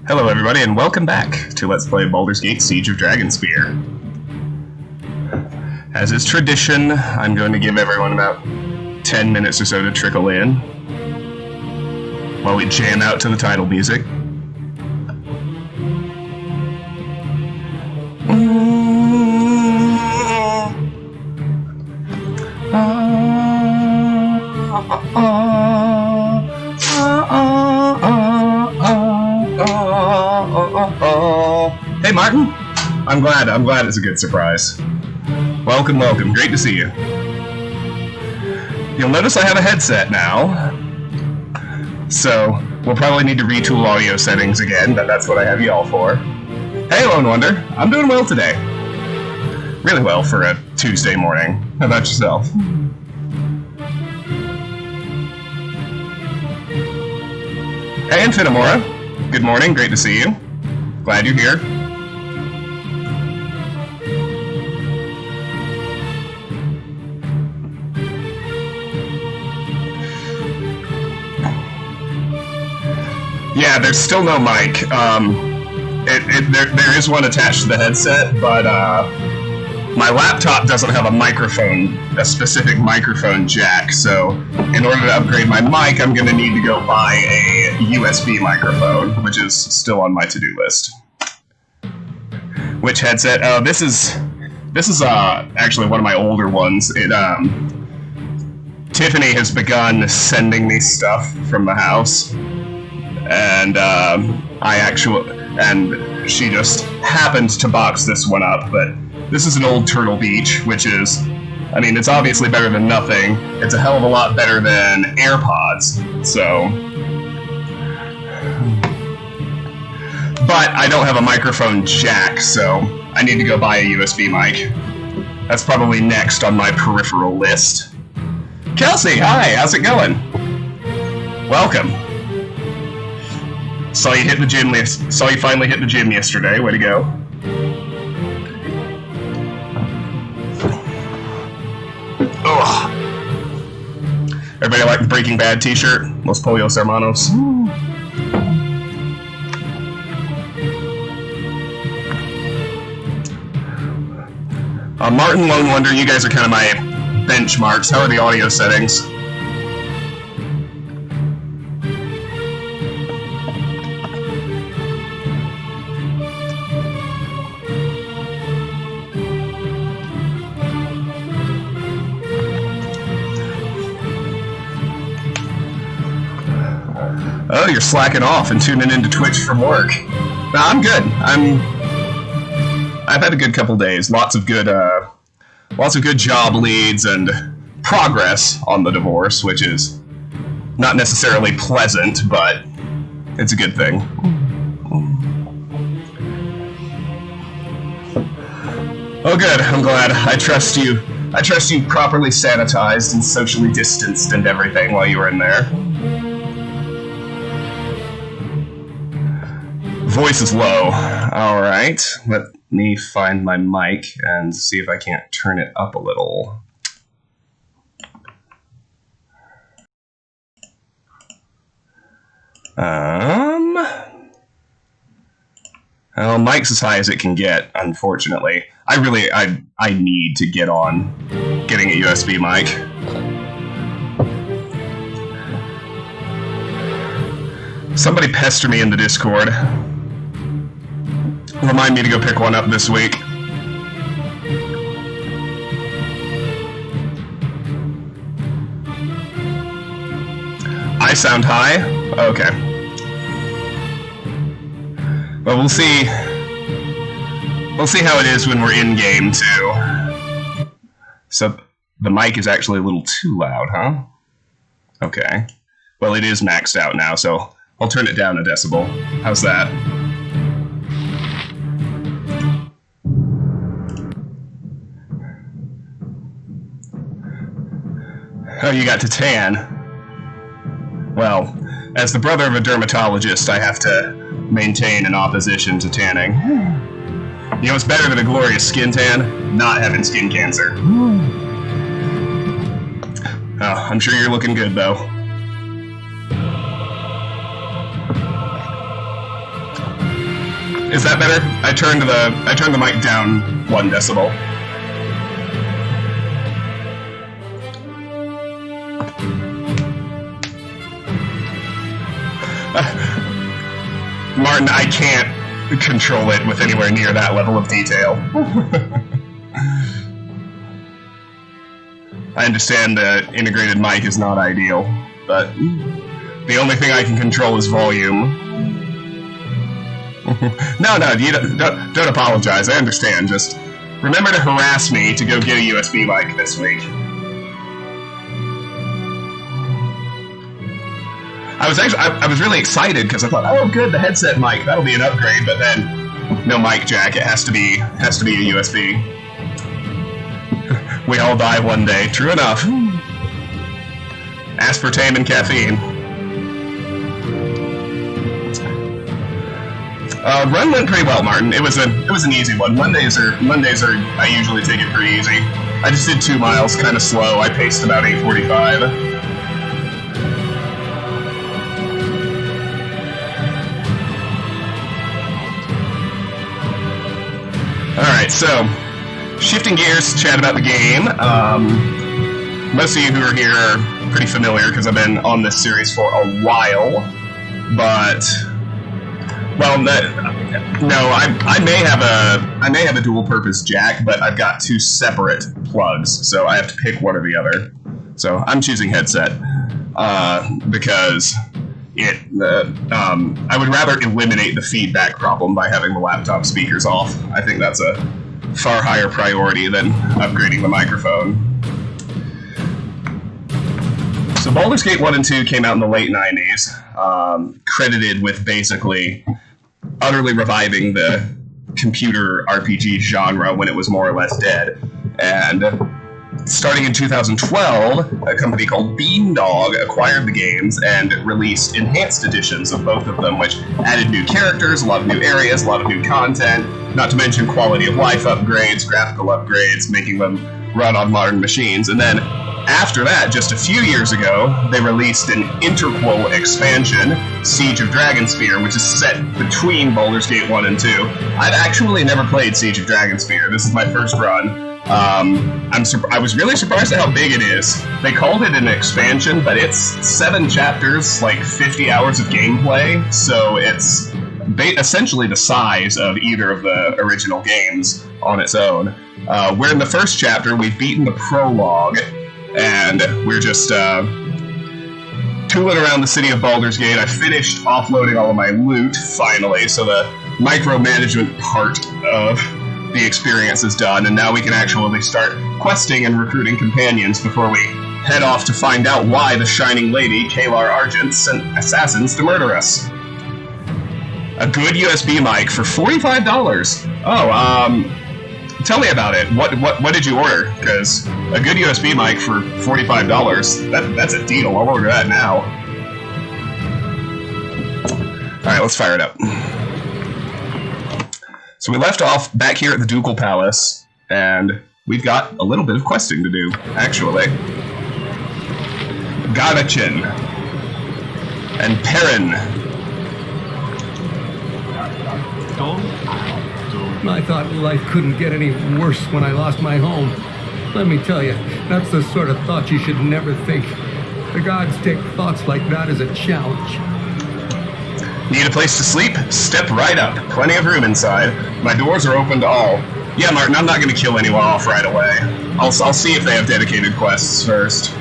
Hello everybody and welcome back to Let's Play Baldur's Gate Siege of Dragonspear. As is tradition, I'm going to give everyone about 10 minutes or so to trickle in while we jam out to the title music. Hey Martin! I'm glad it's a good surprise. Welcome, great to see you. You'll notice I have a headset now, so we'll probably need to retool audio settings again, but that's what I have y'all for. Hey Lone Wonder, I'm doing well today. Really well for a Tuesday morning. How about yourself? Hey Infinimora, good morning, great to see you. Glad you're here. Yeah, there's still no mic. There is one attached to the headset, but my laptop doesn't have a microphone, a specific microphone jack, so in order to upgrade my mic, I'm going to need to go buy a USB microphone, which is still on my to-do list. Which headset? Oh, this is actually one of my older ones. Tiffany has begun sending me stuff from the house, and she just happened to box this one up, but this is an old Turtle Beach, which is, I mean, it's obviously better than nothing. It's a hell of a lot better than AirPods, so. But I don't have a microphone jack, so I need to go buy a USB mic. That's probably next on my peripheral list. Kelsey, hi, how's it going? Welcome. Saw you finally hit the gym yesterday. Way to go. Ugh. Everybody like the Breaking Bad t-shirt? Los Polios Hermanos. Martin, Lone Wonder, you guys are kind of my benchmarks. How are the audio settings? Oh, you're slacking off and tuning into Twitch from work. No, I'm good. I've had a good couple days. Lots of good job leads and progress on the divorce, which is not necessarily pleasant, but it's a good thing. Oh, good. I'm glad. I trust you properly sanitized and socially distanced and everything while you were in there. Voice is low. Alright, let me find my mic and see if I can't turn it up a little. Well, mic's as high as it can get, unfortunately. I need to get on getting a USB mic. Somebody pester me in the Discord. Remind me to go pick one up this week. I sound high? Okay. Well, we'll see. We'll see how it is when we're in game too. So the mic is actually a little too loud, huh? Okay. Well, it is maxed out now, so I'll turn it down a decibel. How's that? Oh, you got to tan. Well, as the brother of a dermatologist, I have to maintain an opposition to tanning. You know what's better than a glorious skin tan? Not having skin cancer. Oh, I'm sure you're looking good, though. Is that better? I turned the mic down 1 decibel. Martin, I can't control it with anywhere near that level of detail. I understand that integrated mic is not ideal, but the only thing I can control is volume. No, you don't apologize. I understand. Just remember to harass me to go get a USB mic this week. I was really excited because I thought, oh, good, the headset mic, that'll be an upgrade. But then, no mic jack. It has to be a USB. We all die one day. True enough. Aspartame and caffeine. Run went pretty well, Martin. It was an easy one. Mondays are I usually take it pretty easy. I just did 2 miles, kind of slow. I paced about 8:45. Alright, so, shifting gears to chat about the game. Most of you who are here are pretty familiar because I've been on this series for a while, but, well, no, I may have a dual-purpose jack, but I've got 2 separate plugs, so I have to pick one or the other. So I'm choosing headset because I would rather eliminate the feedback problem by having the laptop speakers off. I think that's a far higher priority than upgrading the microphone. So Baldur's Gate 1 and 2 came out in the late 90s, credited with basically utterly reviving the computer RPG genre when it was more or less dead. And starting in 2012, a company called Beandog acquired the games and released enhanced editions of both of them, which added new characters, a lot of new areas, a lot of new content, not to mention quality of life upgrades, graphical upgrades, making them run on modern machines. And then after that, just a few years ago, they released an interquel expansion, Siege of Dragonspear, which is set between Baldur's Gate 1 and 2. I've actually never played Siege of Dragonspear. This is my first run. I was really surprised at how big it is. They called it an expansion, but it's 7 chapters, like 50 hours of gameplay, so it's essentially the size of either of the original games on its own. We're in the first chapter, we've beaten the prologue, and we're just tooling around the city of Baldur's Gate. I finished offloading all of my loot, finally, so the micromanagement part of the experience is done, and now we can actually start questing and recruiting companions before we head off to find out why the Shining Lady, Kalar Argent, sent assassins to murder us. A good USB mic for $45. Oh, tell me about it. What did you order? Because a good USB mic for $45, that's a deal. I'll order that now. Alright, let's fire it up. So we left off back here at the Ducal Palace, and we've got a little bit of questing to do, actually. Garachin and Perrin. I thought life couldn't get any worse when I lost my home. Let me tell you, that's the sort of thought you should never think. The gods take thoughts like that as a challenge. Need a place to sleep? Step right up. Plenty of room inside. My doors are open to all. Yeah, Martin, I'm not going to kill anyone off right away. I'll see if they have dedicated quests first.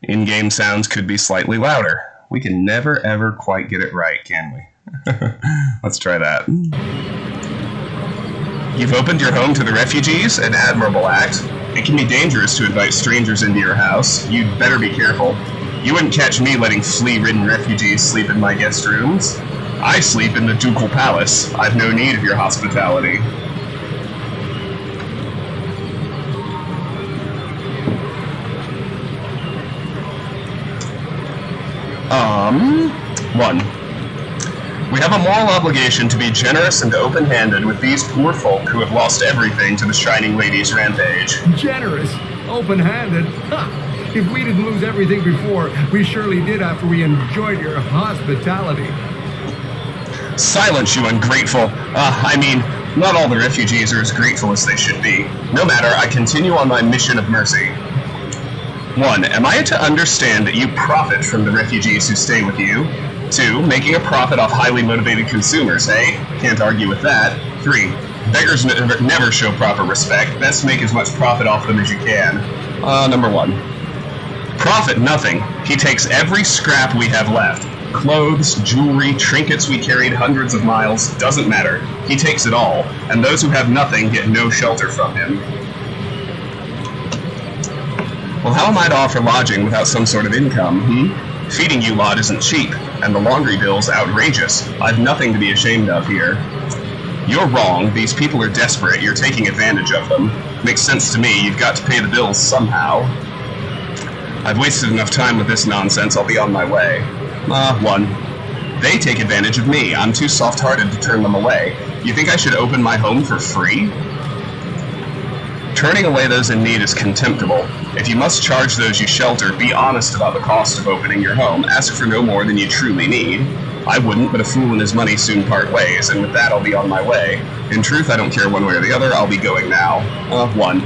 In-game sounds could be slightly louder. We can never, ever quite get it right, can we? Let's try that. You've opened your home to the refugees? An admirable act. It can be dangerous to invite strangers into your house. You'd better be careful. You wouldn't catch me letting flea-ridden refugees sleep in my guest rooms. I sleep in the Ducal Palace. I've no need of your hospitality. One. We have a moral obligation to be generous and open-handed with these poor folk who have lost everything to the Shining Lady's rampage. Generous? Open-handed? Ha! If we didn't lose everything before, we surely did after we enjoyed your hospitality. Silence, you ungrateful. Not all the refugees are as grateful as they should be. No matter, I continue on my mission of mercy. 1. Am I to understand that you profit from the refugees who stay with you? 2. Making a profit off highly motivated consumers, eh? Can't argue with that. 3. Beggars never show proper respect. Best make as much profit off them as you can. Number 1. Profit nothing. He takes every scrap we have left. Clothes, jewelry, trinkets we carried hundreds of miles, doesn't matter. He takes it all, and those who have nothing get no shelter from him. Well, how am I to offer lodging without some sort of income, Feeding you lot isn't cheap, and the laundry bill's outrageous. I've nothing to be ashamed of here. You're wrong. These people are desperate. You're taking advantage of them. Makes sense to me. You've got to pay the bills somehow. I've wasted enough time with this nonsense. I'll be on my way. 1. They take advantage of me. I'm too soft-hearted to turn them away. You think I should open my home for free? Turning away those in need is contemptible. If you must charge those you shelter, be honest about the cost of opening your home. Ask for no more than you truly need. I wouldn't, but a fool and his money soon part ways, and with that I'll be on my way. In truth, I don't care one way or the other. I'll be going now. 1.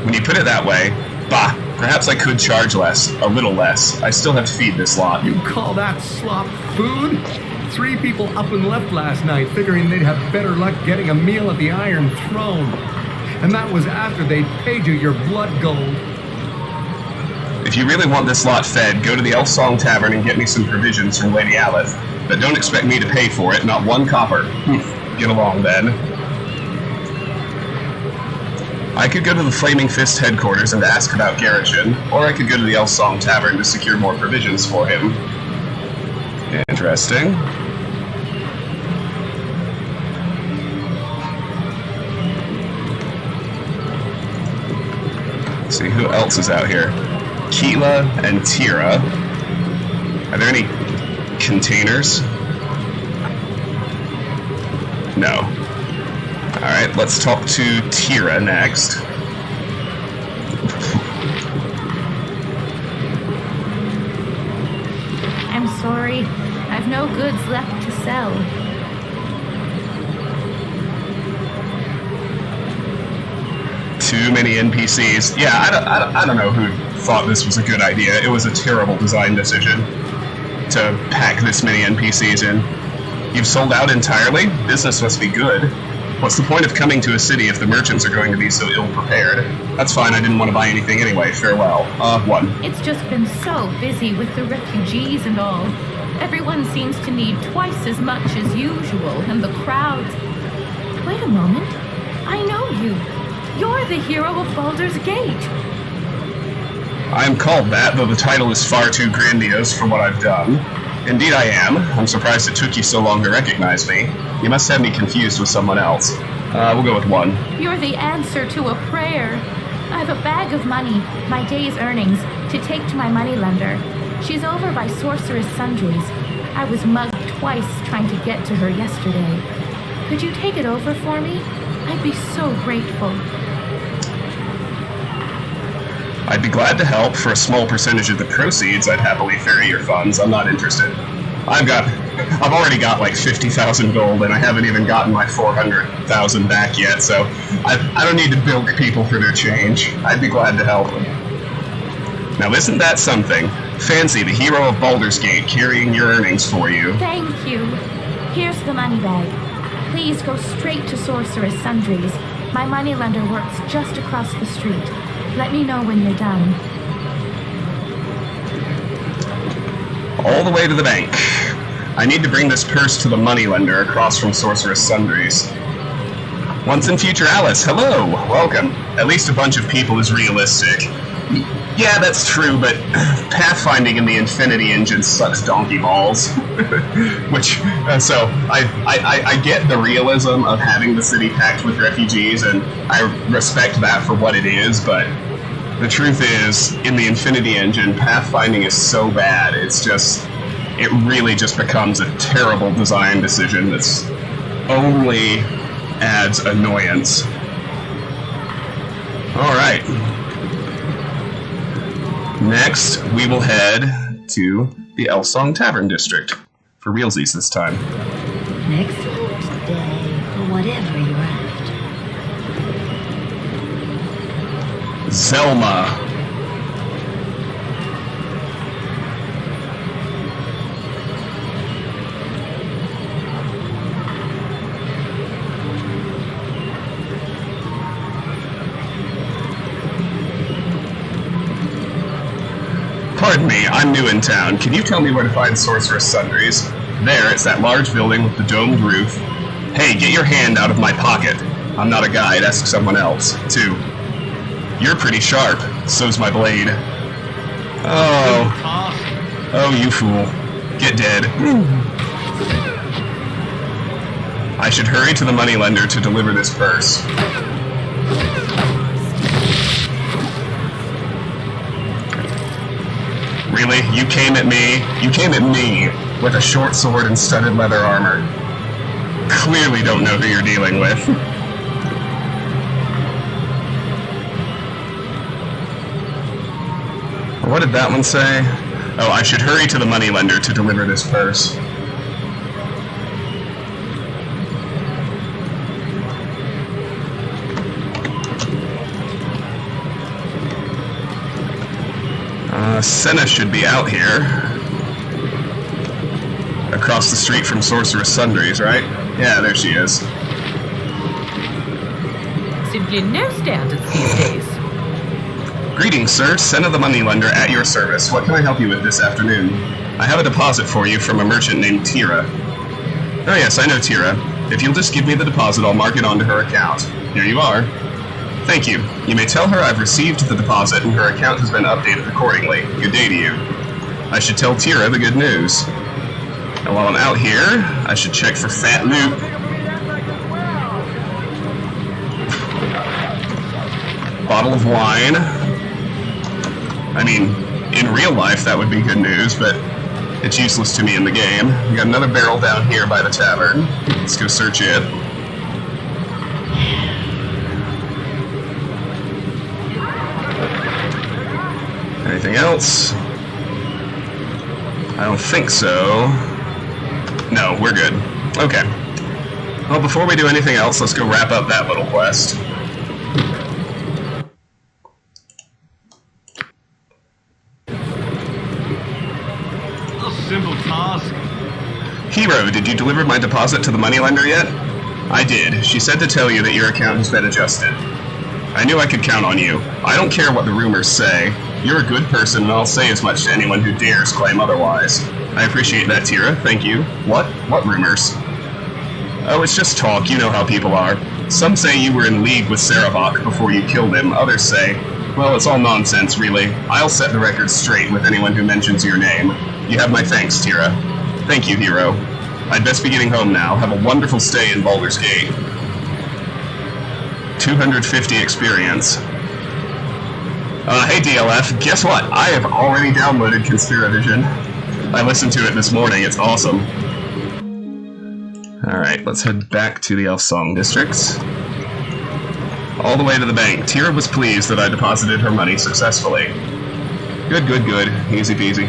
When you put it that way, bah, perhaps I could charge less, a little less. I still have to feed this lot. You call that slop food? 3 people up and left last night, figuring they'd have better luck getting a meal at the Iron Throne. And that was after they'd paid you your blood gold. If you really want this lot fed, go to the Elf Song Tavern and get me some provisions from Lady Aleph. But don't expect me to pay for it, not 1 copper. Get along, then. I could go to the Flaming Fist headquarters and ask about Garrison, or I could go to the Elf Song Tavern to secure more provisions for him. Interesting. Let's see, who else is out here? Keela and Tira. Are there any containers? No. Alright, let's talk to Tira next. I'm sorry. I've no goods left to sell. Too many NPCs. Yeah, I don't know who thought this was a good idea. It was a terrible design decision to pack this many NPCs in. You've sold out entirely? Business must be good. What's the point of coming to a city if the merchants are going to be so ill-prepared? That's fine, I didn't want to buy anything anyway. Farewell. 1. It's just been so busy with the refugees and all. Everyone seems to need twice as much as usual, and the crowds... Wait a moment. I know you. You're the hero of Baldur's Gate. I am called that, though the title is far too grandiose for what I've done. Indeed I am. I'm surprised it took you so long to recognize me. You must have me confused with someone else. We'll go with 1. You're the answer to a prayer. I have a bag of money, my day's earnings, to take to my moneylender. She's over by Sorceress Sundries. I was mugged twice trying to get to her yesterday. Could you take it over for me? I'd be so grateful. I'd be glad to help. For a small percentage of the proceeds, I'd happily ferry your funds. I'm not interested. I've already got like 50,000 gold, and I haven't even gotten my 400,000 back yet, so I don't need to bilk people for their change. I'd be glad to help them. Now isn't that something? Fancy the hero of Baldur's Gate carrying your earnings for you. Thank you. Here's the money bag. Please go straight to Sorceress Sundries. My moneylender works just across the street. Let me know when you're done. All the way to the bank. I need to bring this purse to the moneylender across from Sorceress Sundries. Once in future Alice, hello, welcome. At least a bunch of people is realistic. Yeah, that's true, but pathfinding in the Infinity Engine sucks donkey balls. So I get the realism of having the city packed with refugees, and I respect that for what it is, but the truth is, in the Infinity Engine, pathfinding is so bad, it's it really just becomes a terrible design decision that's only adds annoyance. Alright. Next, we will head to the Elf Song Tavern district. For realsies this time. Next Thursday, or whatever you're after. Zelma. Pardon me, I'm new in town. Can you tell me where to find Sorceress Sundries? There, it's that large building with the domed roof. Hey, get your hand out of my pocket. I'm not a guide, ask someone else. 2. You're pretty sharp. So's my blade. Oh, you fool. Get dead. I should hurry to the moneylender to deliver this purse. Really? You came at me? You came at me with a short sword and studded leather armor. Clearly don't know who you're dealing with. What did that one say? Oh, I should hurry to the moneylender to deliver this purse. Senna should be out here. Across the street from Sorceress Sundries, right? Yeah, there she is. Simply no standards these days. Greetings, sir. Senna the moneylender at your service. What can I help you with this afternoon? I have a deposit for you from a merchant named Tira. Oh yes, I know Tira. If you'll just give me the deposit, I'll mark it onto her account. Here you are. Thank you. You may tell her I've received the deposit and her account has been updated accordingly. Good day to you. I should tell Tira the good news. And while I'm out here, I should check for fat loot. Bottle of wine. I mean, in real life that would be good news, but it's useless to me in the game. We got another barrel down here by the tavern. Let's go search it. Anything else? I don't think so. No, we're good. Okay. Well, before we do anything else, let's go wrap up that little quest. A simple task. Hero, did you deliver my deposit to the moneylender yet? I did. She said to tell you that your account has been adjusted. I knew I could count on you. I don't care what the rumors say. You're a good person, and I'll say as much to anyone who dares claim otherwise. I appreciate that, Tira. Thank you. What? What rumors? Oh, it's just talk. You know how people are. Some say you were in league with Sarevok before you killed him. Others say, well, it's all nonsense, really. I'll set the record straight with anyone who mentions your name. You have my thanks, Tira. Thank you, Hero. I'd best be getting home now. Have a wonderful stay in Baldur's Gate. 250 experience. Hey DLF, guess what? I have already downloaded Conspiravision. I listened to it this morning, it's awesome. Alright, let's head back to the Elf Song districts. All the way to the bank. Tira was pleased that I deposited her money successfully. Good, good, good. Easy peasy.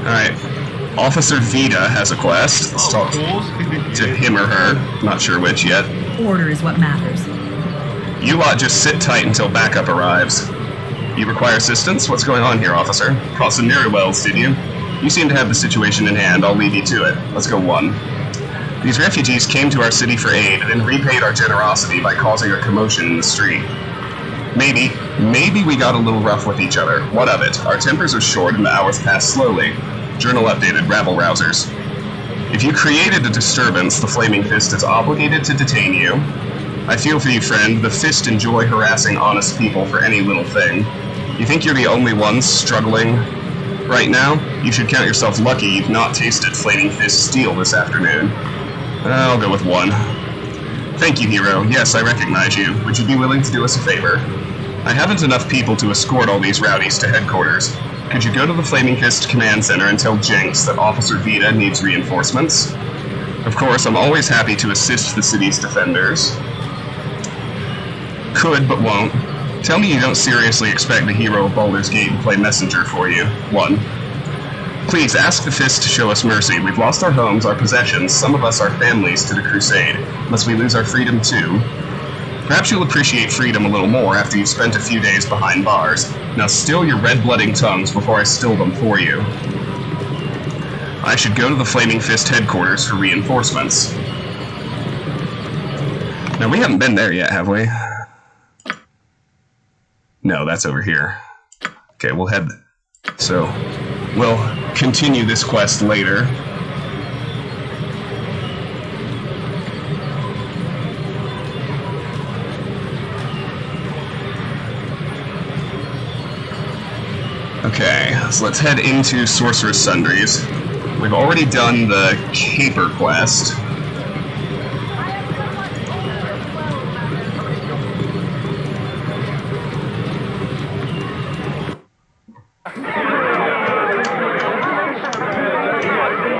Alright. Officer Vita has a quest. Let's talk to him or her. Not sure which yet. Order is what matters. You lot just sit tight until backup arrives. You require assistance? What's going on here, officer? Crossing Nearywells, did you? You seem to have the situation in hand. I'll leave you to it. Let's go 1. These refugees came to our city for aid and repaid our generosity by causing a commotion in the street. Maybe we got a little rough with each other. What of it? Our tempers are short and the hours pass slowly. Journal updated, rabble-rousers. If you created a disturbance, the Flaming Fist is obligated to detain you. I feel for you, friend. The Fist enjoy harassing honest people for any little thing. You think you're the only ones struggling right now? You should count yourself lucky you've not tasted Flaming Fist steel this afternoon. I'll go with 1. Thank you, hero. Yes, I recognize you. Would you be willing to do us a favor? I haven't enough people to escort all these rowdies to headquarters. Could you go to the Flaming Fist Command Center and tell Jenks that Officer Vita needs reinforcements? Of course, I'm always happy to assist the city's defenders. Could, but won't. Tell me you don't seriously expect the hero of Baldur's Gate to play messenger for you. 1. Please, ask the Fist to show us mercy. We've lost our homes, our possessions, some of us our families to the Crusade. Must we lose our freedom too? Perhaps you'll appreciate freedom a little more after you've spent a few days behind bars. Now still your red-blooding tongues before I still them for you. I should go to the Flaming Fist headquarters for reinforcements. Now, we haven't been there yet, have we? No, that's over here. Okay, we'll head... So, we'll continue this quest later. Okay, so let's head into Sorcerous Sundries. We've already done the Caper quest.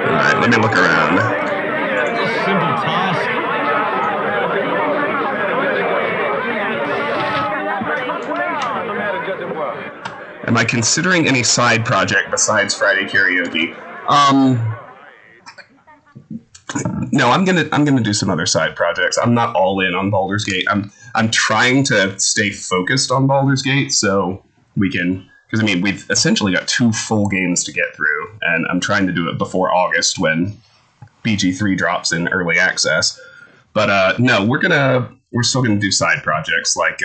Alright, let me look around. A simple task. Am I considering any side project besides Friday Karaoke? No, I'm gonna do some other side projects. I'm not all in on Baldur's Gate. I'm trying to stay focused on Baldur's Gate so we can, because I mean we've essentially got 2 full games to get through, and I'm trying to do it before August when BG3 drops in early access. But no, we're still gonna do side projects like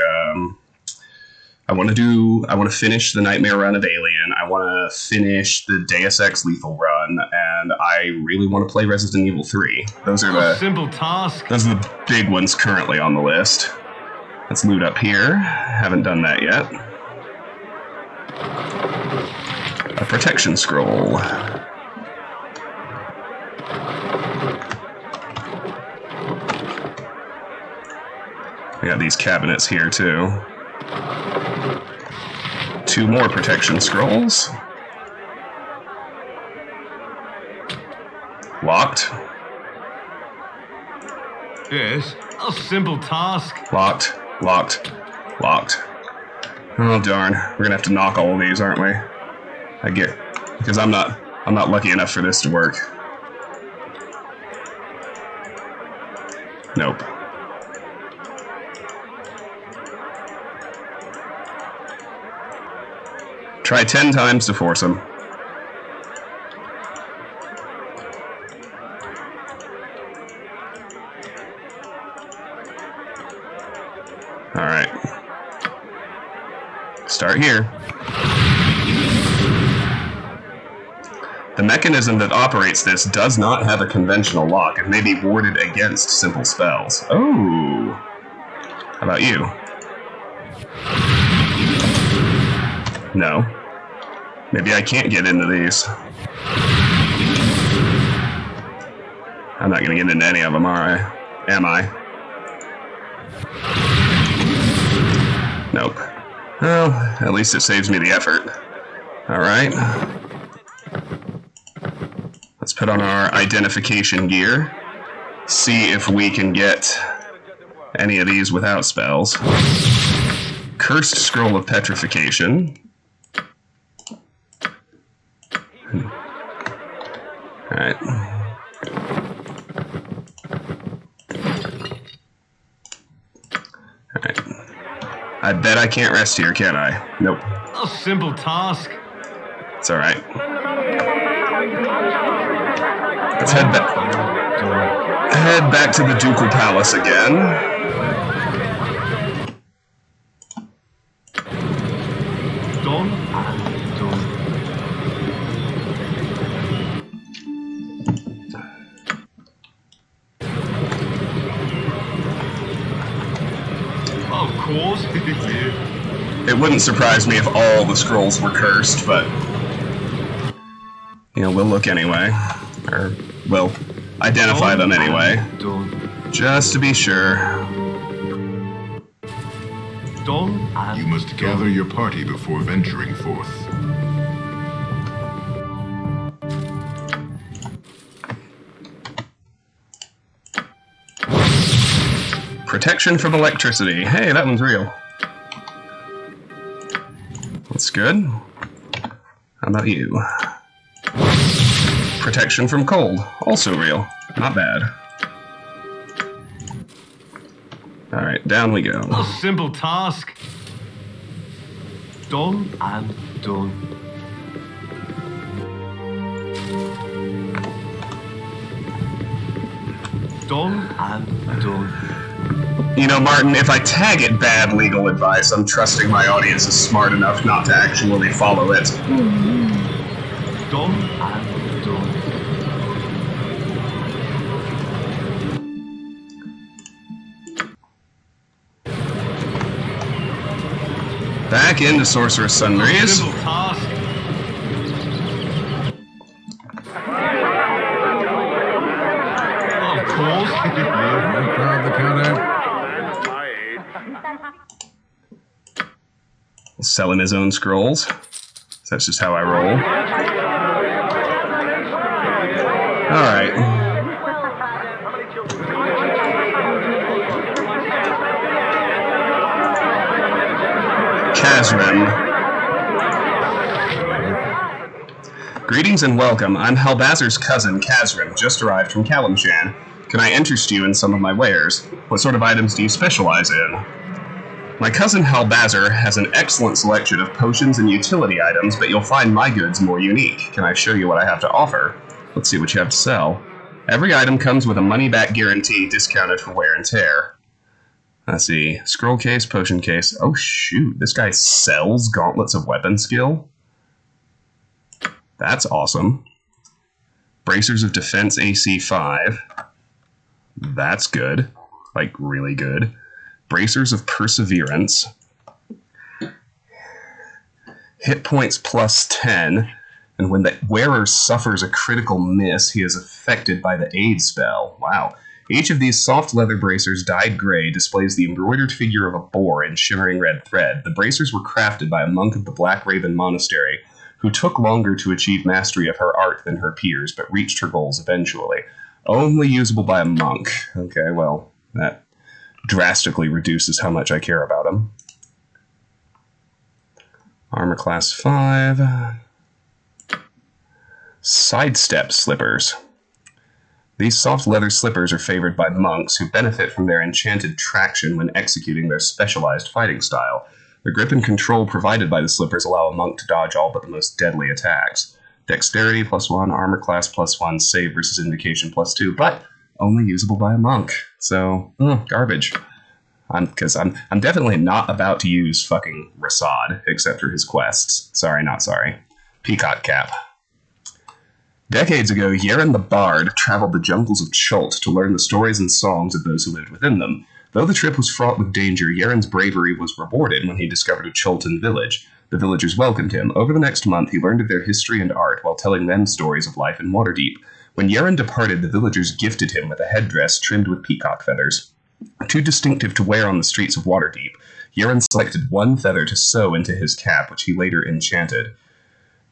I want to finish the Nightmare run of Alien. I want to finish the Deus Ex Lethal run, and I really want to play Resident Evil 3. Those are the simple task. Those are the big ones currently on the list. Let's loot up here. Haven't done that yet. A protection scroll. I got these cabinets here too. 2 more protection scrolls. Locked. Yes, a simple task. Locked. Locked. Locked. Oh darn. We're gonna have to knock all of these, aren't we? Because I'm not lucky enough for this to work. Nope. Try 10 times to force him. Alright. Start here. The mechanism that operates this does not have a conventional lock and may be warded against simple spells. Oh! How about you? No. Maybe I can't get into these. I'm not gonna get into any of them, am I? Nope. Well, at least it saves me the effort. Alright. Let's put on our identification gear. See if we can get any of these without spells. Cursed Scroll of Petrification. Alright. Alright. I bet I can't rest here, can I? Nope. A simple task. It's alright. Let's head back to the Ducal Palace again. Done. Of course. It wouldn't surprise me if all the scrolls were cursed, but you know, we'll look anyway. Or we'll identify them anyway. Done. Just to be sure. Done You and must gather your party before venturing forth. Protection from electricity. Hey, that one's real. That's good. How about you? Protection from cold. Also real. Not bad. Alright, down we go. a simple task. Done and done. Done and done. You know, Martin, if I tag it bad legal advice, I'm trusting my audience is smart enough not to actually follow it. Done and done. Back into Sorcerous Sundries. Simple task. Of course. Crowd the counter. Sell him his own scrolls. That's just how I roll. Alright. Kazrim. Greetings and welcome. I'm Halbazar's cousin, Kazrim, just arrived from Kalimshan. Can I interest you in some of my wares? What sort of items do you specialize in? My cousin Halbazar has an excellent selection of potions and utility items, but you'll find my goods more unique. Can I show you what I have to offer? Let's see what you have to sell. Every item comes with a money-back guarantee discounted for wear and tear. Let's see. Scroll case, potion case. Oh, shoot. This guy sells gauntlets of weapon skill? That's awesome. Bracers of defense AC 5. That's good. Like, really good. Bracers of perseverance. Hit points plus 10. And when the wearer suffers a critical miss, he is affected by the aid spell. Wow. Each of these soft leather bracers, dyed gray, displays the embroidered figure of a boar in shimmering red thread. The bracers were crafted by a monk of the Black Raven Monastery, who took longer to achieve mastery of her art than her peers, but reached her goals eventually. Only usable by a monk. Okay, well, that drastically reduces how much I care about him. Armor class 5. Sidestep slippers. These soft leather slippers are favored by monks who benefit from their enchanted traction when executing their specialized fighting style. The grip and control provided by the slippers allow a monk to dodge all but the most deadly attacks. Dexterity +1, armor class +1, save versus indication +2, but only usable by a monk. So, garbage. Because I'm definitely not about to use fucking Rasad, except for his quests. Sorry, not sorry. Peacock cap. Decades ago, Yeren the Bard traveled the jungles of Chult to learn the stories and songs of those who lived within them. Though the trip was fraught with danger, Yeren's bravery was rewarded when he discovered a Chultan village. The villagers welcomed him. Over the next month, he learned of their history and art while telling them stories of life in Waterdeep. When Yeren departed, the villagers gifted him with a headdress trimmed with peacock feathers. Too distinctive to wear on the streets of Waterdeep, Yeren selected one feather to sew into his cap, which he later enchanted.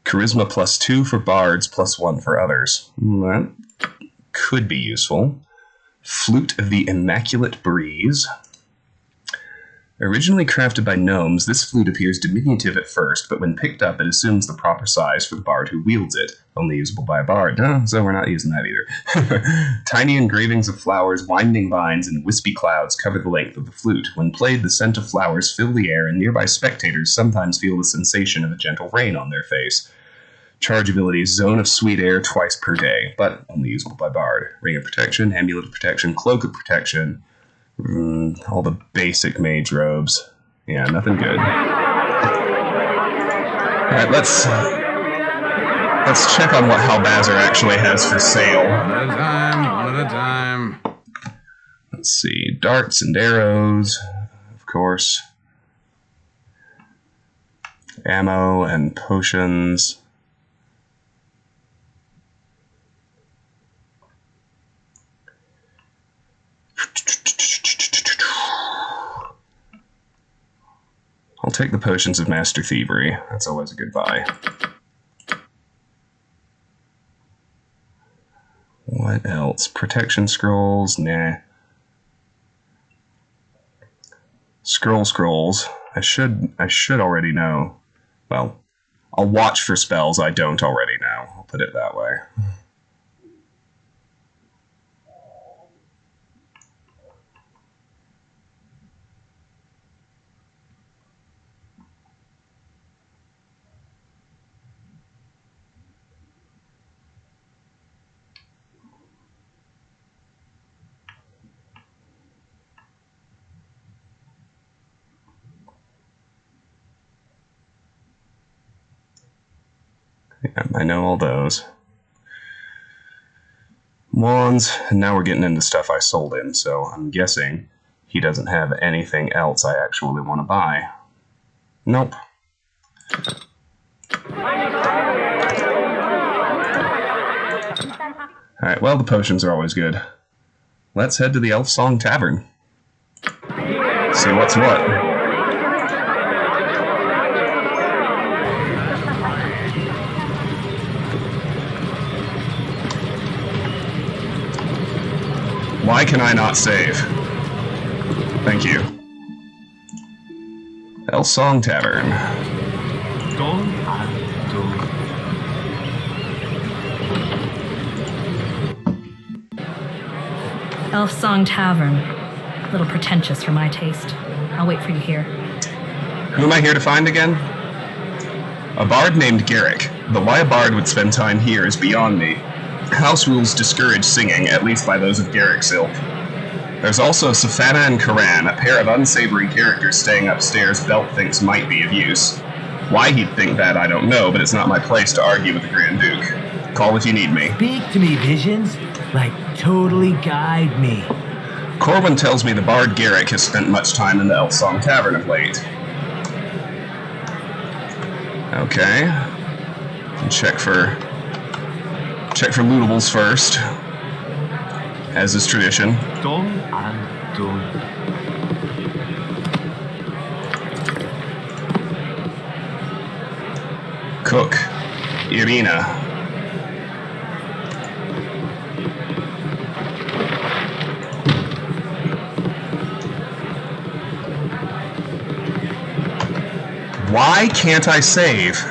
Charisma +2 for bards, +1 for others. That could be useful. Flute of the Immaculate Breeze. Originally crafted by gnomes, this flute appears diminutive at first, but when picked up, it assumes the proper size for the bard who wields it. Only usable by a bard. So we're not using that either. Tiny engravings of flowers, winding vines, and wispy clouds cover the length of the flute. When played, the scent of flowers fill the air, and nearby spectators sometimes feel the sensation of a gentle rain on their face. Charge abilities, Zone of Sweet Air twice per day, but only usable by bard. Ring of Protection, Amulet of Protection, Cloak of Protection, all the basic mage robes. Yeah, nothing good. Alright, let's check on what Halbazar actually has for sale. One at a time. Let's see, darts and arrows, of course. Ammo and potions. take the potions of Master Thievery. That's always a good buy. What else? Protection scrolls? Nah. Scrolls. I should already know. Well, I'll watch for spells I don't already know. I'll put it that way. Yeah, I know all those. Wands, and now we're getting into stuff I sold him, so I'm guessing he doesn't have anything else I actually want to buy. Nope. Alright, well, the potions are always good. Let's head to the Elf Song Tavern. See what's what. Why can I not save? Thank you. Elf Song Tavern. Done and done. Elf Song Tavern. A little pretentious for my taste. I'll wait for you here. Who am I here to find again? A bard named Garrick, but why a bard would spend time here is beyond me. House rules discourage singing, at least by those of Garrick's ilk. There's also Safana and Karan, a pair of unsavory characters staying upstairs Belt thinks might be of use. Why he'd think that, I don't know, but it's not my place to argue with the Grand Duke. Call if you need me. Speak to me, Visions. Like, totally guide me. Corwin tells me the bard Garrick has spent much time in the Elf Song Tavern of late. Okay. Check for lootables first, as is tradition. Done and done. Cook, Irina. Why can't I save?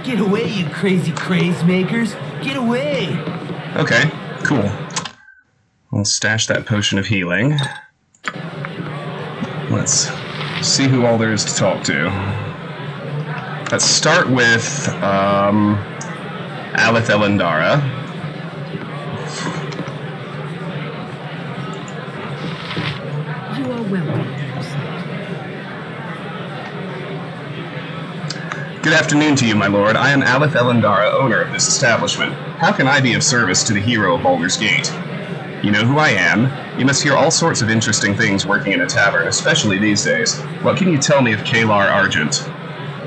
Get away, you crazy craze makers! Get away! Okay, cool. I'll stash that potion of healing. Let's see who all there is to talk to. Let's start with Alith Elendara. You are welcome. Good afternoon to you, my lord. I am Alith Elendara, owner of this establishment. How can I be of service to the hero of Baldur's Gate? You know who I am. You must hear all sorts of interesting things working in a tavern, especially these days. What can you tell me of Kalar Argent?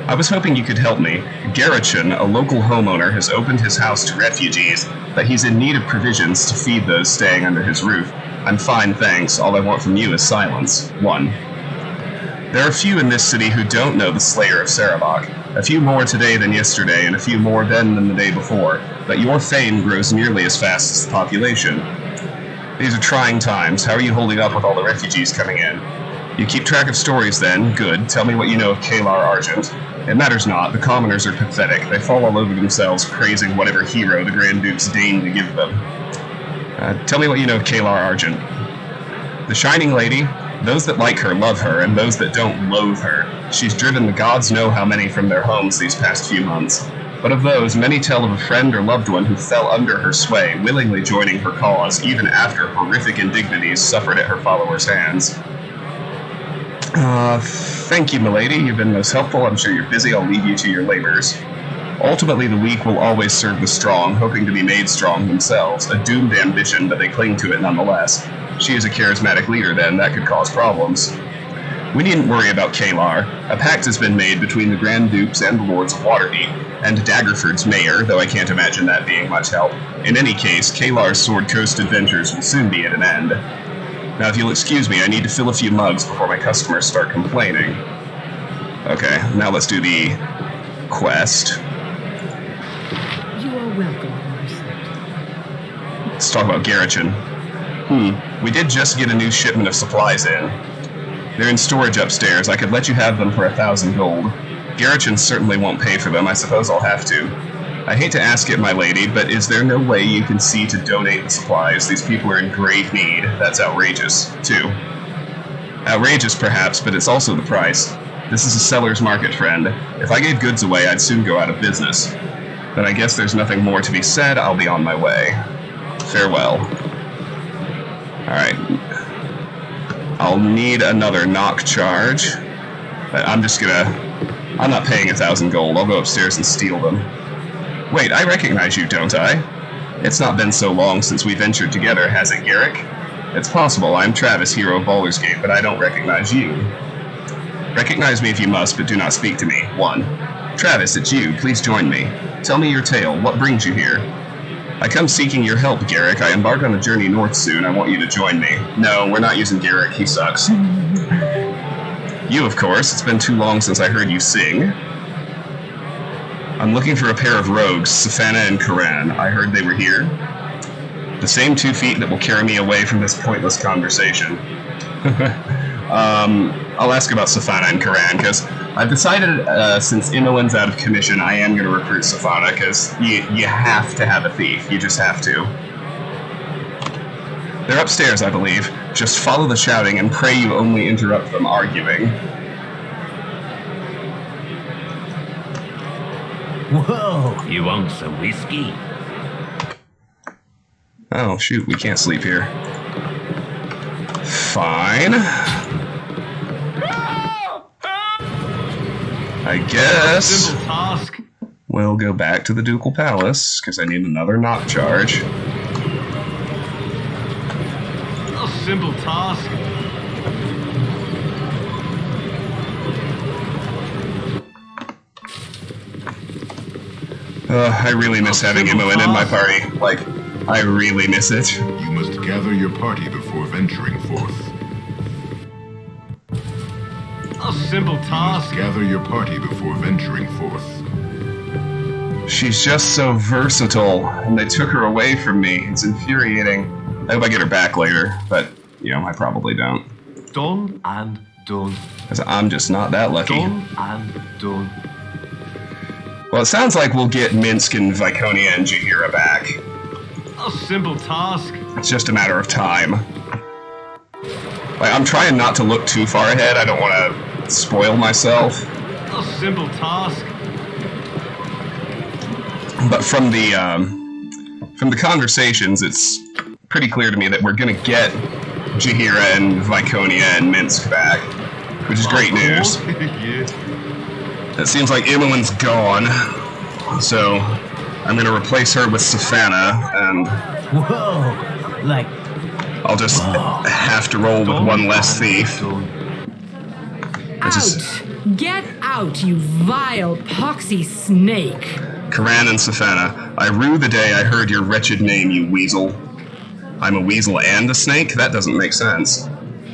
I was hoping you could help me. Garachin, a local homeowner, has opened his house to refugees, but he's in need of provisions to feed those staying under his roof. I'm fine, thanks. All I want from you is silence. 1. There are few in this city who don't know the Slayer of Sarabak. A few more today than yesterday, and a few more then than the day before, but your fame grows nearly as fast as the population. These are trying times. How are you holding up with all the refugees coming in? You keep track of stories then. Good. Tell me what you know of Kalar Argent. It matters not. The commoners are pathetic. They fall all over themselves praising whatever hero the Grand Dukes deign to give them. Tell me what you know of Kalar Argent. The Shining Lady. Those that like her love her, and those that don't loathe her. She's driven the gods know how many from their homes these past few months. But of those, many tell of a friend or loved one who fell under her sway, willingly joining her cause, even after horrific indignities suffered at her followers' hands. Thank you, milady. You've been most helpful. I'm sure you're busy. I'll leave you to your labors. Ultimately, the weak will always serve the strong, hoping to be made strong themselves. A doomed ambition, but they cling to it nonetheless. She is a charismatic leader then, that could cause problems. We needn't worry about Kalar. A pact has been made between the Grand Dukes and the Lords of Waterdeep, and Daggerford's mayor, though I can't imagine that being much help. In any case, Kalar's Sword Coast adventures will soon be at an end. Now, if you'll excuse me, I need to fill a few mugs before my customers start complaining. Okay, now let's do the quest. You are welcome on my side. Let's talk about Garrichan. We did just get a new shipment of supplies in. They're in storage upstairs. I could let you have them for 1,000 gold. Garrichan certainly won't pay for them. I suppose I'll have to. I hate to ask it, my lady, but is there no way you can see to donate the supplies? These people are in grave need. That's outrageous, too. Outrageous, perhaps, but it's also the price. This is a seller's market, friend. If I gave goods away, I'd soon go out of business. But I guess there's nothing more to be said. I'll be on my way. Farewell. Alright. I'll need another knock charge. But I'm not paying 1,000 gold. I'll go upstairs and steal them. Wait, I recognize you, don't I? It's not been so long since we ventured together, has it, Garrick? It's possible. I'm Travis, hero of Baldur's Gate, but I don't recognize you. Recognize me if you must, but do not speak to me. 1. Travis, it's you. Please join me. Tell me your tale. What brings you here? I come seeking your help, Garrick. I embark on a journey north soon. I want you to join me. No, we're not using Garrick. He sucks. You, of course. It's been too long since I heard you sing. I'm looking for a pair of rogues, Safana and Karan. I heard they were here. The same 2 feet that will carry me away from this pointless conversation. I'll ask about Safana and Karan, because I've decided, since Imolen's out of commission, I am going to recruit Safana, because you have to have a thief. You just have to. They're upstairs, I believe. Just follow the shouting and pray you only interrupt them arguing. Whoa! You want some whiskey? Oh, shoot, we can't sleep here. Fine. I guess Simple task. we'll go back to the Ducal Palace, because I need another knock charge. A simple task. I really miss having Imoen in my party. Like, I really miss it. You must gather your party before venturing forth. A simple task. Gather your party before venturing forth. She's just so versatile, and they took her away from me. It's infuriating. I hope I get her back later, but, you know, I probably don't. Done and done. Because I'm just not that lucky. Done and done. Well, it sounds like we'll get Minsk and Viconia and Jaheira back. A simple task. It's just a matter of time. Like, I'm trying not to look too far ahead. I don't want to spoil myself. A simple task. But from the conversations, it's pretty clear to me that we're going to get Jaheira and Viconia and Minsk back, which is great news. Yeah. It seems like Imoen's gone, so I'm going to replace her with Safana, and Whoa! Like, I'll just have to roll with one less thief. Which is Out! Get out, you vile, poxy snake! Karan and Safana. I rue the day I heard your wretched name, you weasel. I'm a weasel and a snake? That doesn't make sense.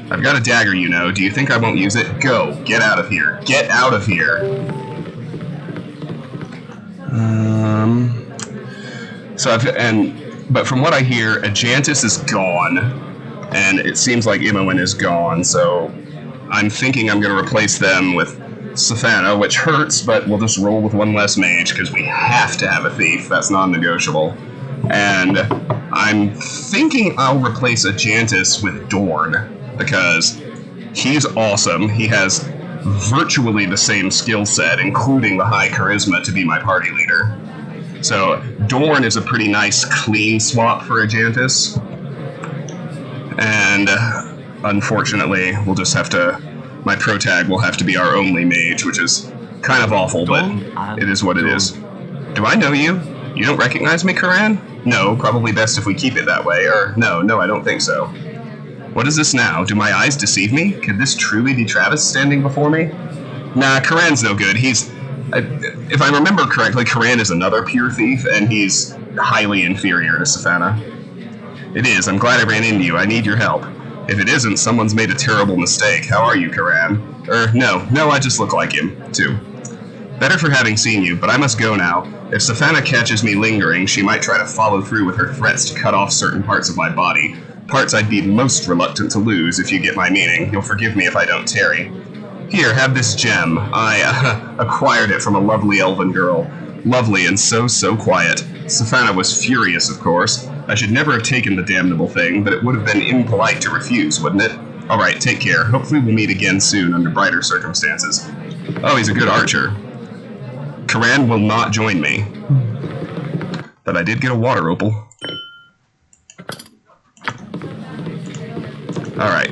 I've got a dagger, you know. Do you think I won't use it? Go. Get out of here. Get out of here. But from what I hear, Ajantis is gone, and it seems like Imoen is gone, so I'm thinking I'm going to replace them with Safana, which hurts, but we'll just roll with one less mage, because we have to have a thief. That's non-negotiable. And I'm thinking I'll replace Ajantis with Dorn, because he's awesome. He has virtually the same skill set, including the high charisma, to be my party leader. So Dorn is a pretty nice, clean swap for Ajantis. And unfortunately, we'll just have to... My protag will have to be our only mage, which is kind of awful, but it is what it is. Do I know you? You don't recognize me, Karan? No, probably best if we keep it that way, or no, I don't think so. What is this now? Do my eyes deceive me? Could this truly be Travis standing before me? Nah, Karan's no good. If I remember correctly, Karan is another pure thief, and he's highly inferior to Savannah. It is. I'm glad I ran into you. I need your help. If it isn't, someone's made a terrible mistake. How are you, Karan? No, I just look like him, too. Better for having seen you, but I must go now. If Savannah catches me lingering, she might try to follow through with her threats to cut off certain parts of my body. Parts I'd be most reluctant to lose, if you get my meaning. You'll forgive me if I don't tarry. Here, have this gem. I acquired it from a lovely elven girl. Lovely and so quiet. Savannah was furious, of course. I should never have taken the damnable thing, but it would have been impolite to refuse, wouldn't it? Alright, take care. Hopefully we'll meet again soon under brighter circumstances. Oh, he's a good archer. Karan will not join me. But I did get a water opal. Alright.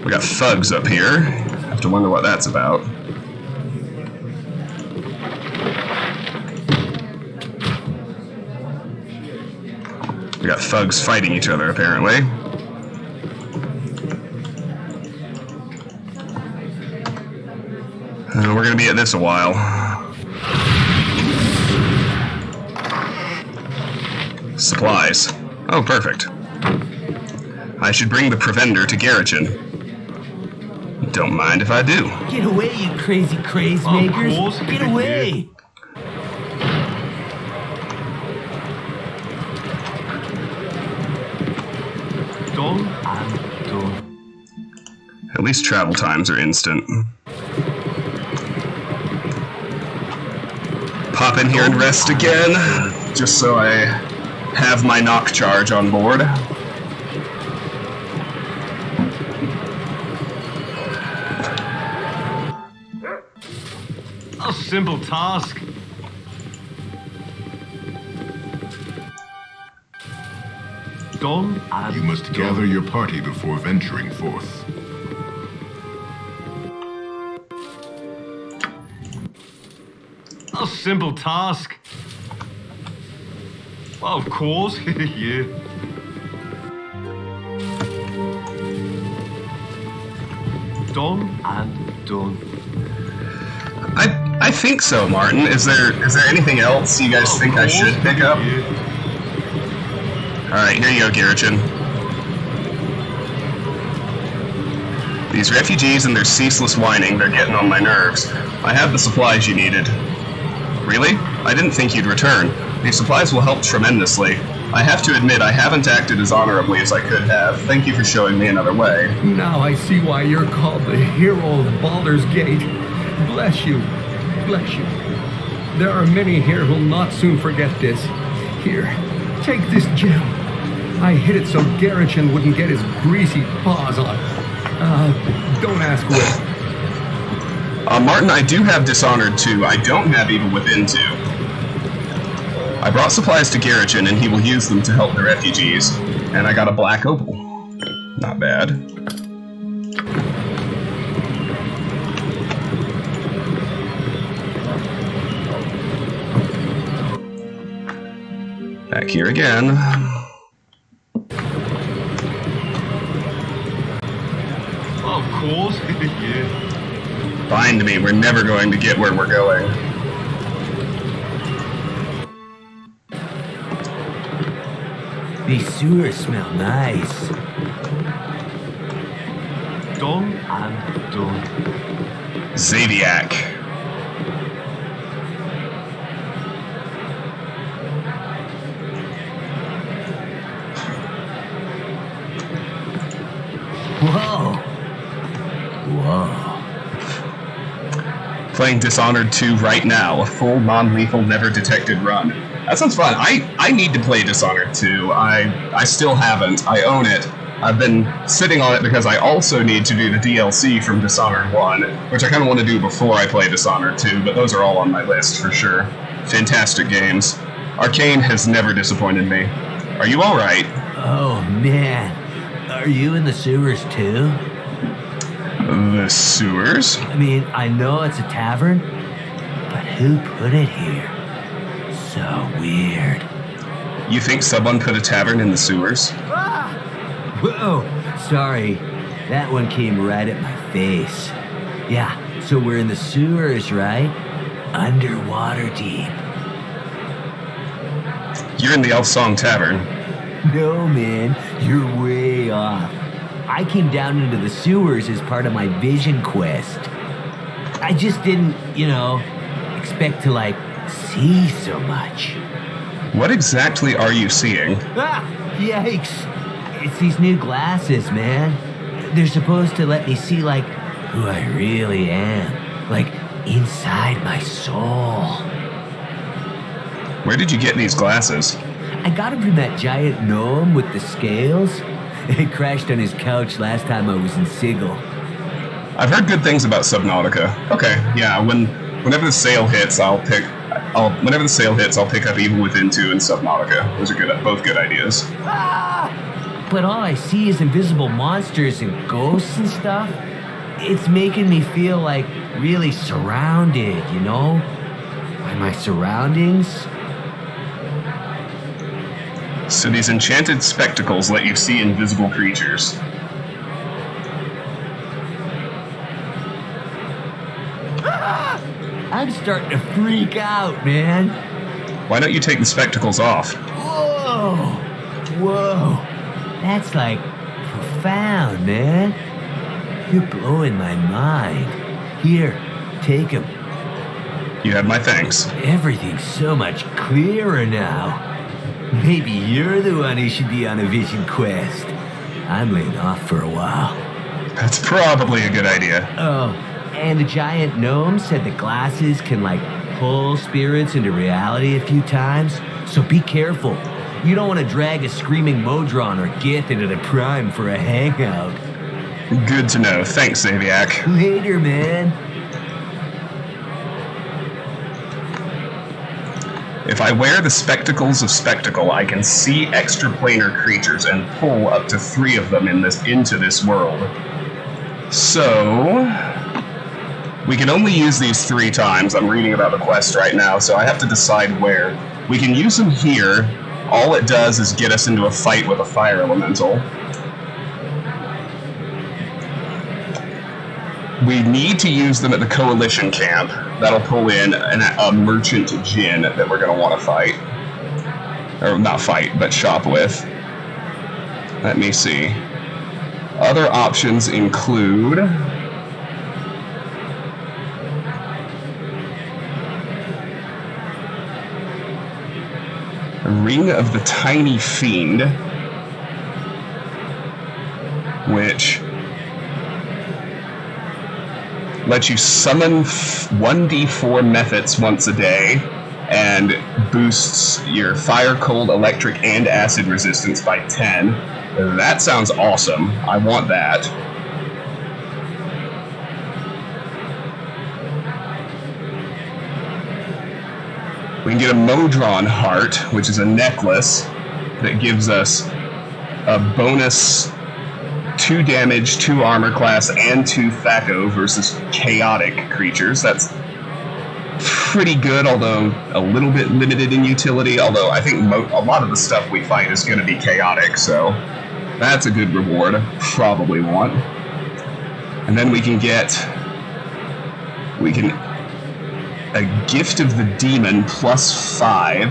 We got thugs up here. Have to wonder what that's about. We got thugs fighting each other, apparently. We're gonna be at this a while. Supplies. Oh, perfect. I should bring the provender to Garrichin. Don't mind if I do. Get away, you crazy craze makers! Get away! Done and done. At least travel times are instant. Pop in here and rest again, just so I have my knock charge on board. A simple task. Done and You must done. gather your party before venturing forth. A simple task. Well, of course, yeah. Done and done. I think so, Martin. Is there anything else you guys think I should pick up? Yeah. Alright, here you go, Garrichin. These refugees and their ceaseless whining, they're getting on my nerves. I have the supplies you needed. Really? I didn't think you'd return. These supplies will help tremendously. I have to admit, I haven't acted as honorably as I could have. Thank you for showing me another way. Now I see why you're called the hero of Baldur's Gate. Bless you. Bless you. There are many here who'll not soon forget this. Here, take this gem. I hid it so Garrichin wouldn't get his greasy paws on it. Don't ask where. Martin, I do have Dishonored 2. I don't have Evil Within 2. I brought supplies to Garrichin, and he will use them to help the refugees. And I got a black opal. Not bad. Back here again. Of course, yeah. Bind me, we're never going to get where we're going. These sewers smell nice. Done and done. Zadiac. Whoa. Whoa. Playing Dishonored 2 right now, a full non-lethal never detected run. That sounds fun. I need to play Dishonored 2. I still haven't. I own it. I've been sitting on it because I also need to do the DLC from Dishonored 1, which I kind of want to do before I play Dishonored 2, but those are all on my list for sure. Fantastic games. Arcane has never disappointed me. Are you alright? Oh, man. Are you in the sewers, too? The sewers? I mean, I know it's a tavern, but who put it here? So weird. You think someone put a tavern in the sewers? Whoa, sorry. That one came right at my face. Yeah, so we're in the sewers, right? Underwater deep. You're in the Elf Song Tavern. No, man, you're way off. I came down into the sewers as part of my vision quest. I just didn't, expect to, see so much. What exactly are you seeing? Ah, yikes. It's these new glasses, man. They're supposed to let me see, who I really am. Inside my soul. Where did you get these glasses? I got them from that giant gnome with the scales. It crashed on his couch last time I was in Sigil. I've heard good things about Subnautica. Okay, yeah, whenever the sale hits, I'll pick up Evil Within 2 and Subnautica. Those are both good ideas. Ah! But all I see is invisible monsters and ghosts and stuff. It's making me feel really surrounded, by my surroundings. So these enchanted spectacles let you see invisible creatures. Ah! I'm starting to freak out, man. Why don't you take the spectacles off? Whoa. That's profound, man. You're blowing my mind. Here, take them. You have my thanks. Everything's so much clearer now. Maybe you're the one who should be on a vision quest. I'm laying off for a while. That's probably a good idea. Oh, and the giant gnome said the glasses can, pull spirits into reality a few times. So be careful. You don't want to drag a screaming Modron or Gith into the Prime for a hangout. Good to know. Thanks, Zaviak. Later, man. If I wear the spectacles of spectacle, I can see extraplanar creatures and pull up to 3 of them into this world. So we can only use these 3 times. I'm reading about the quest right now, so I have to decide where. We can use them here. All it does is get us into a fight with a fire elemental. We need to use them at the Coalition camp. That'll pull in a merchant djinn that we're going to want to fight. Or not fight, but shop with. Let me see. Other options include... Ring of the Tiny Fiend, which lets you summon 1d4 methods once a day and boosts your fire, cold, electric, and acid resistance by 10. That sounds awesome. I want that. We can get a Modron heart, which is a necklace that gives us a bonus 2 damage, 2 armor class, and 2 Thaco versus chaotic creatures. That's pretty good, although a little bit limited in utility, although I think a lot of the stuff we fight is going to be chaotic, so that's a good reward. Probably want. And then we can get... a Gift of the Demon plus 5.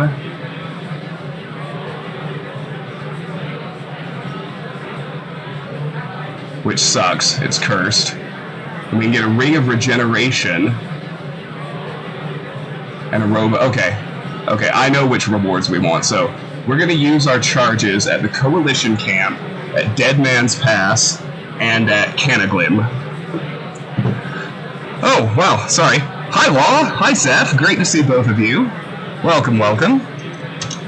Which sucks. It's cursed. And we can get a Ring of Regeneration. And a robe. Okay, I know which rewards we want. So we're going to use our charges at the Coalition camp, at Dead Man's Pass, and at Canaglim. Oh, wow, sorry. Hi, Law. Hi, Seth. Great to see both of you. Welcome.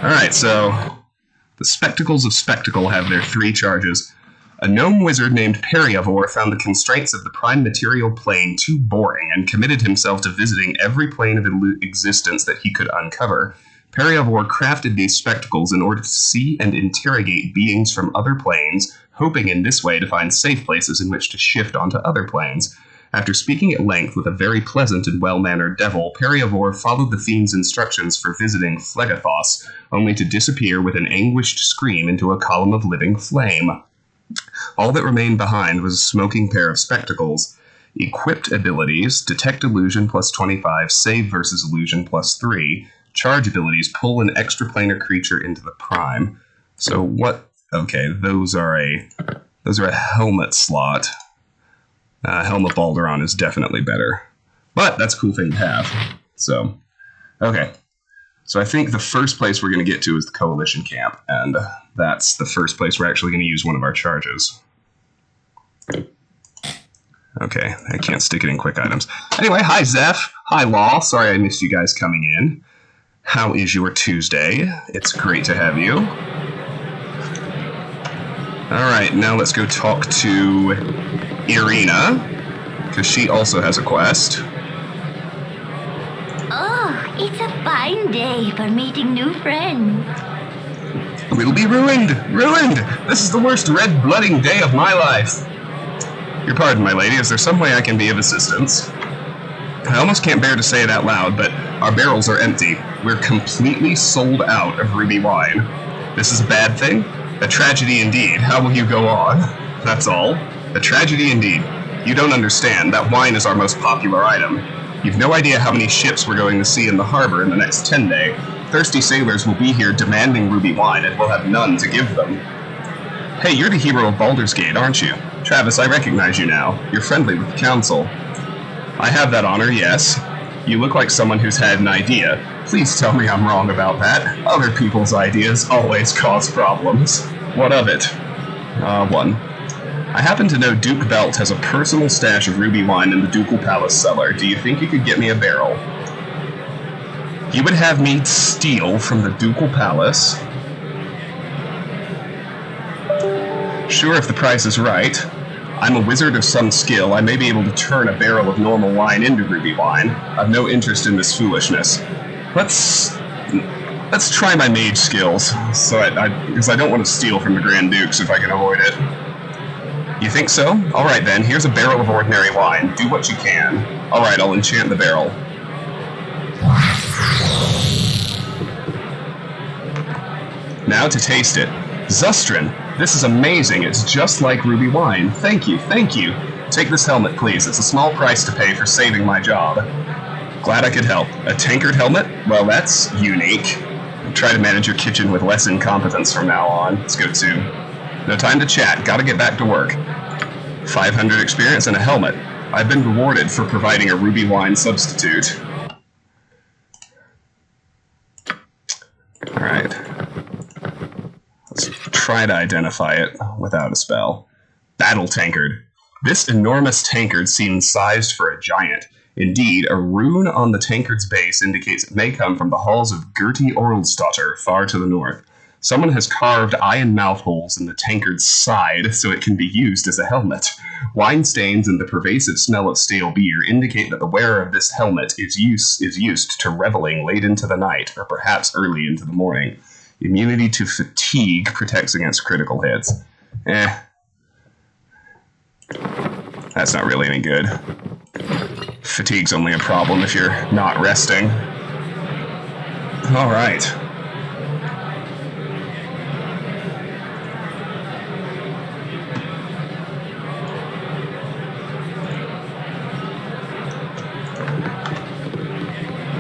Alright, so the Spectacles of Spectacle have their 3 charges. A gnome wizard named Periavor found the constraints of the prime material plane too boring and committed himself to visiting every plane of existence that he could uncover. Periavor crafted these spectacles in order to see and interrogate beings from other planes, hoping in this way to find safe places in which to shift onto other planes. After speaking at length with a very pleasant and well-mannered devil, Periavor followed the Fiend's instructions for visiting Phlegathos, only to disappear with an anguished scream into a column of living flame. All that remained behind was a smoking pair of spectacles. Equipped abilities, Detect Illusion plus 25, Save versus Illusion plus 3. Charge abilities, pull an extraplanar creature into the prime. So what... Okay, those are a helmet slot. Helm of Baldur is definitely better. But that's a cool thing to have. So, okay. So I think the first place we're going to get to is the Coalition Camp, and that's the first place we're actually going to use one of our charges. Okay, I can't stick it in quick items. Anyway, hi Zeph. Hi Law. Sorry I missed you guys coming in. How is your Tuesday? It's great to have you. Alright, now let's go talk to Irina, because she also has a quest. Oh, it's a fine day for meeting new friends. We'll be ruined! Ruined! This is the worst red-blooding day of my life. Your pardon, my lady, is there some way I can be of assistance? I almost can't bear to say it out loud, but our barrels are empty. We're completely sold out of ruby wine. This is a bad thing? A tragedy indeed. How will you go on? That's all. A tragedy indeed. You don't understand. That wine is our most popular item. You've no idea how many ships we're going to see in the harbor in the next 10 days. Thirsty sailors will be here demanding ruby wine, and we'll have none to give them. Hey, you're the hero of Baldur's Gate, aren't you? Travis, I recognize you now. You're friendly with the council. I have that honor, yes. You look like someone who's had an idea. Please tell me I'm wrong about that. Other people's ideas always cause problems. What of it? 1. I happen to know Duke Belt has a personal stash of ruby wine in the Ducal Palace cellar. Do you think you could get me a barrel? You would have me steal from the Ducal Palace? Sure, if the price is right. I'm a wizard of some skill. I may be able to turn a barrel of normal wine into ruby wine. I've no interest in this foolishness. Let's try my mage skills, because I don't want to steal from the Grand Dukes if I can avoid it. You think so? Alright then, here's a barrel of ordinary wine. Do what you can. Alright, I'll enchant the barrel. Now to taste it. Zustrin, this is amazing. It's just like ruby wine. Thank you, thank you. Take this helmet, please. It's a small price to pay for saving my job. Glad I could help. A Tankard helmet? Well, that's unique. Try to manage your kitchen with less incompetence from now on. Let's go to. No time to chat. Gotta get back to work. 500 experience and a helmet. I've been rewarded for providing a ruby wine substitute. Alright. Let's try to identify it without a spell. Battle Tankard. This enormous tankard seems sized for a giant. Indeed, a rune on the tankard's base indicates it may come from the halls of Gertie Orlsdotter, far to the north. Someone has carved iron mouth holes in the tankard's side so it can be used as a helmet. Wine stains and the pervasive smell of stale beer indicate that the wearer of this helmet is used to reveling late into the night, or perhaps early into the morning. Immunity to fatigue protects against critical hits. That's not really any good. Fatigue's only a problem if you're not resting. Alright.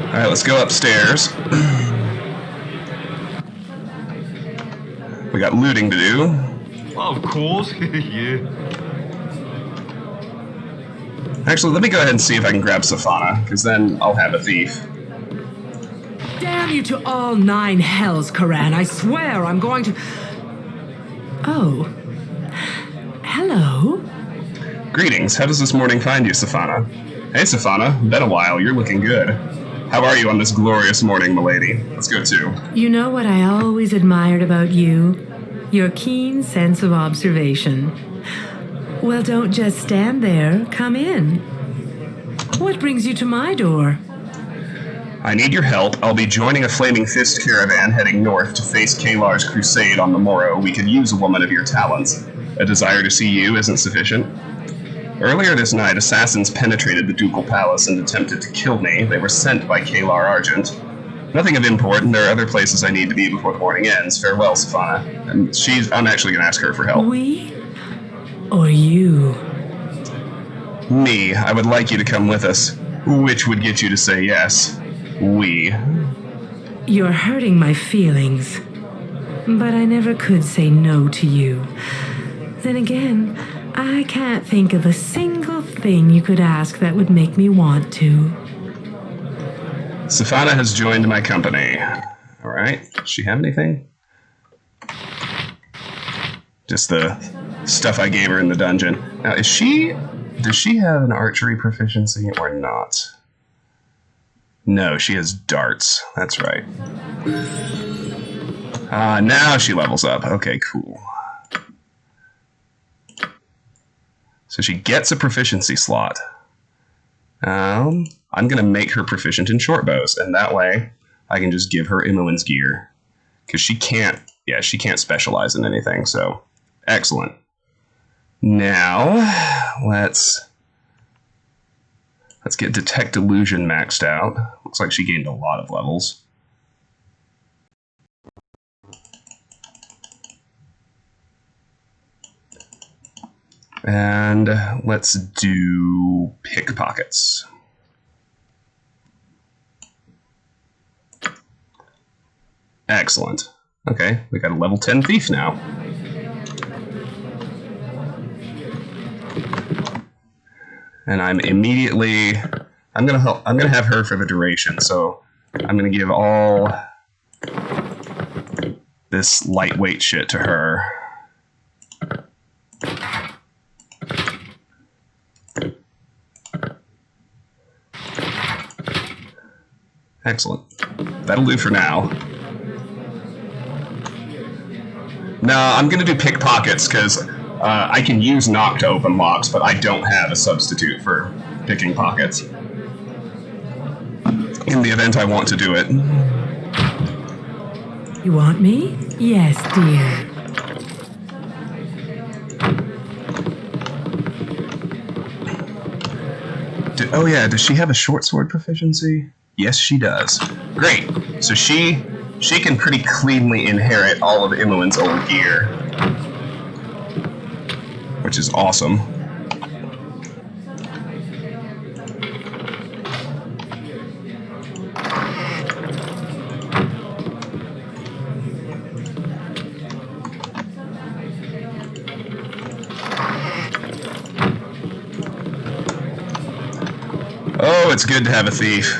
Alright, let's go upstairs. We got looting to do. Of course, yeah. Actually, let me go ahead and see if I can grab Safana, because then I'll have a thief. Damn you to all 9 hells, Karan. I swear I'm going to... Oh. Hello? Greetings. How does this morning find you, Safana? Hey, Safana. Been a while. You're looking good. How are you on this glorious morning, milady? Let's go too. You know what I always admired about you? Your keen sense of observation. Well, don't just stand there. Come in. What brings you to my door? I need your help. I'll be joining a Flaming Fist caravan heading north to face Kalar's crusade on the morrow. We could use a woman of your talents. A desire to see you isn't sufficient. Earlier this night, assassins penetrated the Ducal Palace and attempted to kill me. They were sent by Kalar Argent. Nothing of import, and there are other places I need to be before the morning ends. Farewell, Safana. And I'm actually going to ask her for help. We? or you? Me, I would like you to come with us. Which would get you to say yes. We. You're hurting my feelings. But I never could say no to you. Then again, I can't think of a single thing you could ask that would make me want to. Safana has joined my company. Alright, does she have anything? Just the stuff I gave her in the dungeon. Now, does she have an archery proficiency or not? No, she has darts. That's right. Now she levels up. Okay, cool. So she gets a proficiency slot. I'm going to make her proficient in short bows, and that way I can just give her Imoen's gear. Because she can't specialize in anything, so excellent. Now, let's get Detect Illusion maxed out. Looks like she gained a lot of levels. And let's do Pickpockets. Excellent. Okay, we got a level 10 thief now. And I'm gonna have her for the duration, so I'm gonna give all this lightweight shit to her. Excellent. That'll do for now. No, I'm going to do pickpockets because I can use knock to open locks, but I don't have a substitute for picking pockets. In the event I want to do it. You want me? Yes, dear. Oh yeah, does she have a short sword proficiency? Yes, she does. Great. So she can pretty cleanly inherit all of Imoen's old gear, which is awesome. Oh, it's good to have a thief.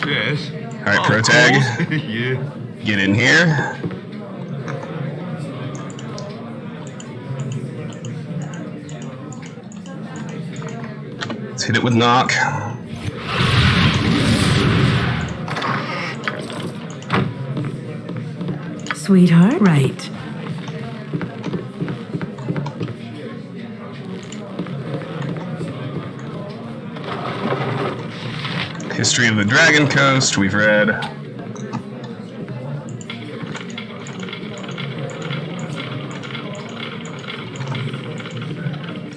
Yes. Alright, Protag. Yeah. Get in here. Let's hit it with knock. Sweetheart, right. History of the Dragon Coast, we've read.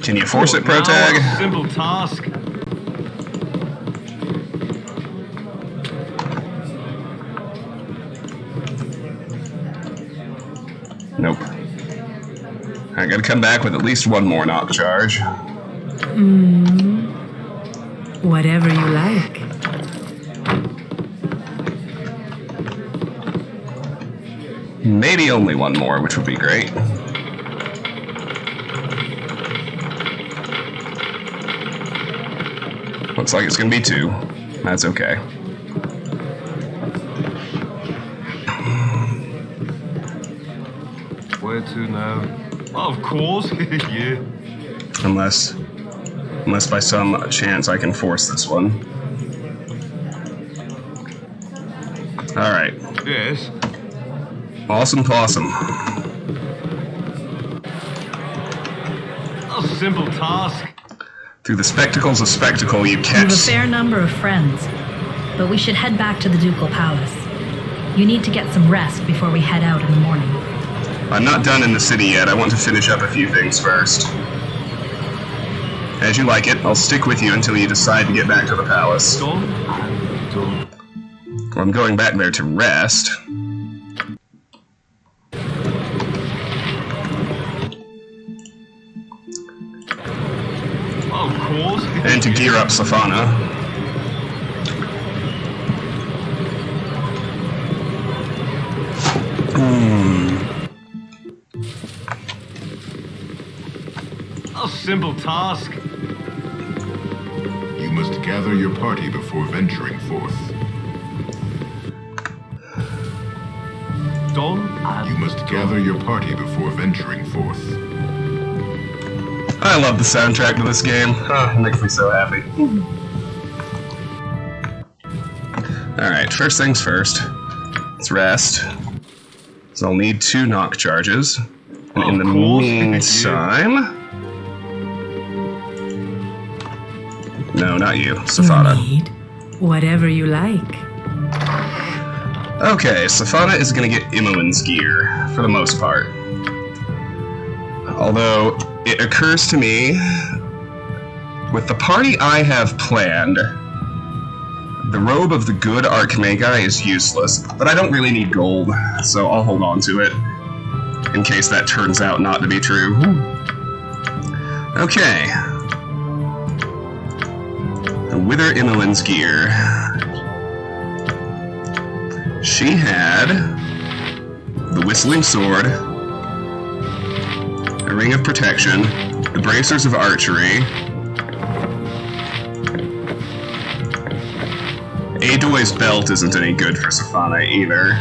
Can you force it, Protag? Now, simple task. Nope. I gotta come back with at least one more knock charge. Whatever you like. Maybe only one more, which would be great. Looks like it's gonna be two. That's okay. Where to now? Of course. Yeah. Unless by some chance I can force this one. Alright. Yes. Awesome possum. A simple task. Through the spectacles of spectacle you We catch... have a fair number of friends, but we should head back to the Ducal Palace. You need to get some rest before we head out in the morning. I'm not done in the city yet. I want to finish up a few things first. As you like it, I'll stick with you until you decide to get back to the palace. Done and done. Well, I'm going back there to rest. Of course. And to gear up Safana. A simple task. You must gather your party before venturing forth. Done and You must gather your party before venturing forth. I love the soundtrack to this game. It makes me so happy. Alright, first things first. Let's rest. So I'll need 2 knock charges. And in the Of course. meantime... No, not you. Safana. Need whatever you like. Okay, Safana is gonna get Imoen's gear, for the most part. Although, it occurs to me, with the party I have planned, the robe of the good Archmagi is useless, but I don't really need gold, so I'll hold on to it, in case that turns out not to be true. Okay. Wither Imoen's gear. She had the Whistling Sword, a Ring of Protection, the Bracers of Archery, Adoy's Belt isn't any good for Safana either.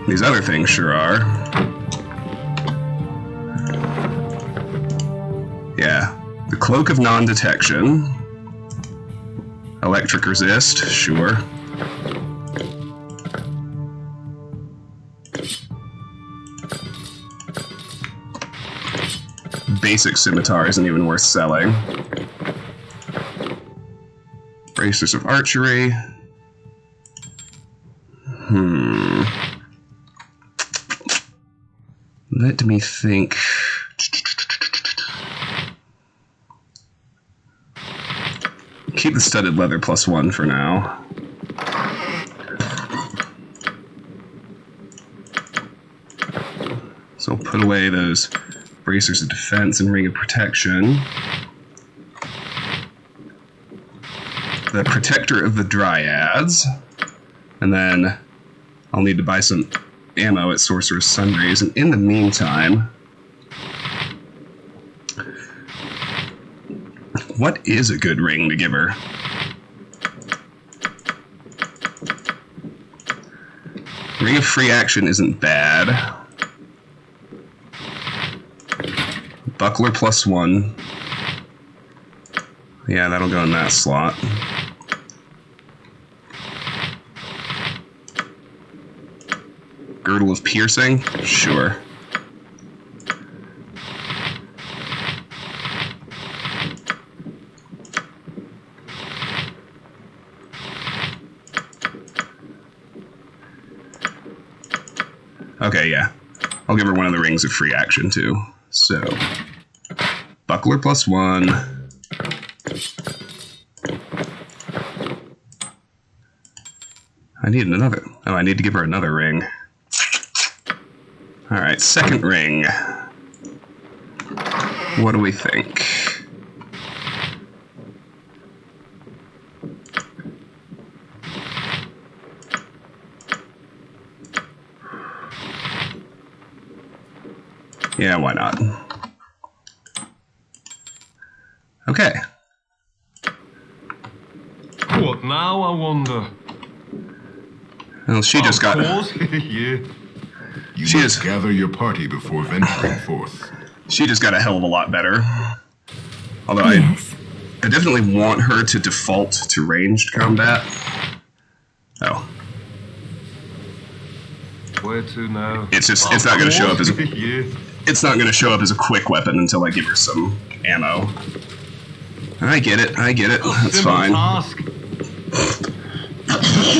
These other things sure are. Yeah. The Cloak of Non-Detection. Electric Resist, sure. Basic Scimitar isn't even worth selling. Bracers of Archery. Let me think. Keep the studded leather +1 for now. So I'll put away those bracers of defense and ring of protection. The protector of the dryads. And then I'll need to buy some ammo at Sorcerer's Sundries. And in the meantime, what is a good ring to give her? Ring of Free Action isn't bad. Buckler +1. Yeah, that'll go in that slot. Girdle of Piercing? Sure. Okay, yeah. I'll give her one of the rings of free action, too. So, Buckler +1. I need another. Oh, I need to give her another ring. Alright, second ring. What do we think? Yeah, why not? Okay. What now, I wonder? Well, she just got... Of course, yeah. You She must is- gather your party before venturing forth. She just got a hell of a lot better. Although Yes. I definitely want her to default to ranged combat. Oh. Where to now? It's just, it's not going to show up as a... Yeah. It's not going to show up as a quick weapon until I give her some ammo. I get it, that's Simple fine. task.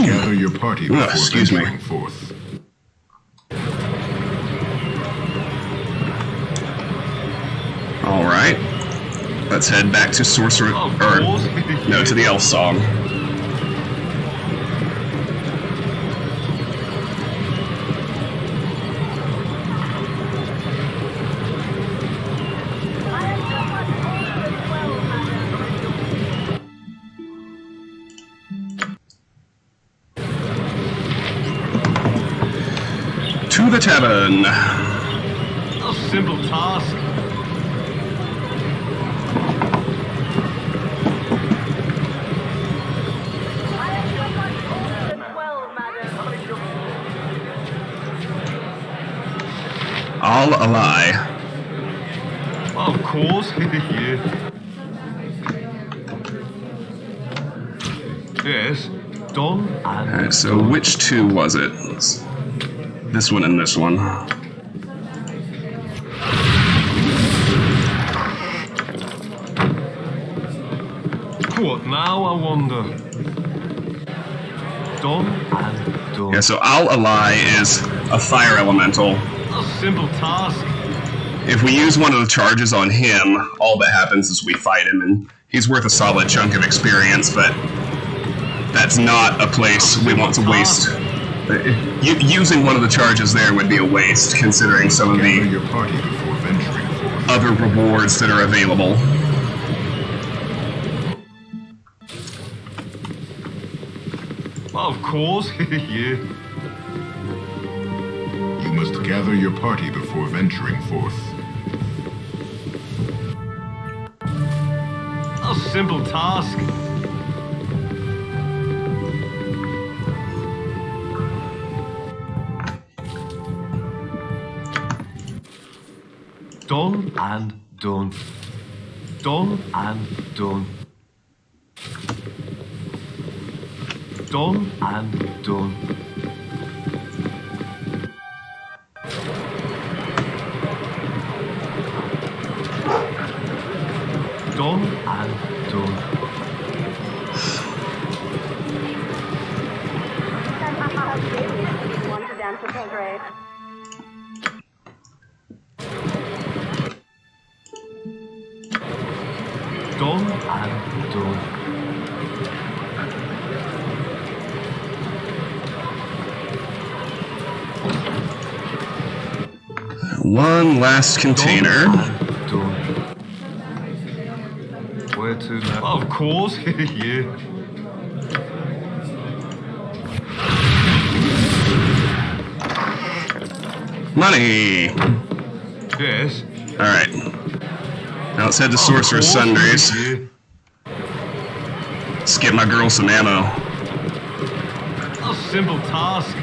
Gather your party before excuse me. venturing forth. All right. Let's head back to Sorcerer, Of or course. no, to the Elf Song. To the tavern. A simple task. I'll ally. Of course. Yeah. Yes. Done. Alright, so which two was it? This one and this one. What now, I wonder? Done and done. Yeah, so I'll ally is a fire elemental. A simple task. If we use one of the charges on him, all that happens is we fight him, and he's worth a solid chunk of experience, but that's not a place we want to waste. Using one of the charges there would be a waste, considering some of Gather the your party before venturing forth. other rewards that are available. Of course. Yeah. You must gather your party before venturing forth. A simple task. Done and done. Done and done. Done and done. Done and done. Want to dance with Tankard? Done and done. One last container. Done. Where to now? Of course. Yeah. Money! Yes. Alright. Now let's head to Of Sorcerer's course. Sundries. Yeah. Let's get my girl some ammo. A simple task. A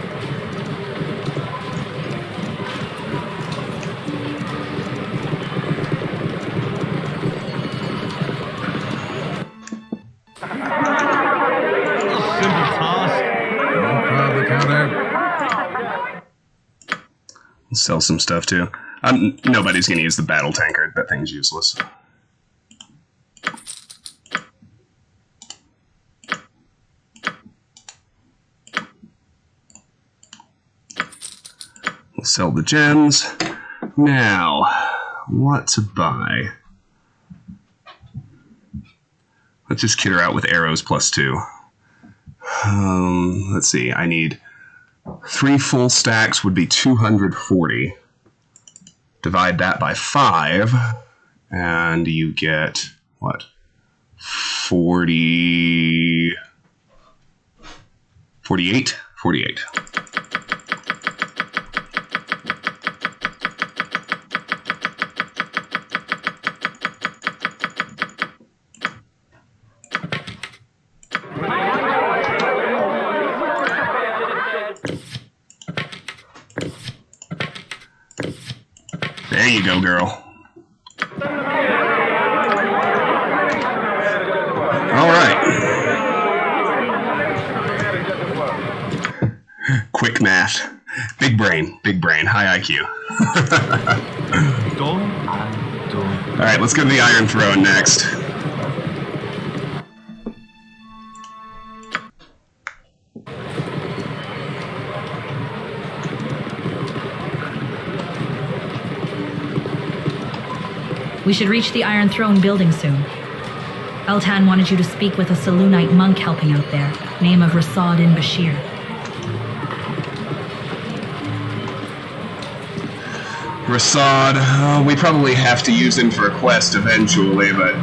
simple task. No problem, Counter. Sell some stuff too. Nobody's gonna use the battle tankard. That thing's useless. We'll sell the gems. Now, what to buy? Let's just kit her out with arrows +2. Let's see. I need 3 full stacks would be 240. Divide that by 5, and you get, what? 48? 48. There you go, girl. All right. Quick math. Big brain, high IQ. Done and done. All right, let's go to the Iron Throne next. We should reach the Iron Throne building soon. Eltan wanted you to speak with a Selûnite monk helping out there, name of Rasad in Bashir. Rasad, we probably have to use him for a quest eventually, but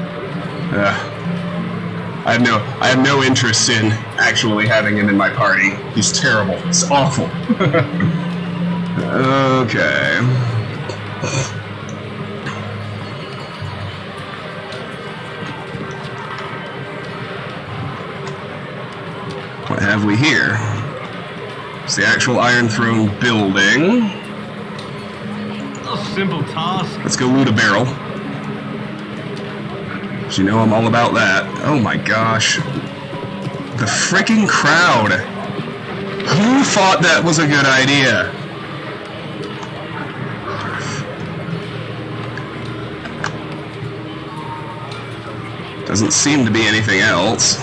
I have no interest in actually having him in my party. He's terrible. It's awful. Okay. What have we here? It's the actual Iron Throne building. A simple task. Let's go loot a barrel. You know I'm all about that. Oh my gosh. The freaking crowd. Who thought that was a good idea? Doesn't seem to be anything else.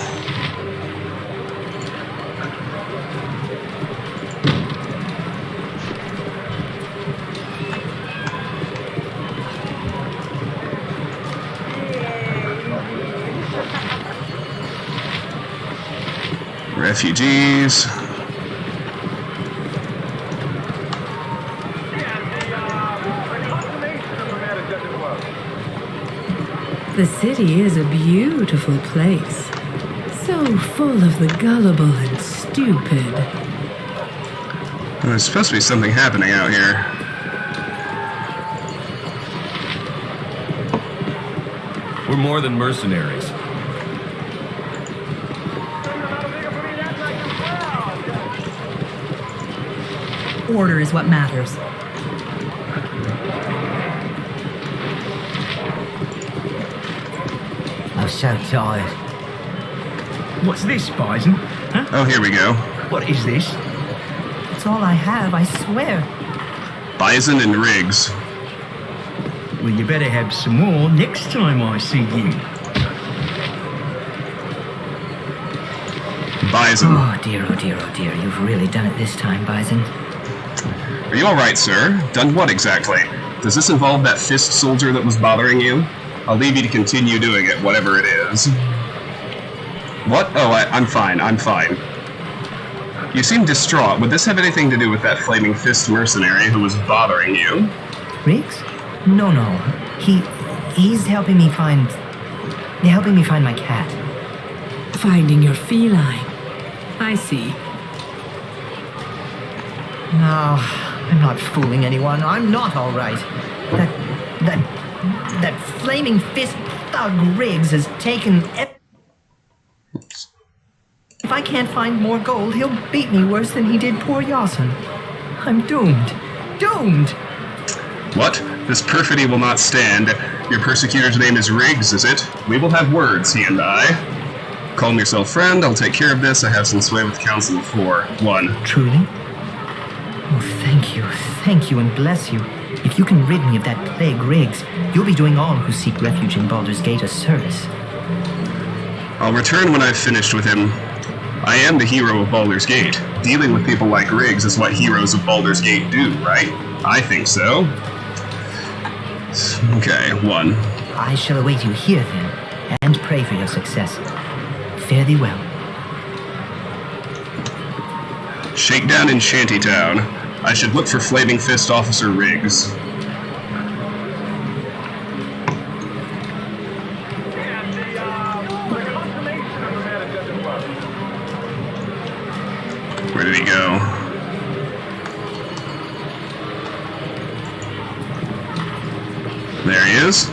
Refugees. The city is a beautiful place. So full of the gullible and stupid. There's supposed to be something happening out here. We're more than mercenaries. Order is what matters. I'm so tired. What's this, Bison? Huh? Oh, here we go. What is this? It's all I have, I swear. Bison and Riggs. Well, you better have some more next time I see you. Bison. Oh dear, oh dear, oh dear. You've really done it this time, Bison. Are you alright, sir? Done what exactly? Does this involve that fist soldier that was bothering you? I'll leave you to continue doing it, whatever it is. What? Oh, I'm fine, I'm fine. You seem distraught. Would this have anything to do with that flaming fist mercenary who was bothering you? Riggs? No. He's helping me find my cat. Finding your feline. I see. No, I'm not fooling anyone. I'm not all right. That flaming fist thug Riggs has taken. If I can't find more gold, he'll beat me worse than he did poor Yasin. I'm doomed. Doomed! What? This perfidy will not stand. Your persecutor's name is Riggs, is it? We will have words, he and I. Calm yourself, friend. I'll take care of this. I have some sway with the Council of 4-1. Truly? Oh, thank you, and bless you. If you can rid me of that plague Riggs, you'll be doing all who seek refuge in Baldur's Gate a service. I'll return when I've finished with him. I am the hero of Baldur's Gate. Dealing with people like Riggs is what heroes of Baldur's Gate do, right? I think so. Okay, 1. I shall await you here, then, and pray for your success. Fare thee well. Shakedown in Shantytown. I should look for Flaming Fist Officer Riggs. Where did he go? There he is.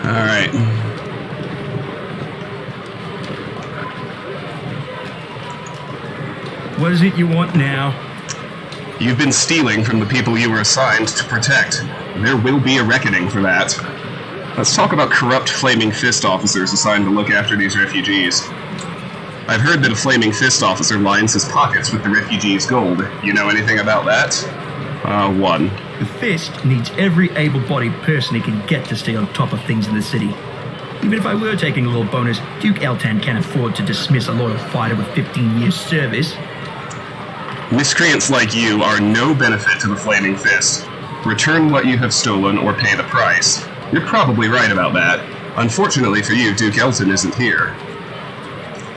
All right. What is it you want now? You've been stealing from the people you were assigned to protect. There will be a reckoning for that. Let's talk about corrupt Flaming Fist officers assigned to look after these refugees. I've heard that a Flaming Fist officer lines his pockets with the refugees' gold. You know anything about that? 1. The Fist needs every able-bodied person he can get to stay on top of things in the city. Even if I were taking a little bonus, Duke Eltan can't afford to dismiss a loyal fighter with 15 years service. Miscreants like you are no benefit to the Flaming Fist. Return what you have stolen or pay the price. You're probably right about that. Unfortunately for you, Duke Elton isn't here.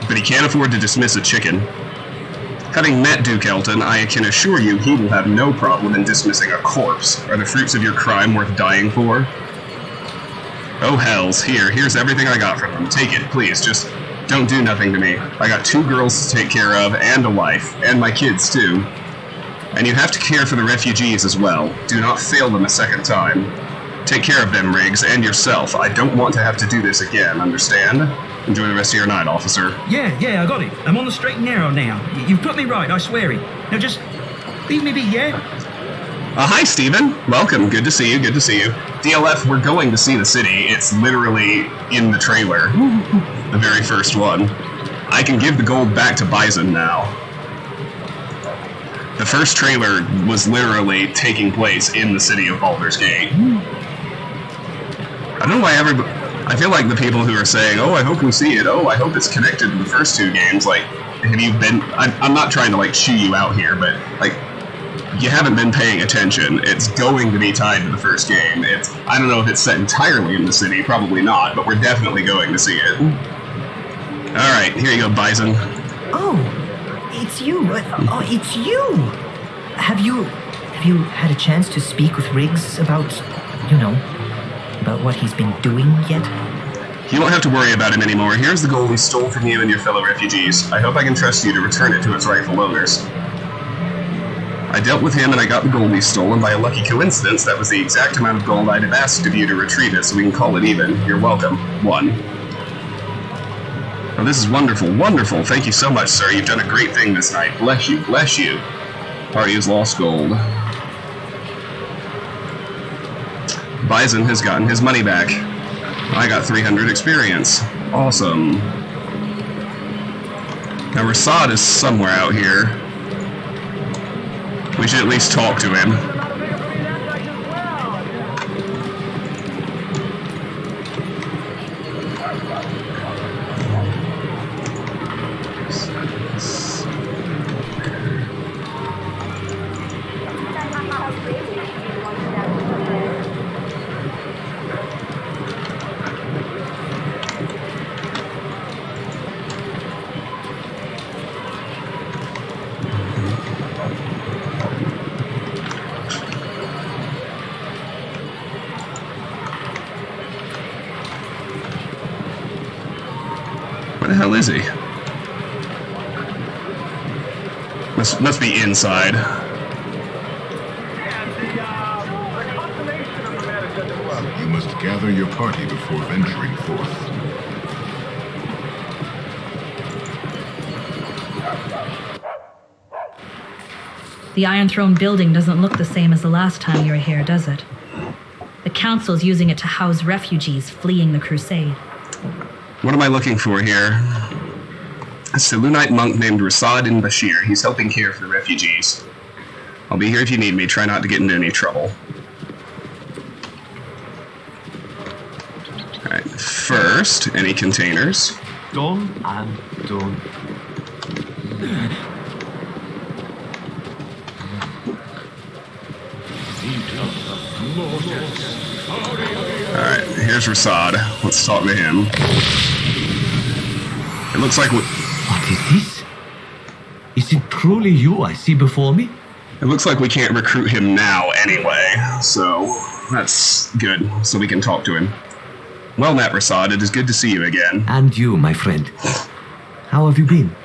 But he can't afford to dismiss a chicken. Having met Duke Elton, I can assure you he will have no problem in dismissing a corpse. Are the fruits of your crime worth dying for? Oh hells, here's everything I got from them. Take it, please, just don't do nothing to me. I got 2 girls to take care of, and a wife, and my kids too. And you have to care for the refugees as well. Do not fail them a second time. Take care of them, Riggs, and yourself. I don't want to have to do this again, understand? Enjoy the rest of your night, officer. Yeah, I got it. I'm on the straight and narrow now. You've put me right, I swear it. Now just leave me be, yeah? Hi, Steven. Welcome. Good to see you. DLF, we're going to see the city. It's literally in the trailer. The very first one. I can give the gold back to Bison now. The first trailer was literally taking place in the city of Baldur's Gate. I don't know why I feel like the people who are saying, oh, I hope we see it, oh, I hope it's connected to the first 2 games, like, have you been... I'm not trying to, like, chew you out here, but, like, you haven't been paying attention. It's going to be tied to the first game. I don't know if it's set entirely in the city, probably not, but we're definitely going to see it. Alright, here you go, Bison. Oh, it's you. It's you. Have you had a chance to speak with Riggs about what he's been doing yet? You won't have to worry about him anymore. Here's the gold he stole from you and your fellow refugees. I hope I can trust you to return it to its rightful owners. I dealt with him and I got the gold he stole, and by a lucky coincidence, that was the exact amount of gold I'd have asked of you to retrieve it, so we can call it even. You're welcome. 1. Oh, this is wonderful, wonderful. Thank you so much, sir. You've done a great thing this night. Bless you, bless you. Party has lost gold. Bison has gotten his money back. I got 300 experience. Awesome. Now, Rasad is somewhere out here. We should at least talk to him. Where the hell is he? Must be inside. You must gather your party before venturing forth. The Iron Throne building doesn't look the same as the last time you were here, does it? The Council's using it to house refugees fleeing the Crusade. What am I looking for here? A Selûnite monk named Rasad in Bashir. He's helping care for the refugees. I'll be here if you need me. Try not to get into any trouble. Alright, first, any containers? Done and done. Alright, here's Rasad. Let's talk to him. It looks like What is this? Is it truly you I see before me? It looks like we can't recruit him now anyway, so that's good, so we can talk to him. Well met, Rasad, it is good to see you again. And you, my friend. How have you been?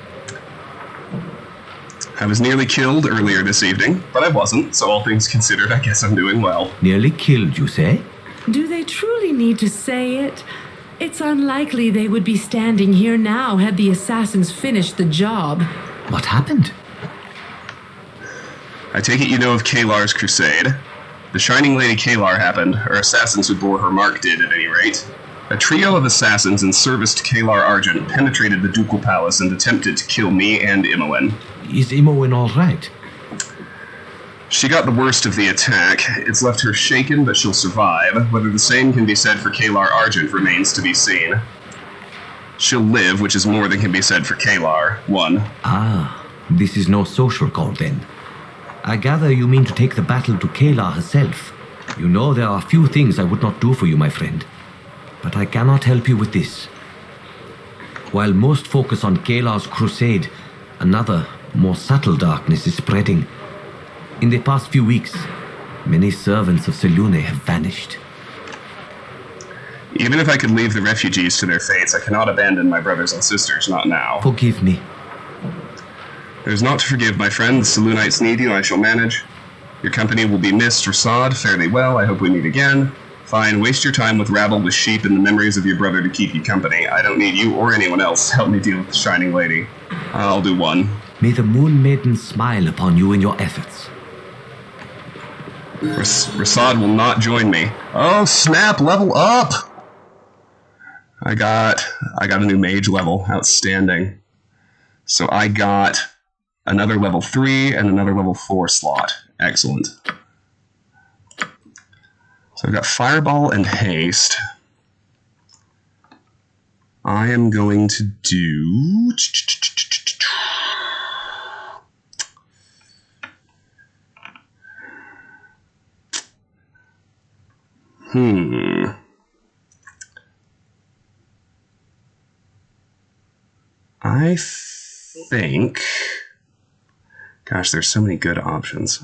I was nearly killed earlier this evening, but I wasn't, so all things considered, I guess I'm doing well. Nearly killed, you say? Do they truly need to say it? It's unlikely they would be standing here now had the assassins finished the job. What happened? I take it you know of Kalar's crusade. The Shining Lady Kalar happened, or assassins who bore her mark did at any rate. A trio of assassins in service to Kalar Argent penetrated the ducal palace and attempted to kill me and Imoen. Is Imoen all right? She got the worst of the attack. It's left her shaken, but she'll survive. Whether the same can be said for Kalar Argent remains to be seen. She'll live, which is more than can be said for Kalar. 1. Ah, this is no social call then. I gather you mean to take the battle to Kalar herself. You know there are few things I would not do for you, my friend. But I cannot help you with this. While most focus on Kalar's crusade, another, more subtle darkness is spreading. In the past few weeks, many servants of Selune have vanished. Even if I could leave the refugees to their fates, I cannot abandon my brothers and sisters, not now. Forgive me. There's naught to forgive, my friend. The Selunites need you, I shall manage. Your company will be missed, Rasad. Fare thee well, I hope we meet again. Fine, waste your time with rabble with sheep and the memories of your brother to keep you company. I don't need you or anyone else. Help me deal with the Shining Lady. I'll do 1. May the Moon Maiden smile upon you in your efforts. Rasad will not join me. Oh, snap, level up! I got a new mage level. Outstanding. So I got another level 3 and another level 4 slot. Excellent. So I've got Fireball and Haste. I am going to do... I think... Gosh, there's so many good options.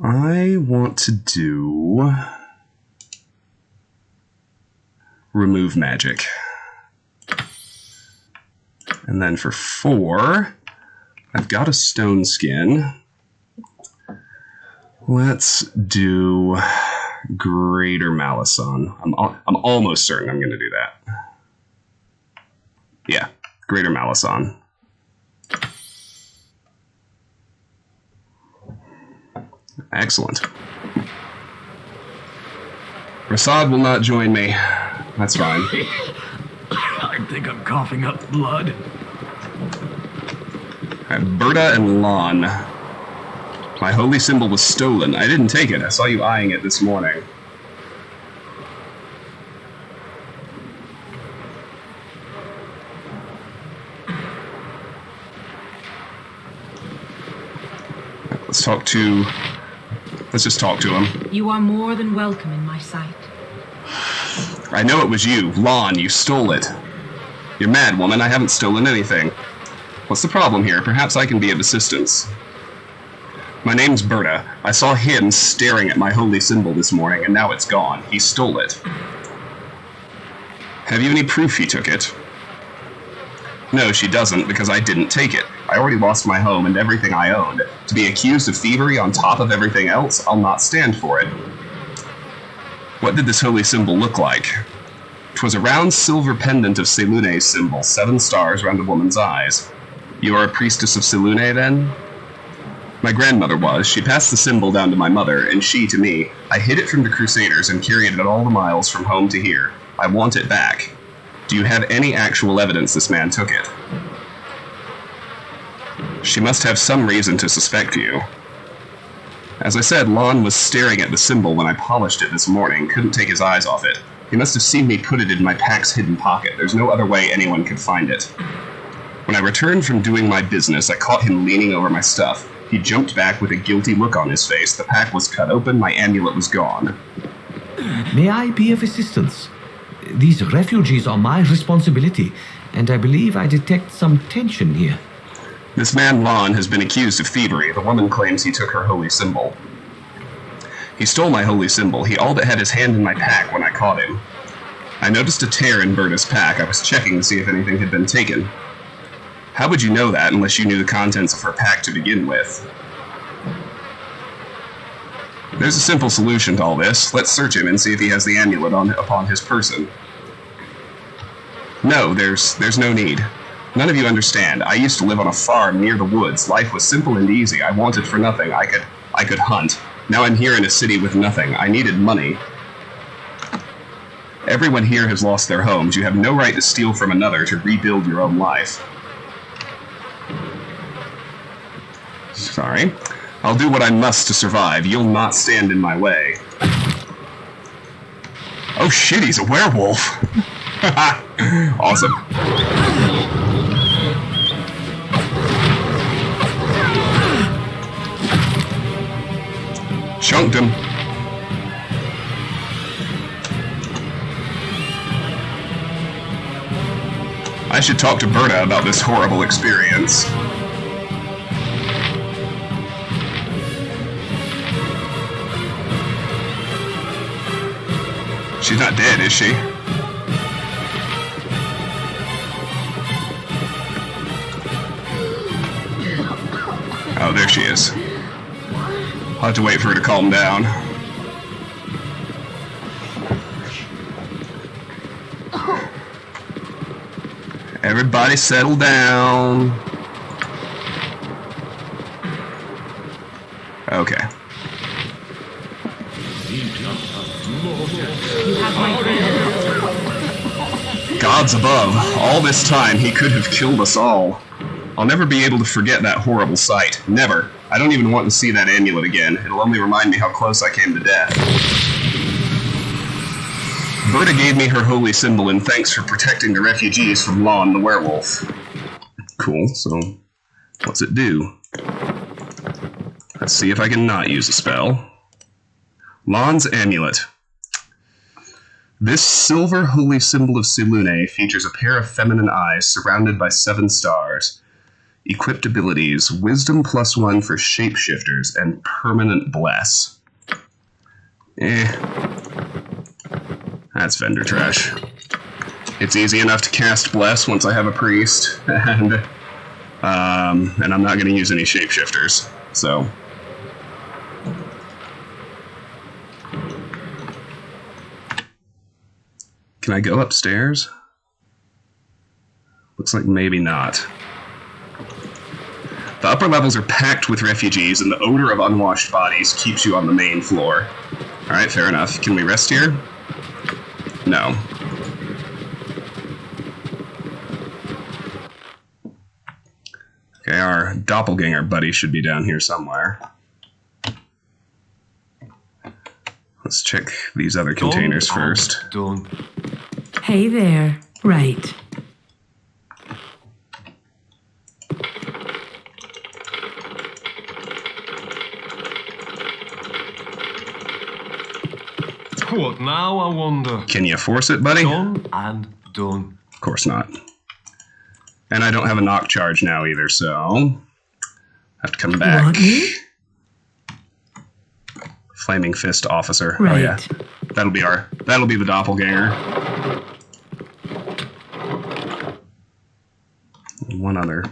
I want to do... Remove Magic. And then for 4... I've got a Stone Skin. Let's do Greater Malison. I'm almost certain I'm going to do that. Yeah, Greater Malison. Excellent. Rasad will not join me. That's fine. I think I'm coughing up blood. I have Berta and Lon. My holy symbol was stolen. I didn't take it. I saw you eyeing it this morning. Let's just talk to him. You are more than welcome in my sight. I know it was you. Lon, you stole it. You're mad, woman. I haven't stolen anything. What's the problem here? Perhaps I can be of assistance. My name's Berta. I saw him staring at my holy symbol this morning, and now it's gone. He stole it. Have you any proof he took it? No, she doesn't, because I didn't take it. I already lost my home and everything I owned. To be accused of thievery on top of everything else, I'll not stand for it. What did this holy symbol look like? 'Twas a round silver pendant of Selune's symbol, 7 stars round a woman's eyes. You are a priestess of Selune, then? My grandmother was. She passed the symbol down to my mother, and she to me. I hid it from the Crusaders and carried it all the miles from home to here. I want it back. Do you have any actual evidence this man took it? She must have some reason to suspect you. As I said, Lon was staring at the symbol when I polished it this morning, couldn't take his eyes off it. He must have seen me put it in my pack's hidden pocket. There's no other way anyone could find it. When I returned from doing my business, I caught him leaning over my stuff. He jumped back with a guilty look on his face. The pack was cut open, my amulet was gone. May I be of assistance? These refugees are my responsibility, and I believe I detect some tension here. This man Lon has been accused of thievery. The woman claims he took her holy symbol. He stole my holy symbol. He all but had his hand in my pack when I caught him. I noticed a tear in Berta's pack. I was checking to see if anything had been taken. How would you know that unless you knew the contents of her pack to begin with? There's a simple solution to all this. Let's search him and see if he has the amulet upon his person. No, there's no need. None of you understand. I used to live on a farm near the woods. Life was simple and easy. I wanted for nothing. I could hunt. Now I'm here in a city with nothing. I needed money. Everyone here has lost their homes. You have no right to steal from another to rebuild your own life. Sorry. I'll do what I must to survive. You'll not stand in my way. Oh shit, he's a werewolf. Awesome. Chunked him. I should talk to Berta about this horrible experience. She's not dead, is she? Oh, there she is. I'll have to wait for her to calm down. Everybody settle down. Okay. Gods above, all this time he could have killed us all. I'll never be able to forget that horrible sight. Never. I don't even want to see that amulet again. It'll only remind me how close I came to death. Berta gave me her holy symbol in thanks for protecting the refugees from Lon the werewolf. Cool, so what's it do? Let's see if I can not use a spell. Lon's amulet. This silver holy symbol of Selune features a pair of feminine eyes surrounded by 7 stars. Equipped abilities, Wisdom +1 for shapeshifters, and Permanent Bless. That's vendor trash. It's easy enough to cast Bless once I have a priest, and I'm not going to use any shapeshifters, so... Can I go upstairs? Looks like maybe not. The upper levels are packed with refugees, and the odor of unwashed bodies keeps you on the main floor. Alright, fair enough. Can we rest here? No. Okay, our doppelganger buddy should be down here somewhere. Let's check these other containers first. Hey there. Right. What now, I wonder? Can you force it, buddy? Done and done. Of course not. And I don't have a knock charge now either, so... have to come back. Want me? Flaming Fist Officer. Right. Oh yeah. That'll be the doppelganger. One other.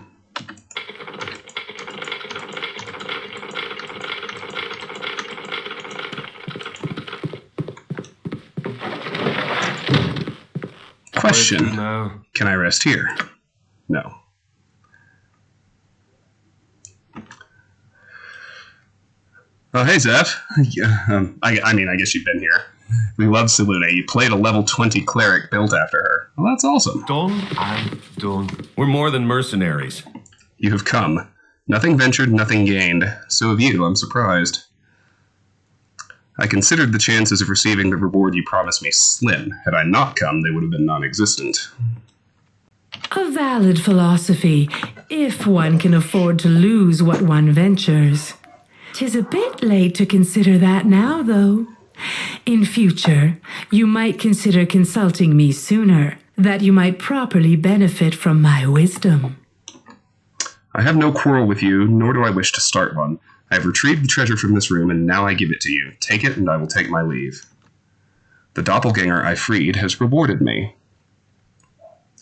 Question. Can I rest here? No. Oh, hey, Zeph. Yeah, I mean, I guess you've been here. We love Selune. You played a level 20 cleric built after her. Well, that's awesome. Done and done. We're more than mercenaries. You have come. Nothing ventured, nothing gained. So have you. I'm surprised. I considered the chances of receiving the reward you promised me slim. Had I not come, they would have been non-existent. A valid philosophy, if one can afford to lose what one ventures. 'Tis a bit late to consider that now, though. In future, you might consider consulting me sooner, that you might properly benefit from my wisdom. I have no quarrel with you, nor do I wish to start one. I have retrieved the treasure from this room, and now I give it to you. Take it, and I will take my leave. The doppelganger I freed has rewarded me.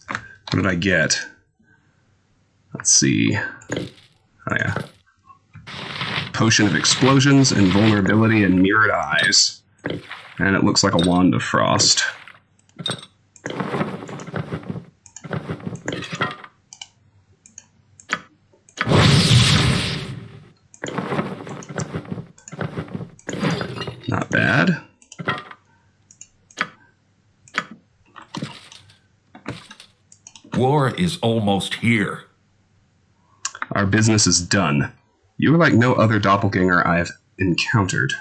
What did I get? Let's see. Oh, yeah. Potion of Explosions, Invulnerability, and Mirrored Eyes. And it looks like a Wand of Frost. Not bad. War is almost here. Our business is done. You are like no other doppelganger I have encountered,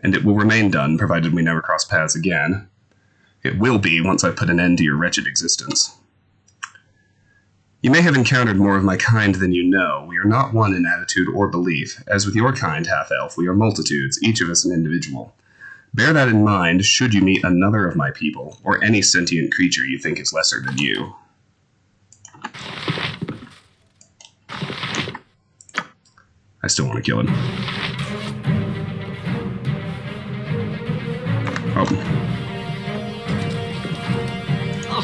and it will remain done, provided we never cross paths again. It will be once I put an end to your wretched existence. You may have encountered more of my kind than you know. We are not one in attitude or belief. As with your kind, half-elf, we are multitudes, each of us an individual. Bear that in mind should you meet another of my people, or any sentient creature you think is lesser than you. I still want to kill him. Oh.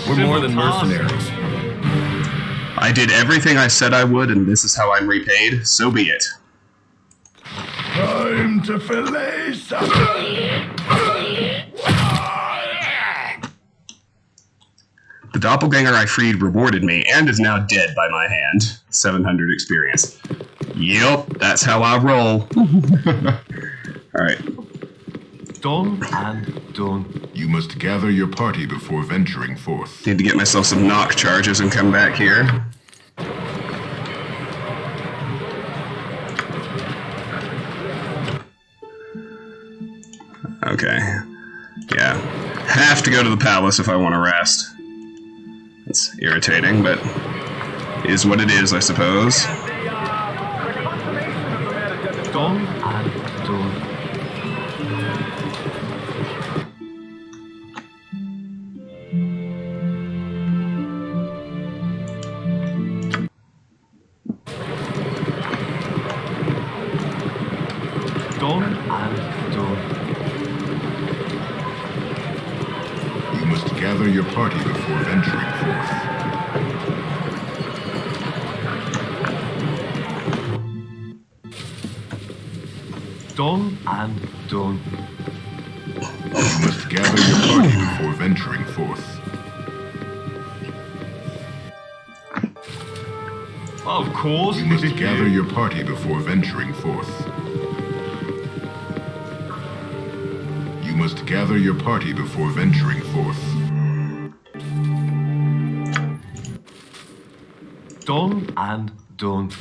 We're more than mercenaries. I did everything I said I would, and this is how I'm repaid. So be it. Time to fillet some. The doppelganger I freed rewarded me, and is now dead by my hand. 700 experience. Yup, that's how I roll. Alright. Done and done. You must gather your party before venturing forth. Need to get myself some knock charges and come back here. Okay. Yeah. Have to go to the palace if I want to rest. It's irritating, but is what it is, I suppose. Done and done. Done and done. You must gather your party before venturing forth. Done and done. You must gather your party before venturing forth. Of course. You must gather your party before venturing forth. You must gather your party before venturing forth. Done and done.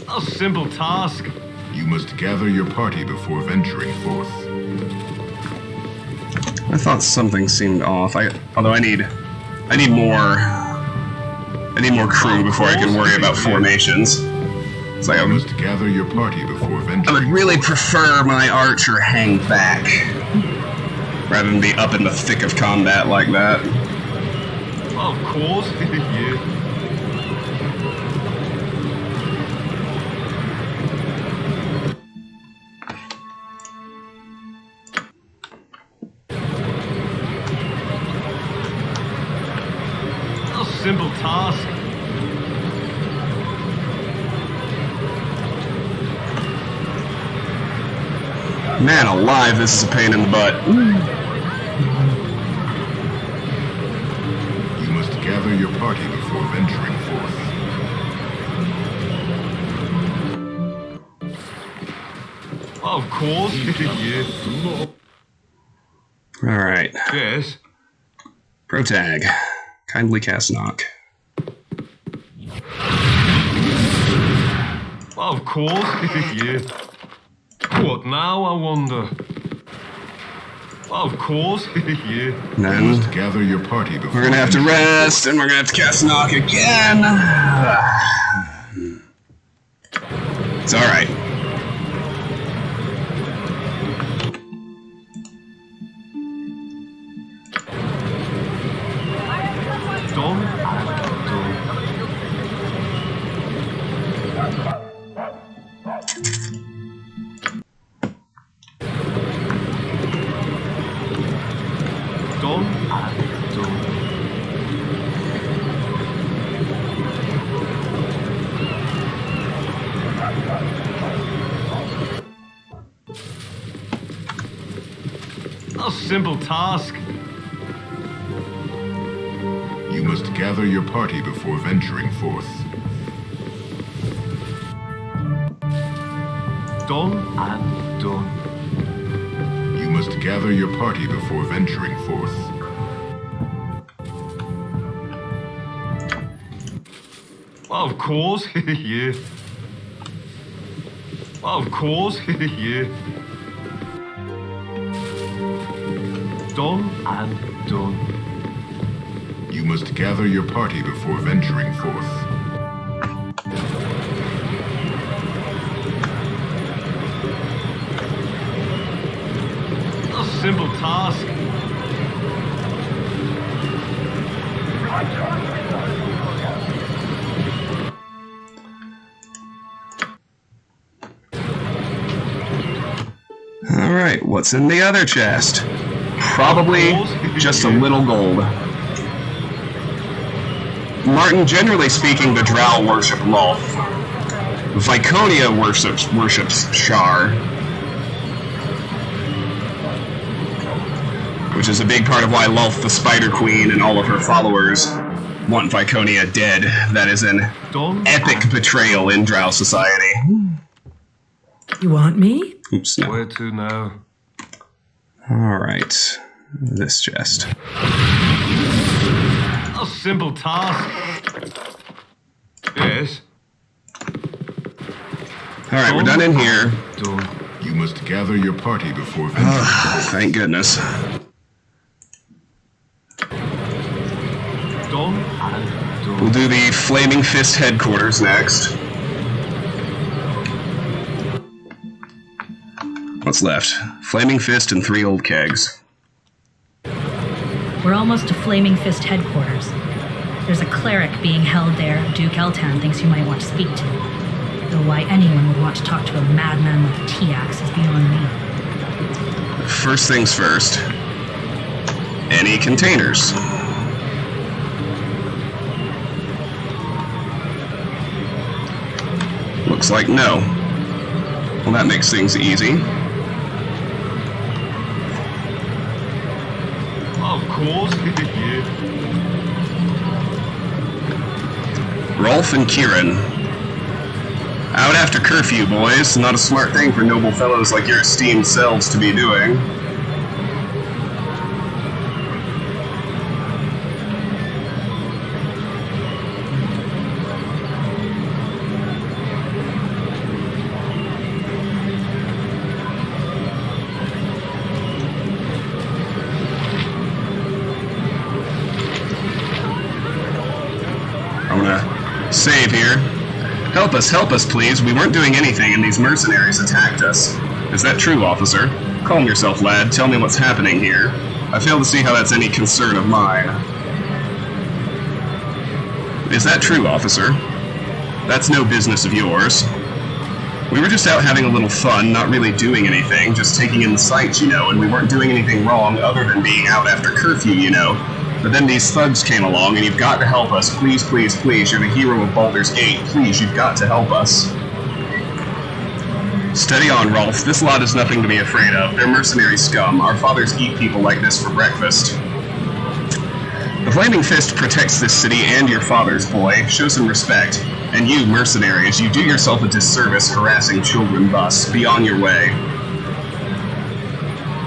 A simple task. You must gather your party before venturing forth. I thought something seemed off. Although I need more crew before I can worry about formations. It's like You must gather your party before I venturing. would really prefer my archer hang back rather than be up in the thick of combat like that. Of course. Yeah. A simple task. Man alive, this is a pain in the butt. You must gather your party before venturing forth. Of course. Yeah. Alright. Yes. Protag. Kindly cast knock. Of course. Yeah. What now, I wonder? Of course. Yeah. And then You must gather your party before we're gonna have to venturing rest, and we're gonna have to cast knock again. It's alright. Done and done. Done and done. A simple task. You must gather your party before venturing forth. Done and done. You must gather your party before venturing forth. Of course, yeah. Of course, yeah. Done and done. You must gather your party before venturing forth. A simple task. Alright, what's in the other chest? Probably just a little gold. Martin, generally speaking, the Drow worship Lolth. Viconia worships Shar. Which is a big part of why Lolth the Spider Queen and all of her followers want Viconia dead. That is an epic betrayal in Drow society. You want me? Oops, no. Where to now? Alright. This chest. A simple task. Yes. Alright, we're done in here. You must gather your party before venturing. Thank goodness. Done and done. We'll do the Flaming Fist headquarters next. What's left? Flaming Fist and 3 old kegs. We're almost to Flaming Fist headquarters. There's a cleric being held there Duke Eltan thinks you might want to speak to. Though why anyone would want to talk to a madman with a T-axe is beyond me. First things first. Any containers? Looks like no. Well, that makes things easy. Of course, yeah. Rolf and Kieran. Out after curfew, boys. Not a smart thing for noble fellows like your esteemed selves to be doing. Save here. Help us, please. We weren't doing anything and these mercenaries attacked us. Is that true, officer? Calm yourself, lad. Tell me what's happening here. I fail to see how that's any concern of mine. Is that true, officer? That's no business of yours. We were just out having a little fun, not really doing anything, just taking in the sights, you know, and we weren't doing anything wrong other than being out after curfew, you know. But then these thugs came along, and you've got to help us. Please, please, please. You're the hero of Baldur's Gate. Please, you've got to help us. Steady on, Rolf. This lot is nothing to be afraid of. They're mercenary scum. Our fathers eat people like this for breakfast. The Flaming Fist protects this city and your fathers, boy. Show some respect. And you, mercenaries, you do yourself a disservice harassing children thus. Be on your way.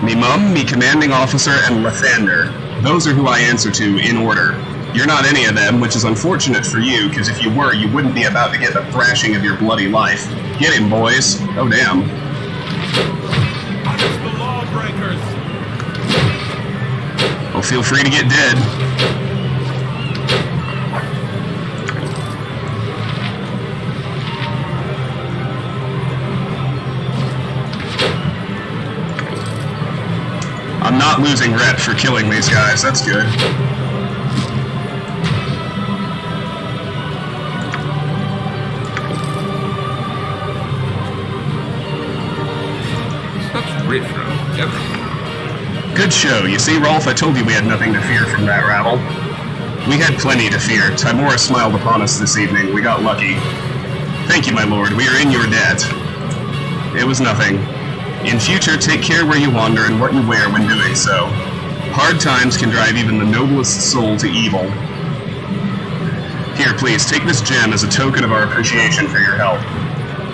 Me mum, me commanding officer, and Lathander. Those are who I answer to, in order. You're not any of them, which is unfortunate for you, because if you were, you wouldn't be about to get the thrashing of your bloody life. Get him, boys. Oh, damn. Punish the lawbreakers. Well, feel free to get dead. I'm not losing rep for killing these guys, that's good. Such riffraff, everything. Good show. You see, Rolf, I told you we had nothing to fear from that rabble. We had plenty to fear. Timora smiled upon us this evening. We got lucky. Thank you, my lord. We are in your debt. It was nothing. In future, take care where you wander and what you wear when doing so. Hard times can drive even the noblest soul to evil. Here, please, take this gem as a token of our appreciation for your help.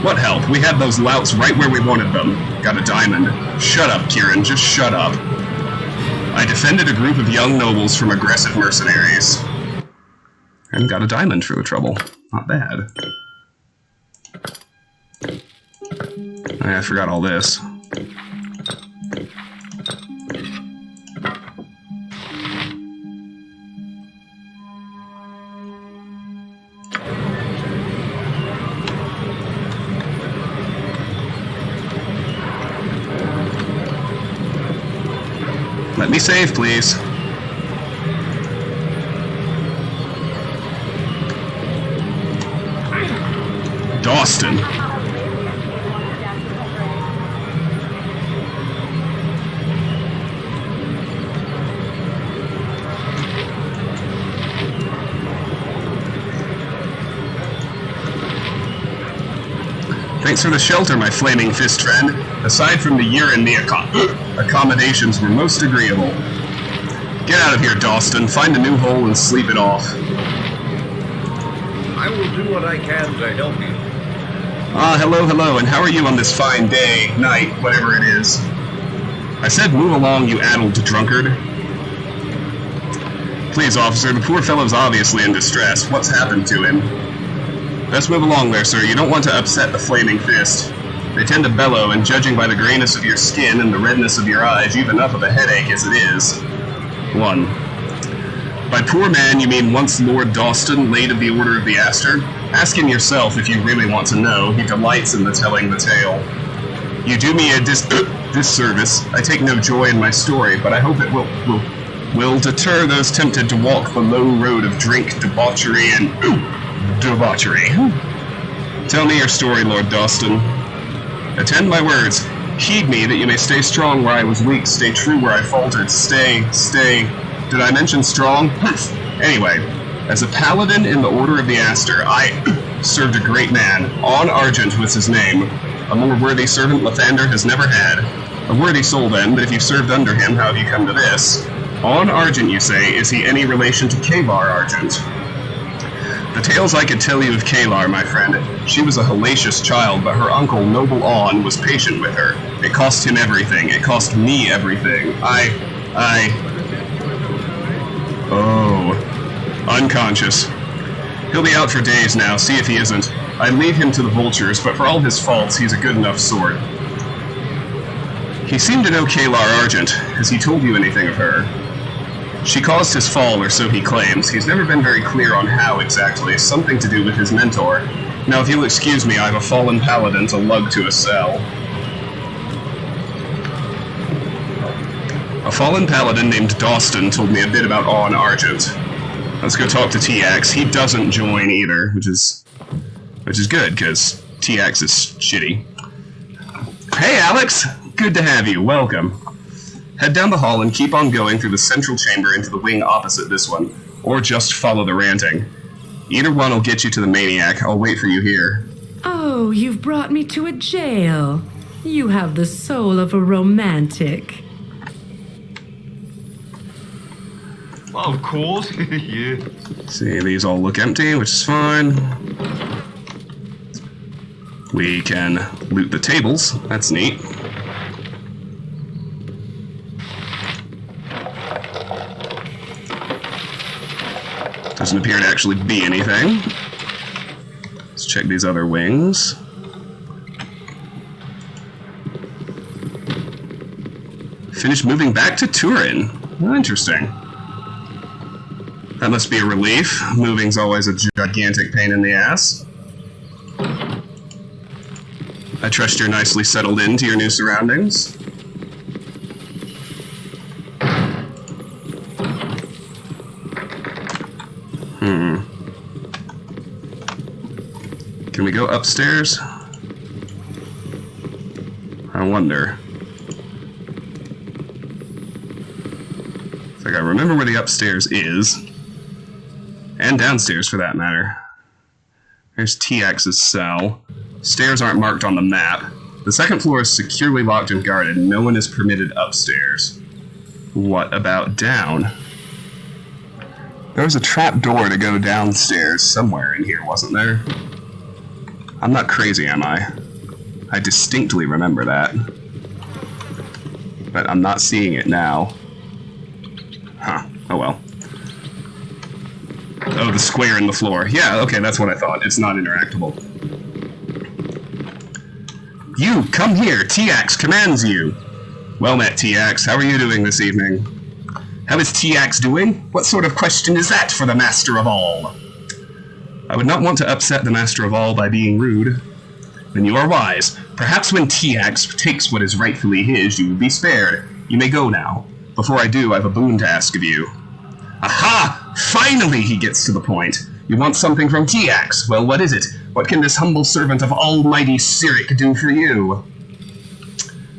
What help? We had those louts right where we wanted them. Got a diamond. Shut up, Kieran, just shut up. I defended a group of young nobles from aggressive mercenaries. And got a diamond for the trouble. Not bad. I forgot all this. Let me save, please. Dawson. Thanks for the shelter, my flaming fist friend. Aside from the urine, the accommodations were most agreeable. Get out of here, Dawson. Find a new hole and sleep it off. I will do what I can to help you. Hello, and how are you on this fine day, night, whatever it is? I said move along, you addled drunkard. Please, officer, the poor fellow's obviously in distress. What's happened to him? Best move along there, sir. You don't want to upset the flaming fist. They tend to bellow, and judging by the grayness of your skin and the redness of your eyes, you've enough of a headache as it is. 1. By poor man, you mean once Lord Dawson, late of the Order of the Aster? Ask him yourself if you really want to know. He delights in the telling the tale. You do me a disservice. I take no joy in my story, but I hope it will deter those tempted to walk the low road of drink, debauchery, and debauchery. Tell me your story, Lord Dawson. Attend my words. Heed me that you may stay strong where I was weak, stay true where I faltered, stay. Did I mention strong? Anyway, as a paladin in the Order of the Aster, I served a great man. On Argent was his name. A more worthy servant Lathander has never had. A worthy soul then, but if you served under him, how have you come to this? On Argent, you say, is he any relation to Kalar Argent? The tales I could tell you of Kalar, my friend. She was a hellacious child, but her uncle, Noble On, was patient with her. It cost him everything. It cost me everything. Oh. Unconscious. He'll be out for days now, see if he isn't. I leave him to the vultures, but for all his faults, he's a good enough sort. He seemed to know Kalar Argent. Has he told you anything of her? She caused his fall, or so he claims. He's never been very clear on how exactly. Something to do with his mentor. Now, if you'll excuse me, I have a fallen paladin to lug to a cell. A fallen paladin named Dawson told me a bit about On Argent. Let's go talk to TX. He doesn't join either, which is good, because TX is shitty. Hey, Alex! Good to have you. Welcome. Head down the hall and keep on going through the central chamber into the wing opposite this one, or just follow the ranting. Either one will get you to the maniac. I'll wait for you here. Oh, you've brought me to a jail. You have the soul of a romantic. Of course, yeah. See, these all look empty, which is fine. We can loot the tables. That's neat. Doesn't appear to actually be anything. Let's check these other wings. Finished moving back to Turin. Oh, interesting. That must be a relief. Moving's always a gigantic pain in the ass. I trust you're nicely settled into your new surroundings. Can we go upstairs? I wonder. It's like I remember where the upstairs is. And downstairs, for that matter. There's TX's cell. Stairs aren't marked on the map. The second floor is securely locked and guarded. No one is permitted upstairs. What about down? There was a trap door to go downstairs somewhere in here, wasn't there? I'm not crazy, am I? I distinctly remember that. But I'm not seeing it now. Huh. Oh well. Oh, the square in the floor. Yeah, okay, that's what I thought. It's not interactable. You, come here. T-Ax commands you. Well met, T-Ax. How are you doing this evening? How is T-Ax doing? What sort of question is that for the Master of All? I would not want to upset the Master of All by being rude. Then you are wise. Perhaps when T-Ax takes what is rightfully his, you will be spared. You may go now. Before I do, I have a boon to ask of you. Aha! Finally he gets to the point. You want something from T-Ax. Well, what is it? What can this humble servant of almighty Cyric do for you?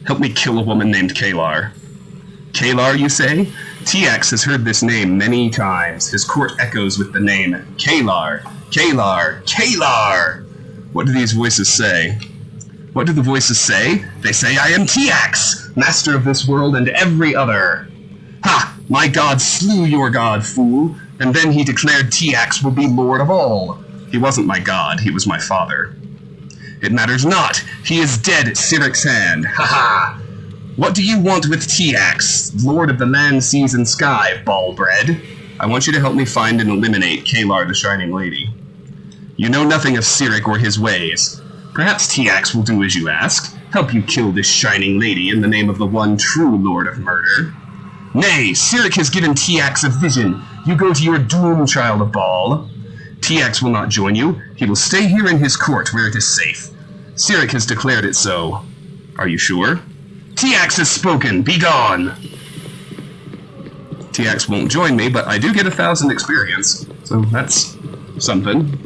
Help me kill a woman named Kalar. Kalar, you say? T-Ax has heard this name many times. His court echoes with the name Kalar. Kalar. Kalar! What do these voices say? What do the voices say? They say I am T-Ax, master of this world and every other. Ha! My god slew your god, fool, and then he declared T-Ax will be lord of all. He wasn't my god, he was my father. It matters not. He is dead at Cyric's hand. Ha ha! What do you want with T-Ax, lord of the land, seas, and sky, ball-bred? I want you to help me find and eliminate Kalar the Shining Lady. You know nothing of Cyric or his ways. Perhaps T-Ax will do as you ask, help you kill this Shining Lady in the name of the one true Lord of Murder. Nay, Cyric has given T-Ax a vision. You go to your doom, child of Ball. T-Ax will not join you. He will stay here in his court where it is safe. Cyric has declared it so. Are you sure? T-Ax has spoken. Be gone. T-Ax won't join me, but I do get 1,000 experience, so that's something.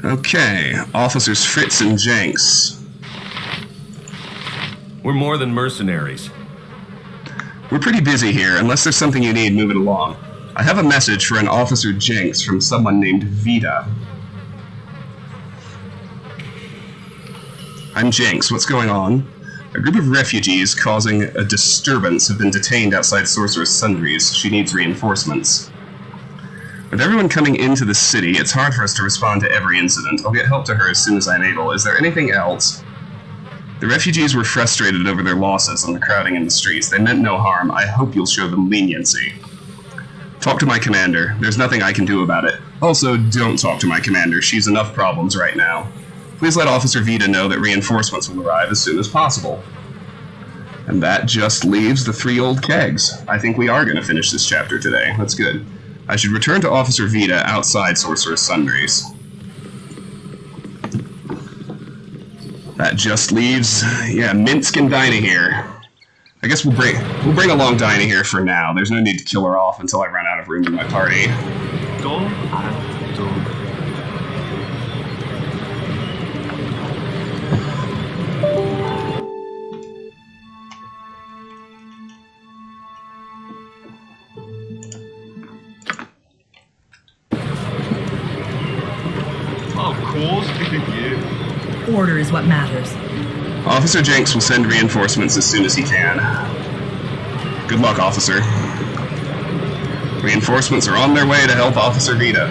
Okay, Officers Fritz and Jenks. We're more than mercenaries. We're pretty busy here. Unless there's something you need, move it along. I have a message for an Officer Jenks from someone named Vita. I'm Jenks. What's going on? A group of refugees causing a disturbance have been detained outside Sorceress Sundry's. She needs reinforcements. With everyone coming into the city, it's hard for us to respond to every incident. I'll get help to her as soon as I'm able. Is there anything else? The refugees were frustrated over their losses and the crowding in the streets. They meant no harm. I hope you'll show them leniency. Talk to my commander. There's nothing I can do about it. Also, don't talk to my commander. She's enough problems right now. Please let Officer Vita know that reinforcements will arrive as soon as possible. And that just leaves the 3 old kegs. I think we are going to finish this chapter today. That's good. I should return to Officer Vita outside Sorceress Sundry's. That just leaves, Minsk and Dinah here. I guess we'll bring along Dinah here for now. There's no need to kill her off until I run out of room in my party. Order is what matters. Officer Jenks will send reinforcements as soon as he can. Good luck, officer. Reinforcements are on their way to help Officer Vita.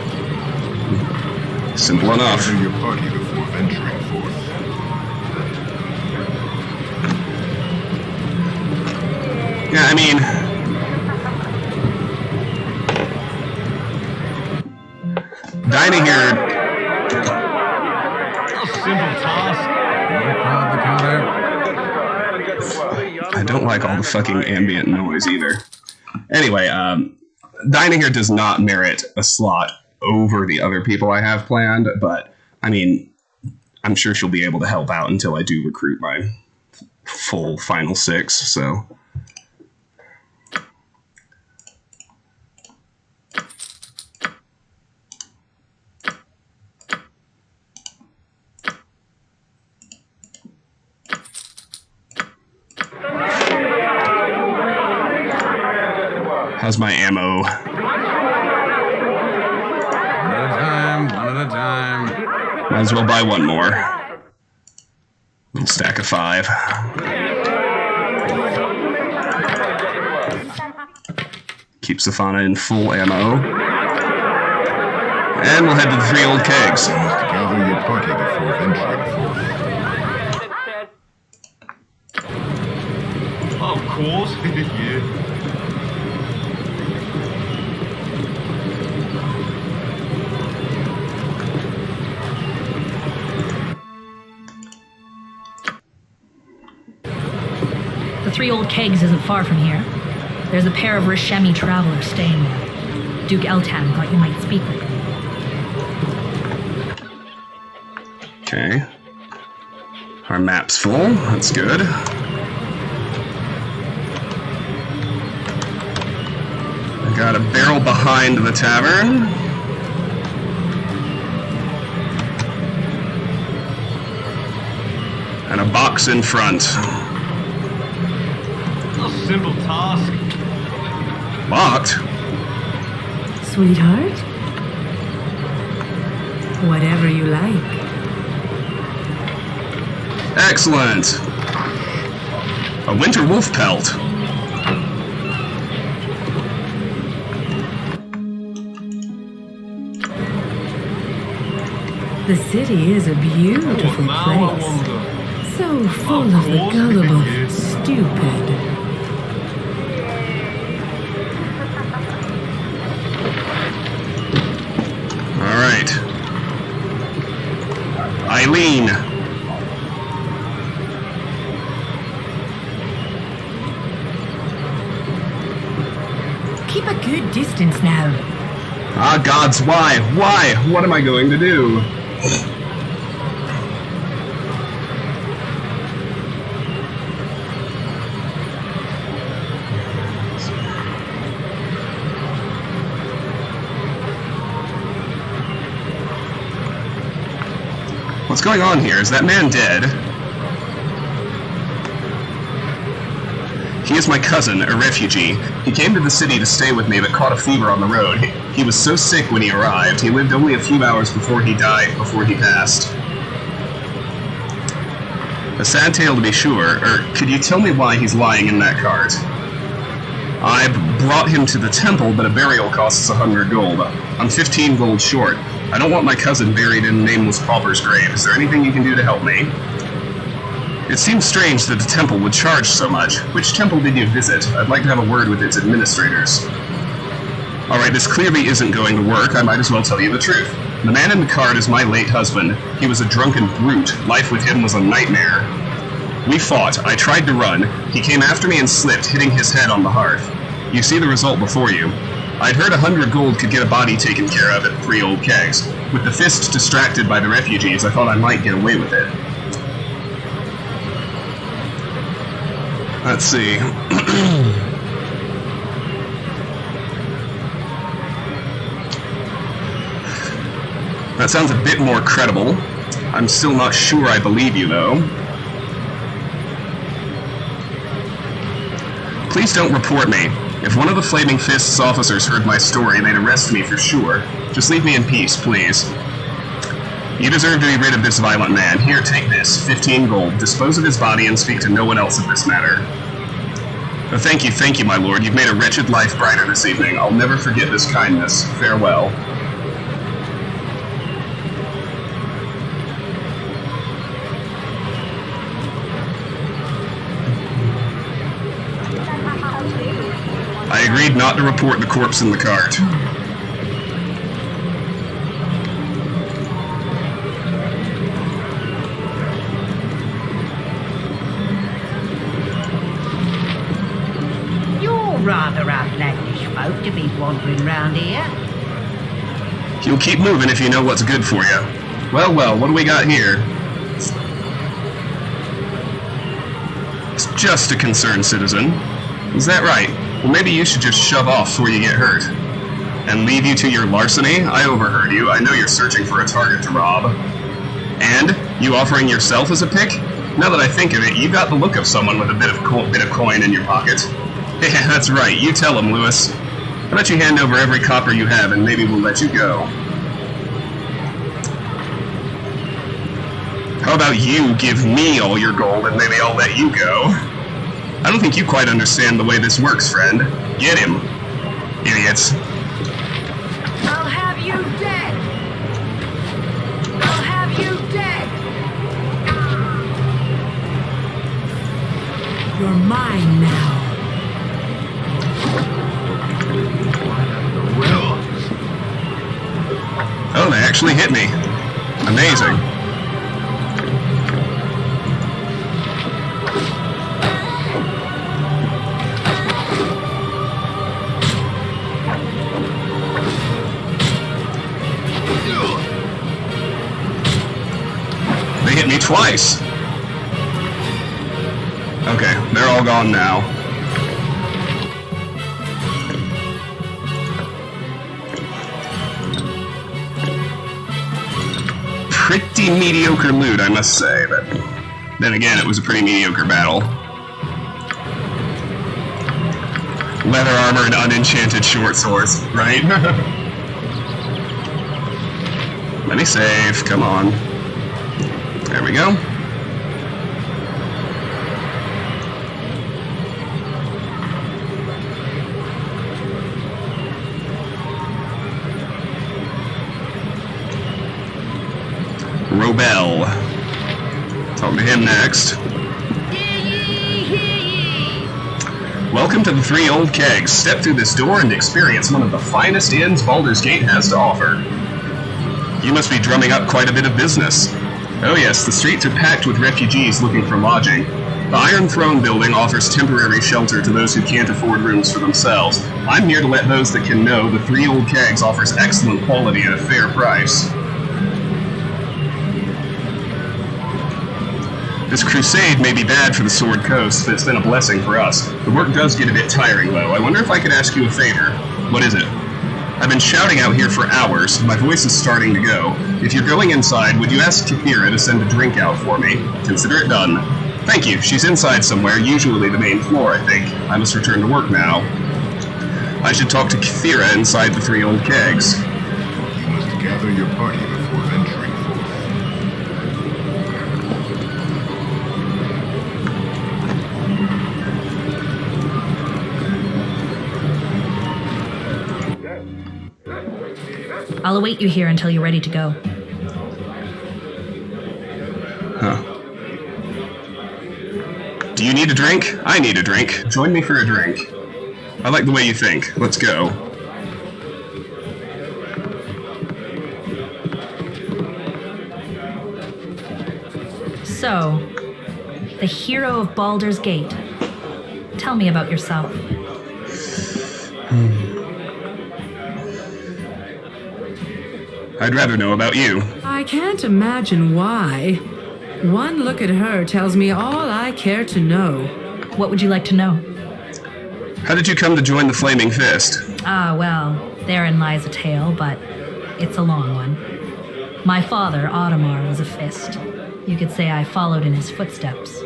Simple enough. Gather your party before venturing forth. Yeah, I mean, Dinah here. Simple task. I don't like all the fucking ambient noise either. Anyway, Dinah here does not merit a slot over the other people I have planned, but I mean, I'm sure she'll be able to help out until I do recruit my full final 6, so. How's my ammo? One at a time. Might as well buy one more. Little stack of 5. Keep Safana in full ammo. And we'll head to the 3 old kegs. Gather your party before venturing forth. course. Yeah. The Three Old Kegs isn't far from here. There's a pair of Rishemi travelers staying there. Duke Eltan thought you might speak with them. Okay. Our map's full. That's good. I got a barrel behind the tavern. And a box in front. A simple task. Locked? Sweetheart? Whatever you like. Excellent. A winter wolf pelt. The city is a beautiful Now I place. wonder. So full of the course, gullible, yeah. stupid. All right. Eileen. Keep a good distance now. Ah, gods, why? Why? What am I going to do? What's going on here? Is that man dead? He is my cousin, a refugee. He came to the city to stay with me but caught a fever on the road. He was so sick when he arrived. He lived only a few hours before he passed. A sad tale to be sure. Could you tell me why he's lying in that cart? I brought him to the temple, but a burial costs 100 gold. I'm 15 gold short. I don't want my cousin buried in a nameless pauper's grave. Is there anything you can do to help me? It seems strange that the temple would charge so much. Which temple did you visit? I'd like to have a word with its administrators. Alright, this clearly isn't going to work. I might as well tell you the truth. The man in the cart is my late husband. He was a drunken brute. Life with him was a nightmare. We fought. I tried to run. He came after me and slipped, hitting his head on the hearth. You see the result before you. I'd heard 100 gold could get a body taken care of at 3 Old Kegs. With the fist distracted by the refugees, I thought I might get away with it. Let's see. That sounds a bit more credible. I'm still not sure I believe you, though. Please don't report me. If one of the Flaming Fist's officers heard my story, they'd arrest me for sure. Just leave me in peace, please. You deserve to be rid of this violent man. Here, take this. 15 gold. Dispose of his body and speak to no one else of this matter. Oh, thank you, my lord. You've made a wretched life brighter this evening. I'll never forget this kindness. Farewell. I agreed not to report the corpse in the cart. You're rather outlandish folk to be wandering round here. You'll keep moving if you know what's good for you. Well, what do we got here? It's just a concerned citizen. Is that right? Well, maybe you should just shove off before you get hurt. And leave you to your larceny? I overheard you. I know you're searching for a target to rob. And? You offering yourself as a pick? Now that I think of it, you got the look of someone with a bit of coin in your pocket. Yeah, that's right. You tell him, Lewis. How about you hand over every copper you have and maybe we'll let you go. How about you give me all your gold and maybe I'll let you go? I don't think you quite understand the way this works, friend. Get him. Idiots. I'll have you dead! I'll have you dead! You're mine now. Oh, they actually hit me. Amazing. They hit me twice. Okay, they're all gone now. Pretty mediocre loot, I must say, but then again, it was a pretty mediocre battle. Leather armor and unenchanted short swords, right? Let me save, come on. There we go. Robel. Talk to him next. Welcome to the Three Old Kegs. Step through this door and experience one of the finest inns Baldur's Gate has to offer. You must be drumming up quite a bit of business. Oh yes, the streets are packed with refugees looking for lodging. The Iron Throne building offers temporary shelter to those who can't afford rooms for themselves. I'm here to let those that can know the Three Old Kegs offers excellent quality at a fair price. This crusade may be bad for the Sword Coast, but it's been a blessing for us. The work does get a bit tiring, though. I wonder if I could ask you a favor. What is it? I've been shouting out here for hours. My voice is starting to go. If you're going inside, would you ask Kathira to send a drink out for me? Consider it done. Thank you. She's inside somewhere, usually the main floor, I think. I must return to work now. I should talk to Kathira inside the Three Old Kegs. You must gather your party before venturing forth. I'll await you here until you're ready to go. Huh. Do you need a drink? I need a drink. Join me for a drink. I like the way you think. Let's go. So, the hero of Baldur's Gate. Tell me about yourself. I'd rather know about you. I can't imagine why. One look at her tells me all I care to know. What would you like to know? How did you come to join the Flaming Fist? Ah, well, therein lies a tale, but it's a long one. My father, Audemar, was a fist. You could say I followed in his footsteps.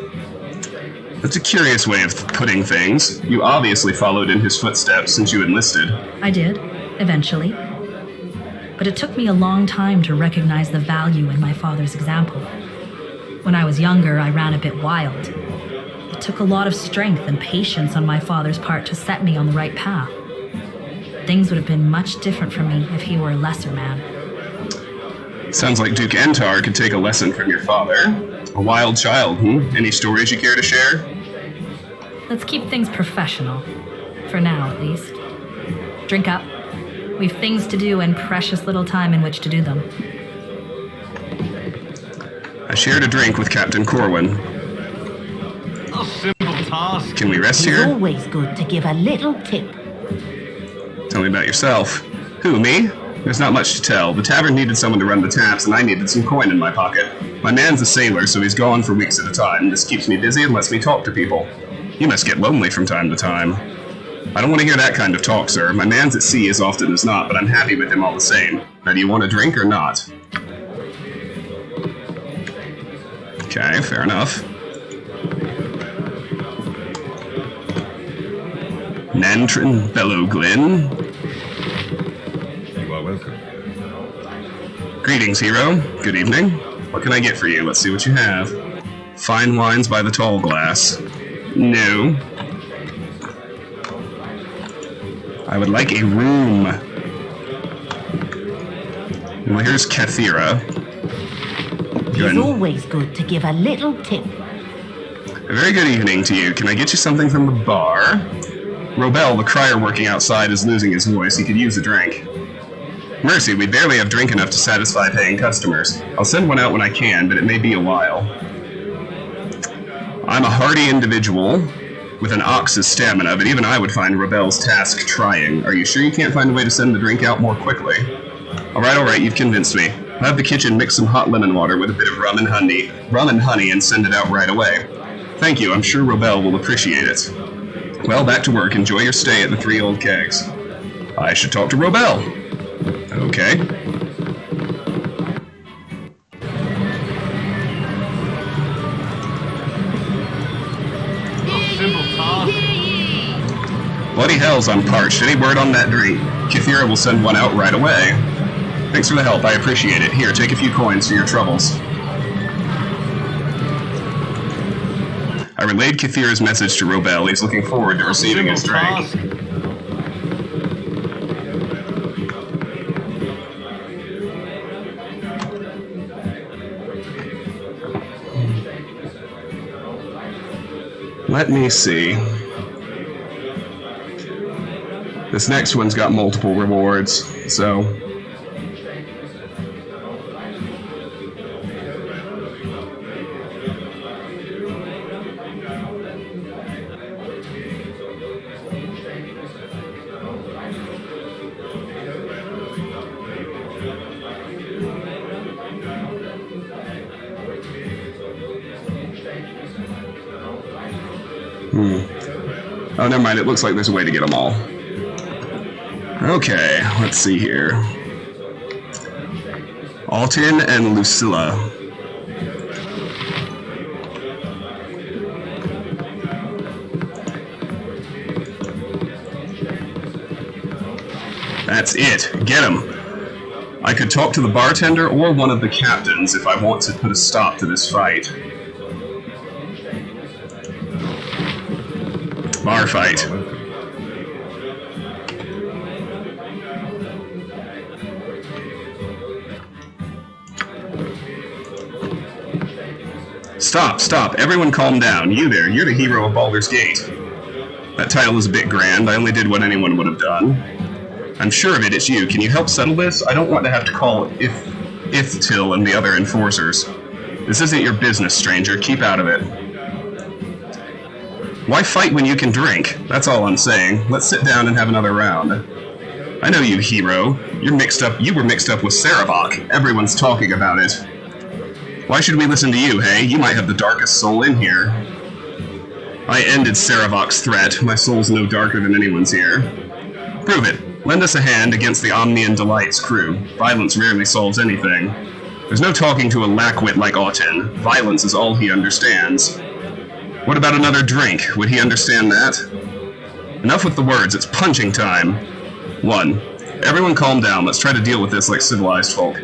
That's a curious way of putting things. You obviously followed in his footsteps since you enlisted. I did, eventually. But it took me a long time to recognize the value in my father's example. When I was younger, I ran a bit wild. It took a lot of strength and patience on my father's part to set me on the right path. Things would have been much different for me if he were a lesser man. Sounds like Duke Entar could take a lesson from your father. A wild child, Any stories you care to share? Let's keep things professional. For now, at least. Drink up. We've things to do and precious little time in which to do them. I shared a drink with Captain Corwin. A simple task. Can we rest It's here? always good to give a little tip. Tell me about yourself. Who, me? There's not much to tell. The tavern needed someone to run the taps, and I needed some coin in my pocket. My man's a sailor, so he's gone for weeks at a time. This keeps me busy and lets me talk to people. You must get lonely from time to time. I don't want to hear that kind of talk, sir. My man's at sea as often as not, but I'm happy with him all the same. Now, do you want a drink or not? Okay, fair enough. Nantrin Bellowglin. You are welcome. Greetings, hero. Good evening. What can I get for you? Let's see what you have. Fine wines by the tall glass. No. I would like a room. Well, here's Kathira. It's always good to give a little tip. A very good evening to you. Can I get you something from the bar? Robel, the crier working outside, is losing his voice. He could use a drink. Mercy, we barely have drink enough to satisfy paying customers. I'll send one out when I can, but it may be a while. I'm a hardy individual with an ox's stamina, but even I would find Rebel's task trying. Are you sure you can't find a way to send the drink out more quickly? Alright, you've convinced me. I'll have the kitchen mix some hot lemon water with a bit of rum and honey and send it out right away. Thank you, I'm sure Rebel will appreciate it. Well, back to work. Enjoy your stay at the Three Old Kegs. I should talk to Rebel. Okay. Bloody hells, I'm parched. Any word on that drink? Kithira will send one out right away. Thanks for the help, I appreciate it. Here, take a few coins for your troubles. I relayed Kithira's message to Robel. He's looking forward to receiving his drink. Let me see. This next one's got multiple rewards, so... Oh, never mind. It looks like there's a way to get them all. Okay, let's see here. Alton and Lucilla. That's it. Get him. I could talk to the bartender or one of the captains if I want to put a stop to this fight. Bar fight. Stop. Everyone calm down. You there, you're the hero of Baldur's Gate. That title is a bit grand. I only did what anyone would have done. I'm sure of it, it's you. Can you help settle this? I don't want to have to call Iftil and the other enforcers. This isn't your business, stranger. Keep out of it. Why fight when you can drink? That's all I'm saying. Let's sit down and have another round. I know you, hero. You were mixed up with Sarabok. Everyone's talking about it. Why should we listen to you, hey? You might have the darkest soul in here. I ended Sarabok's threat. My soul's no darker than anyone's here. Prove it. Lend us a hand against the Omnian Delight's crew. Violence rarely solves anything. There's no talking to a lackwit like Autumn. Violence is all he understands. What about another drink? Would he understand that? Enough with the words, it's punching time. 1. Everyone calm down, let's try to deal with this like civilized folk.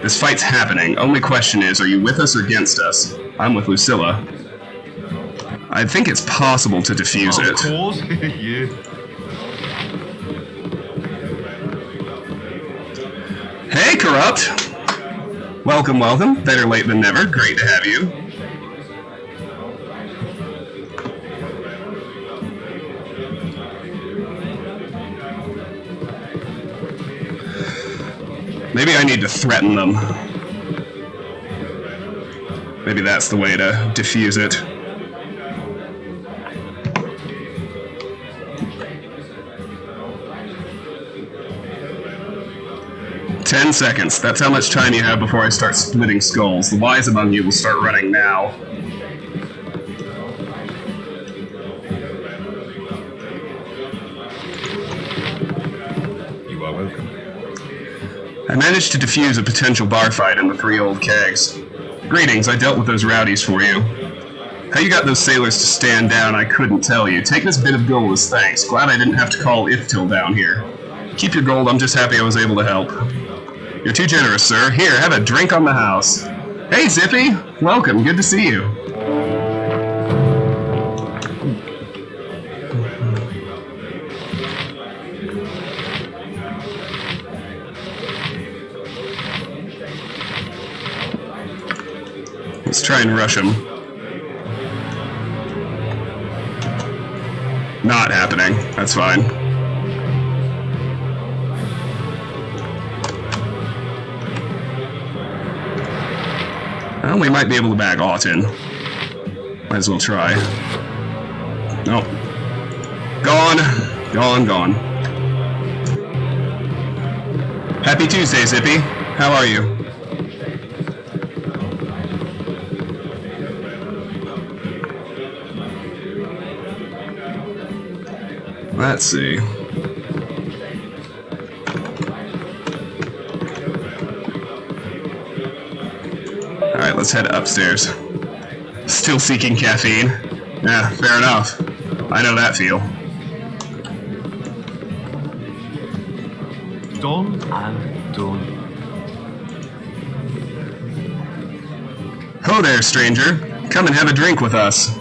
This fight's happening, only question is, are you with us or against us? I'm with Lucilla. I think it's possible to defuse it. Of course, yeah. Hey, Corrupt! Welcome. Better late than never. Great to have you. Maybe I need to threaten them. Maybe that's the way to defuse it. "10 seconds. That's how much time you have before I start splitting skulls. The wise among you will start running now." You are welcome. I managed to defuse a potential bar fight in the Three Old Kegs. Greetings, I dealt with those rowdies for you. How you got those sailors to stand down, I couldn't tell you. Take this bit of gold as thanks. Glad I didn't have to call Iftil down here. Keep your gold, I'm just happy I was able to help. You're too generous, sir. Here, have a drink on the house. Hey, Zippy! Welcome, good to see you. Let's try and rush him. Not happening. That's fine. Well, we might be able to bag Auten. Might as well try. Nope. Gone. Gone. Happy Tuesday, Zippy. How are you? Let's see. Alright, let's head upstairs. Still seeking caffeine? Yeah, fair enough. I know that feel. Done and done. Ho there, stranger. Come and have a drink with us.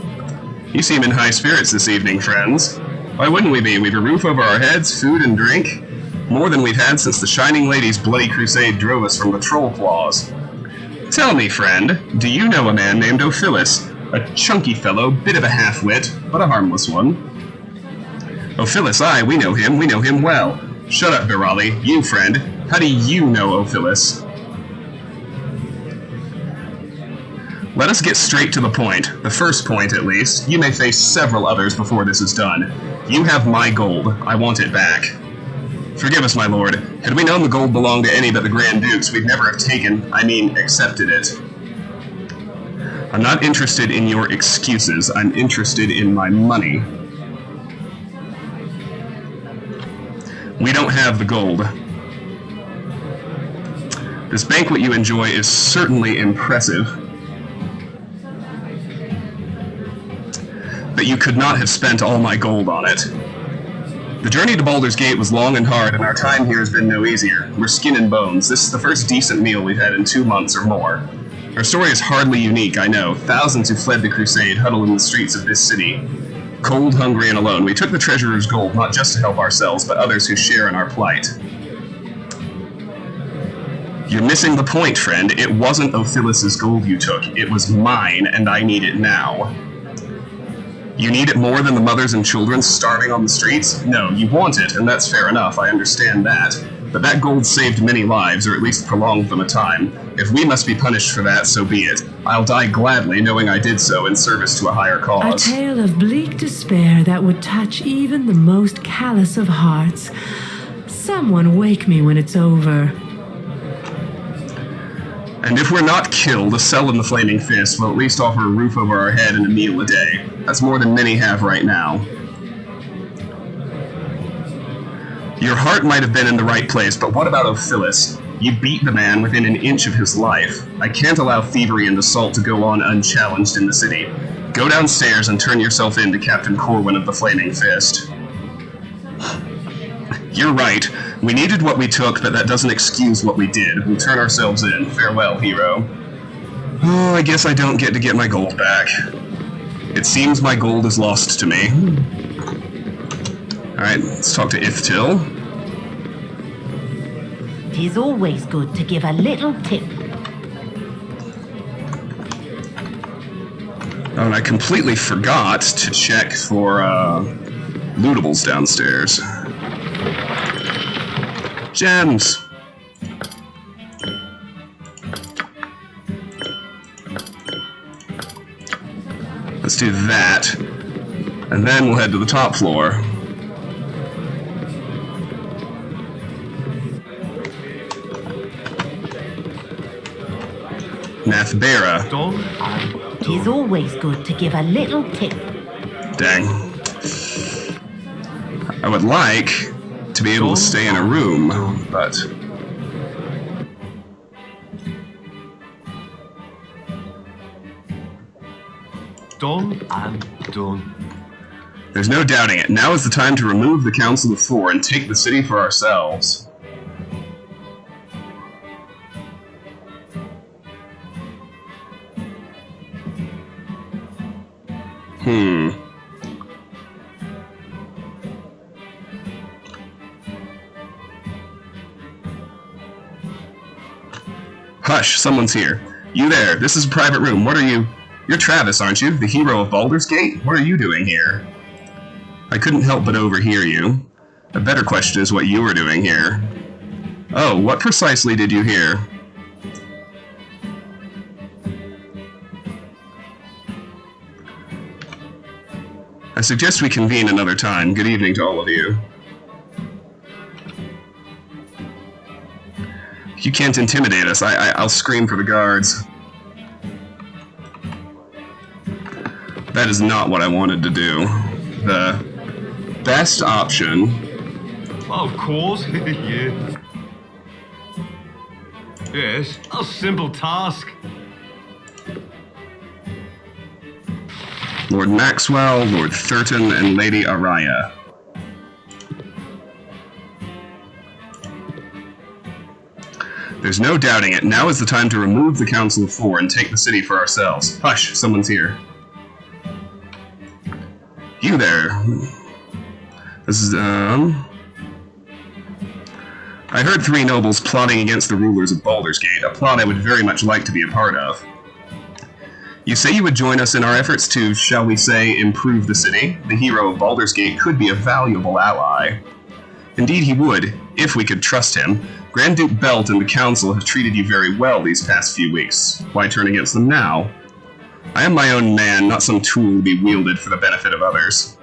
You seem in high spirits this evening, friends. Why wouldn't we be? We've a roof over our heads, food and drink. More than we've had since the Shining Lady's bloody crusade drove us from the troll claws. Tell me, friend, do you know a man named Ophilus? A chunky fellow, bit of a half-wit, but a harmless one. Ophilus, aye, we know him well. Shut up, Virali. You, friend, how do you know Ophilus? Let us get straight to the point. The first point, at least. You may face several others before this is done. You have my gold. I want it back. Forgive us, my lord. Had we known the gold belonged to any but the Grand Dukes, we'd never have accepted it. I'm not interested in your excuses. I'm interested in my money. We don't have the gold. This banquet you enjoy is certainly impressive. But you could not have spent all my gold on it. The journey to Baldur's Gate was long and hard, and our time here has been no easier. We're skin and bones. This is the first decent meal we've had in 2 months or more. Our story is hardly unique, I know. Thousands who fled the crusade huddle in the streets of this city. Cold, hungry, and alone. We took the treasurer's gold not just to help ourselves, but others who share in our plight. You're missing the point, friend. It wasn't Ophilus's gold you took. It was mine, and I need it now. You need it more than the mothers and children starving on the streets? No, you want it, and that's fair enough, I understand that. But that gold saved many lives, or at least prolonged them a time. If we must be punished for that, so be it. I'll die gladly, knowing I did so in service to a higher cause. A tale of bleak despair that would touch even the most callous of hearts. Someone wake me when it's over. And if we're not killed, a cell in the Flaming Fist will at least offer a roof over our head and a meal a day. That's more than many have right now. Your heart might have been in the right place, but what about Ophilus? You beat the man within an inch of his life. I can't allow thievery and assault to go on unchallenged in the city. Go downstairs and turn yourself in to Captain Corwin of the Flaming Fist. You're right. We needed what we took, but that doesn't excuse what we did. We'll turn ourselves in. Farewell, hero. Oh, I guess I don't get to get my gold back. It seems my gold is lost to me. Alright, let's talk to Ithtil. 'Tis always good to give a little tip. Oh, and I completely forgot to check for, lootables downstairs. Gems! Let's do that. And then we'll head to the top floor. Nathbera. Tis always good to give a little tip. Dang. I would like to be able to stay in a room, but... Done and done. There's no doubting it. Now is the time to remove the Council of Four and take the city for ourselves. Hush, someone's here. You there, this is a private room. What are you? You're Travis, aren't you? The hero of Baldur's Gate? What are you doing here? I couldn't help but overhear you. A better question is what you were doing here. Oh, what precisely did you hear? I suggest we convene another time. Good evening to all of you. You can't intimidate us. I'll scream for the guards. That is not what I wanted to do. The best option... Of course, yeah. Yes, a simple task. Lord Maxwell, Lord Thurton, and Lady Araya. There's no doubting it. Now is the time to remove the Council of Four and take the city for ourselves. Hush, someone's here. You there. This is, I heard 3 nobles plotting against the rulers of Baldur's Gate, a plot I would very much like to be a part of. You say you would join us in our efforts to, shall we say, improve the city? The hero of Baldur's Gate could be a valuable ally. Indeed he would, if we could trust him. Grand Duke Belt and the Council have treated you very well these past few weeks. Why turn against them now? I am my own man, not some tool to be wielded for the benefit of others.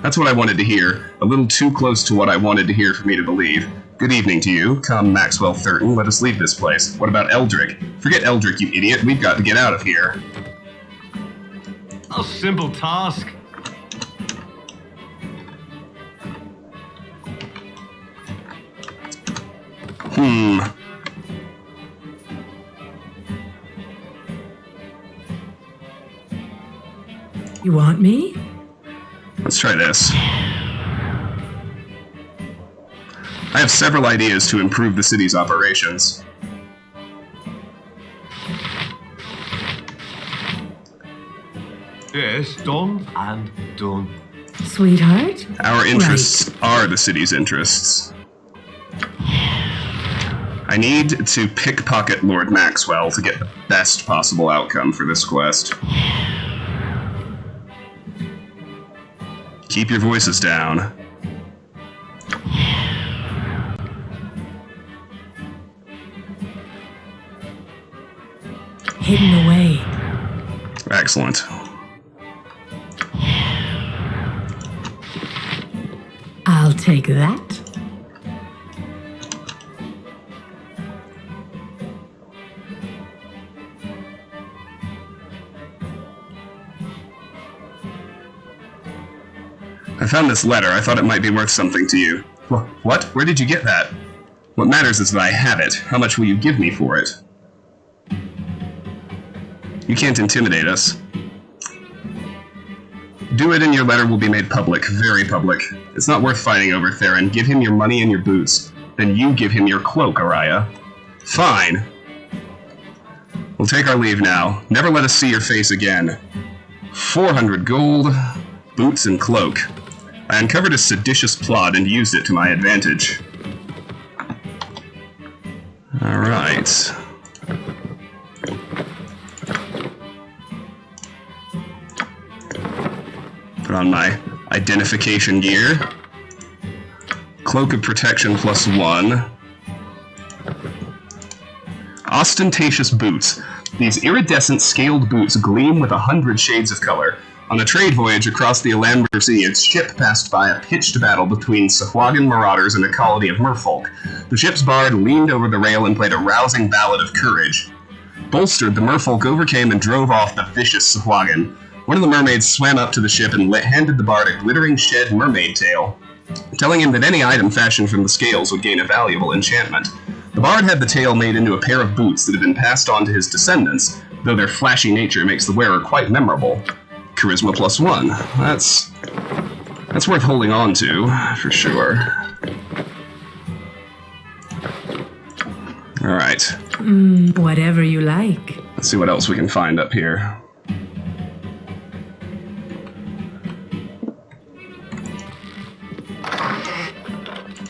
That's what I wanted to hear, a little too close to what I wanted to hear for me to believe. Good evening to you. Come, Maxwell Thurton, let us leave this place. What about Eldrick? Forget Eldrick, you idiot. We've got to get out of here. A simple task. You want me? Let's try this. I have several ideas to improve the city's operations. Yes, done and done. Sweetheart? Our interests are the city's interests. I need to pickpocket Lord Maxwell to get the best possible outcome for this quest. Keep your voices down. Hidden away. Excellent. I'll take that. I found this letter. I thought it might be worth something to you. What? Where did you get that? What matters is that I have it. How much will you give me for it? You can't intimidate us. Do it and your letter will be made public, very public. It's not worth fighting over, Theron. Give him your money and your boots. Then you give him your cloak, Araya. Fine. We'll take our leave now. Never let us see your face again. 400 gold, boots and cloak. I uncovered a seditious plot and used it to my advantage. Alright. Put on my identification gear. Cloak of protection +1. Ostentatious boots. These iridescent scaled boots gleam with 100 shades of color. On a trade voyage across the Alamber Sea, its ship passed by a pitched battle between Sahuagin marauders and a colony of merfolk. The ship's bard leaned over the rail and played a rousing ballad of courage. Bolstered, the merfolk overcame and drove off the vicious Sahuagin. One of the mermaids swam up to the ship and handed the bard a glittering shed mermaid tail, telling him that any item fashioned from the scales would gain a valuable enchantment. The bard had the tail made into a pair of boots that had been passed on to his descendants, though their flashy nature makes the wearer quite memorable. Charisma +1. That's worth holding on to, for sure. Alright. Whatever you like. Let's see what else we can find up here.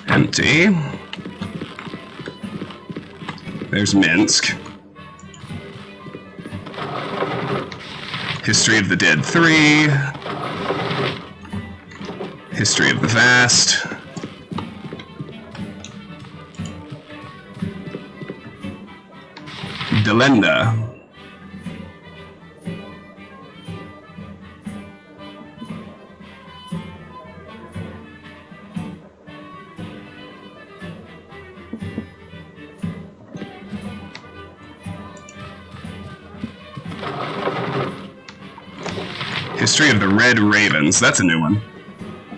Empty. There's Minsk. History of the Dead 3. History of the Vast. Delenda. History of the Red Ravens. That's a new one.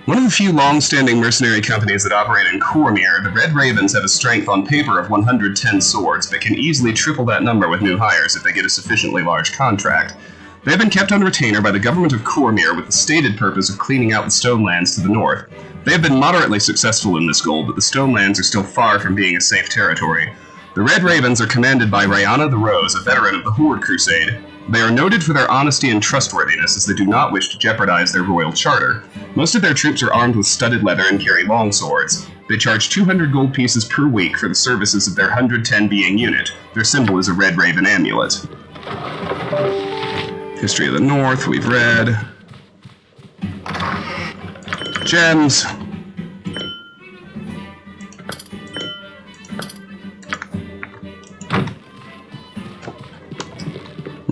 One of the few long-standing mercenary companies that operate in Cormyr, the Red Ravens have a strength on paper of 110 swords, but can easily triple that number with new hires if they get a sufficiently large contract. They have been kept on retainer by the government of Cormyr with the stated purpose of cleaning out the Stonelands to the north. They have been moderately successful in this goal, but the Stonelands are still far from being a safe territory. The Red Ravens are commanded by Rayana the Rose, a veteran of the Horde Crusade. They are noted for their honesty and trustworthiness, as they do not wish to jeopardize their royal charter. Most of their troops are armed with studded leather and carry long swords. They charge 200 gold pieces per week for the services of their 110 being unit. Their symbol is a red raven amulet. History of the North, we've read. Gems.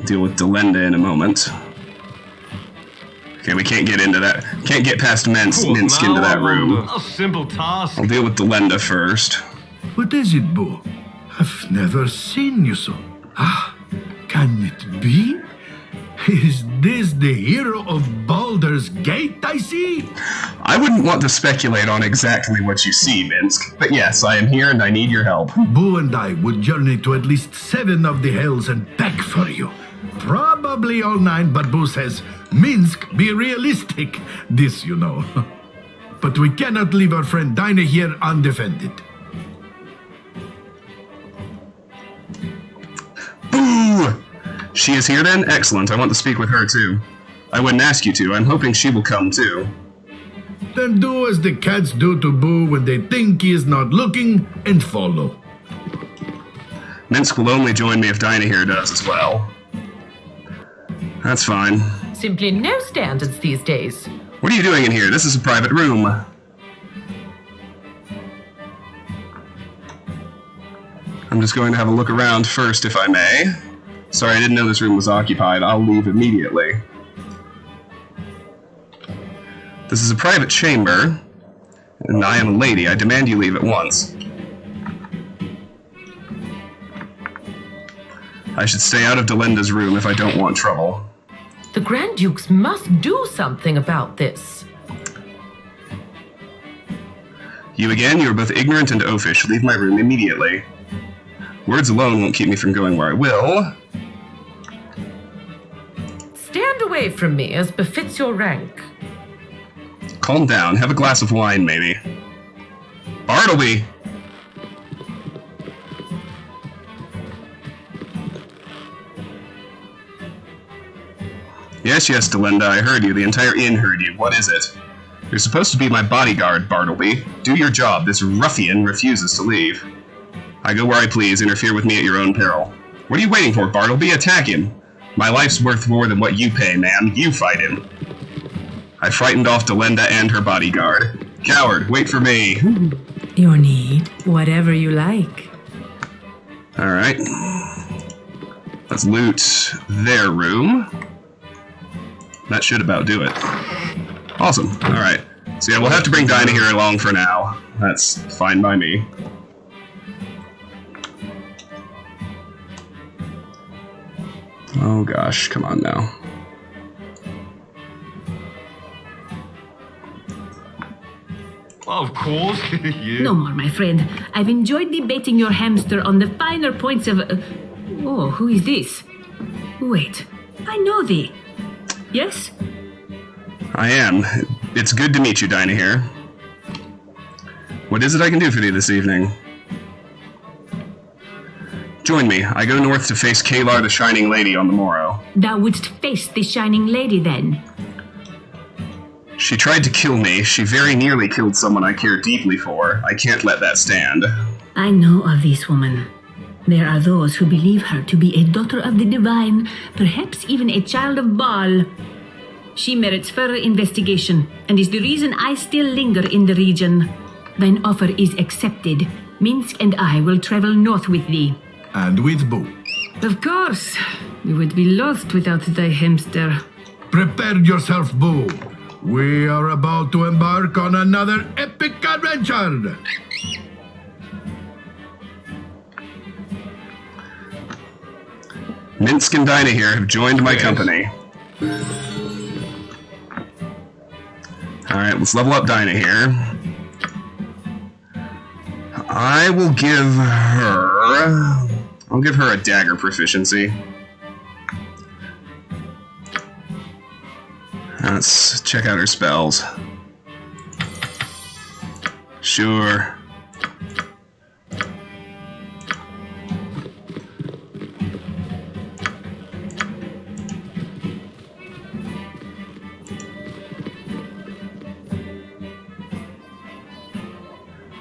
Deal with Delenda in a moment. Okay, we can't get into that. Can't get past Minsk into that room. A simple task. I'll deal with Delenda first. What is it, Bo? I've never seen you so. Can it be? Is this the hero of Baldur's Gate I see? I wouldn't want to speculate on exactly what you see, Minsk, but yes, I am here and I need your help. Boo and I would journey to at least 7 of the hells and back for you. Probably all 9, but Boo says, Minsk, be realistic. This, you know. But we cannot leave our friend Dinah here undefended. Boo! She is here then? Excellent. I want to speak with her too. I wouldn't ask you to. I'm hoping she will come too. Then do as the cats do to Boo when they think he is not looking, and follow. Minsk will only join me if Dinah here does as well. That's fine. Simply no standards these days. What are you doing in here? This is a private room. I'm just going to have a look around first, if I may. Sorry, I didn't know this room was occupied. I'll leave immediately. This is a private chamber, and I am a lady. I demand you leave at once. I should stay out of Delenda's room if I don't want trouble. The Grand Dukes must do something about this. You again? You are both ignorant and oafish. Leave my room immediately. Words alone won't keep me from going where I will. Stand away from me as befits your rank. Calm down. Have a glass of wine, maybe. Bartleby! Yes, Delenda, I heard you. The entire inn heard you. What is it? You're supposed to be my bodyguard, Bartleby. Do your job. This ruffian refuses to leave. I go where I please. Interfere with me at your own peril. What are you waiting for, Bartleby? Attack him. My life's worth more than what you pay, ma'am. You fight him. I frightened off Delenda and her bodyguard. Coward, wait for me. Your need, whatever you like. Alright. Let's loot their room. That should about do it. Awesome. Alright. So yeah, we'll have to bring Dinah here along for now. That's fine by me. Oh gosh, come on now. Of course. Yeah. No more, my friend. I've enjoyed debating your hamster on the finer points of... Oh, who is this? Wait, I know thee. Yes? I am. It's good to meet you, Dinah here. What is it I can do for thee this evening? Join me. I go north to face Kalar the Shining Lady on the morrow. Thou wouldst face the Shining Lady, then? She tried to kill me. She very nearly killed someone I care deeply for. I can't let that stand. I know of this woman. There are those who believe her to be a daughter of the divine, perhaps even a child of Baal. She merits further investigation, and is the reason I still linger in the region. Thine offer is accepted. Minsk and I will travel north with thee. And with Boo. Of course. We would be lost without thy hamster. Prepare yourself, Boo. We are about to embark on another epic adventure. Minsk and Dinah here have joined my company. Alright, let's level up Dinah here. I will give her... I'll give her a dagger proficiency. Let's check out her spells. Sure.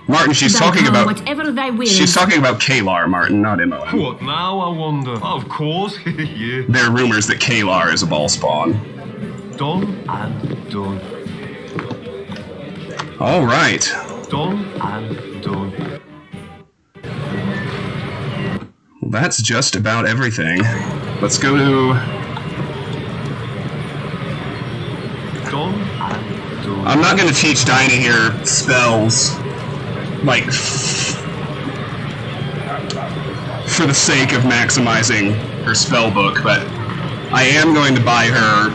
Martin, she's talking about... Whatever thy will. She's talking about Kalar, Martin, not Imoen. What now, I wonder? Of course, yeah. There are rumors that Kalar is a ball spawn. Done and done. All right. Done and done. Well, that's just about everything. Let's go to... Done and done. I'm not going to teach Dinah here spells, like, for the sake of maximizing her spell book, but I am going to buy her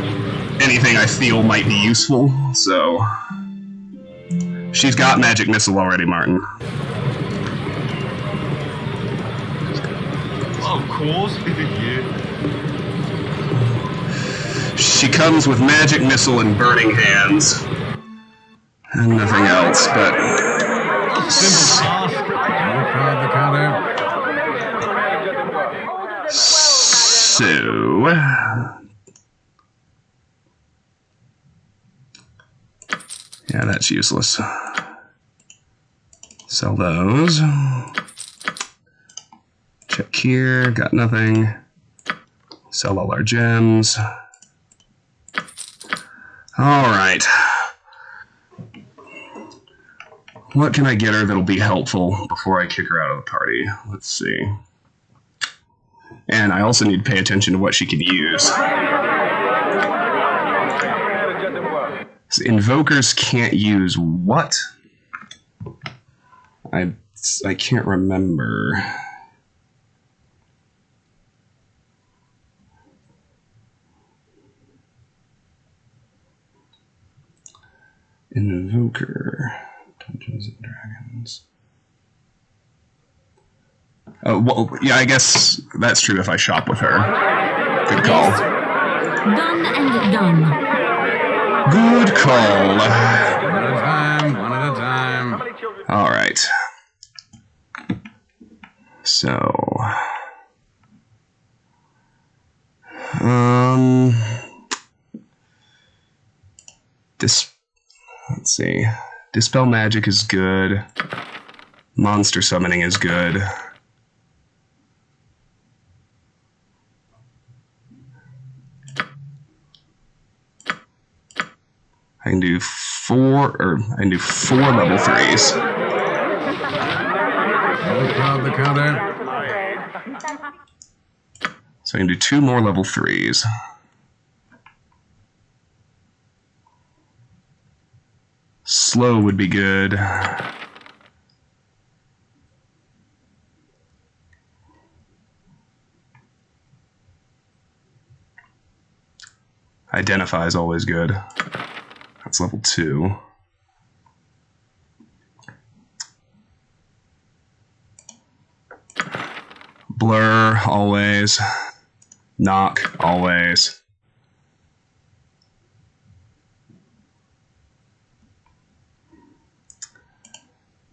anything I feel might be useful, so... She's got Magic Missile already, Martin. Of course, yeah. She comes with Magic Missile and Burning Hands. And nothing else, but... Simple task. The counter. So... Yeah, that's useless. Sell those. Check here, got nothing. Sell all our gems. Alright. What can I get her that'll be helpful before I kick her out of the party? Let's see. And I also need to pay attention to what she can use. Invokers can't use what? I can't remember. Invoker. Dungeons and Dragons. Oh, well, yeah, I guess that's true if I shop with her. Good call. Yes. Done and done. Good call. One at a time, one at a time. All right. So, let's see. Dispel magic is good. Monster summoning is good. I can do four level 3s. The counter. So I can do 2 more level 3s. Slow would be good. Identify is always good. That's level 2. Blur, always. Knock, always.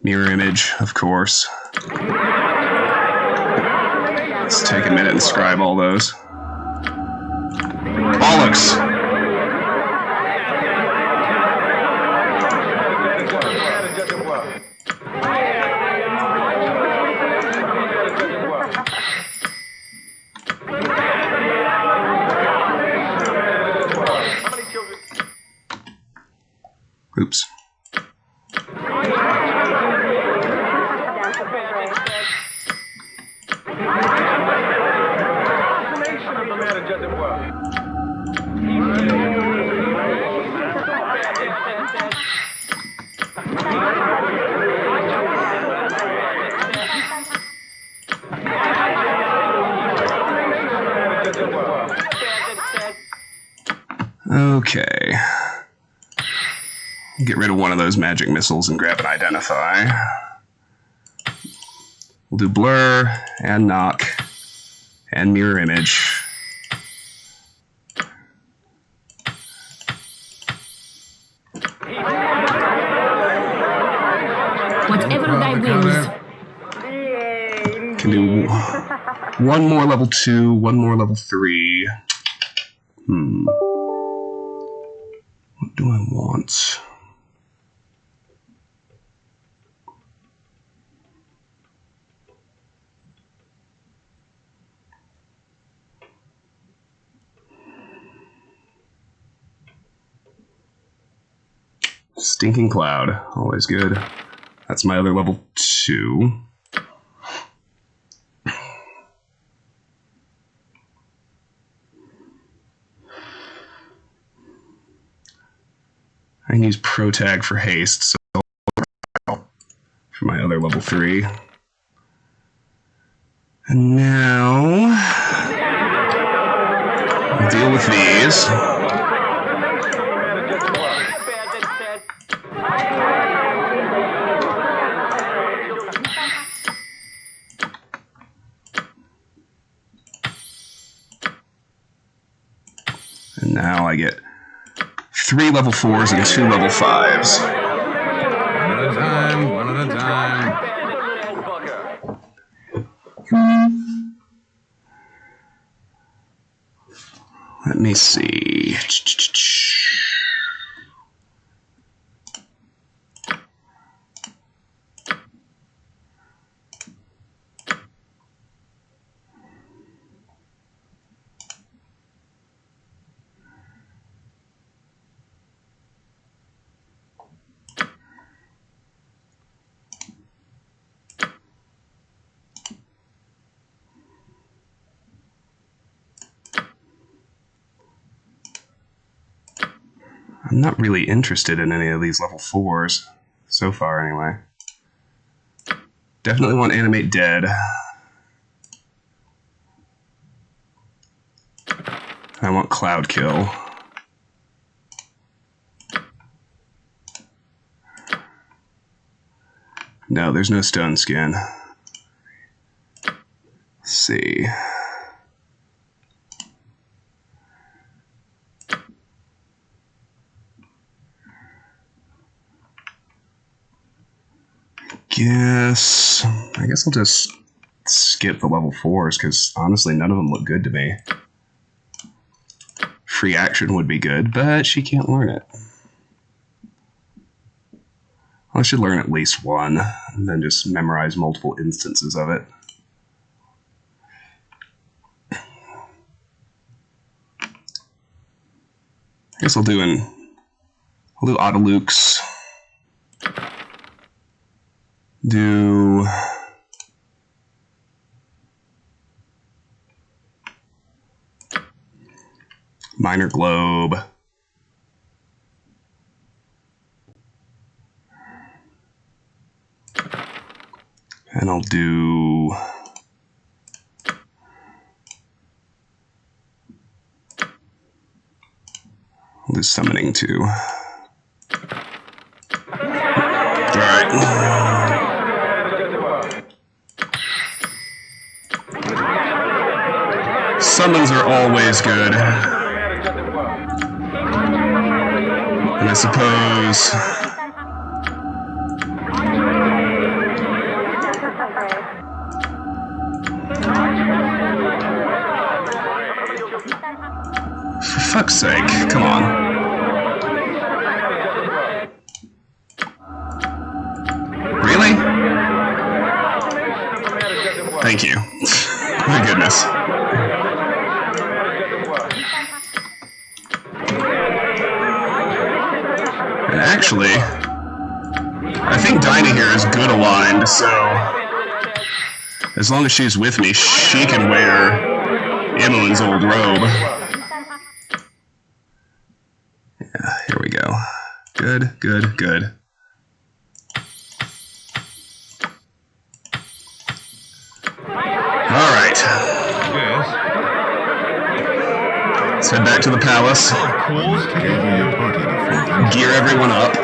Mirror image, of course. Let's take a minute and scribe all those. Bollocks! Oops. Okay. Get rid of one of those magic missiles and grab an identify. We'll do blur and knock and mirror image. Whatever thy wills. Can do one more level 2, one more level 3. What do I want? Stinking Cloud, always good. That's my other level 2. I can use Pro Tag for haste, so for my other level 3. And now I'll deal with these. And now I get 3 level 4s and 2 level 5s. One at a time, one at a time. Let me see. I'm not really interested in any of these level 4s. So far, anyway. Definitely want Animate Dead. I want Cloud Kill. No, there's no Stone Skin. Let's see. I guess I'll just skip the level 4s, because honestly none of them look good to me. Free action would be good, but she can't learn it. I should learn at least one, and then just memorize multiple instances of it. I guess I'll do Autolukes. Do Minor Globe. And I'll do Summoning too. Alright. Summons are always good. And I suppose for fuck's sake, come on. Really? Thank you. My goodness. And actually, I think Dinah here is good aligned, so as long as she's with me, she can wear Imoen's old robe. Yeah, here we go. Good, good, good. Alright. Yes. Let's Let's head back to the palace. Gather your party before venturing. Gear everyone up.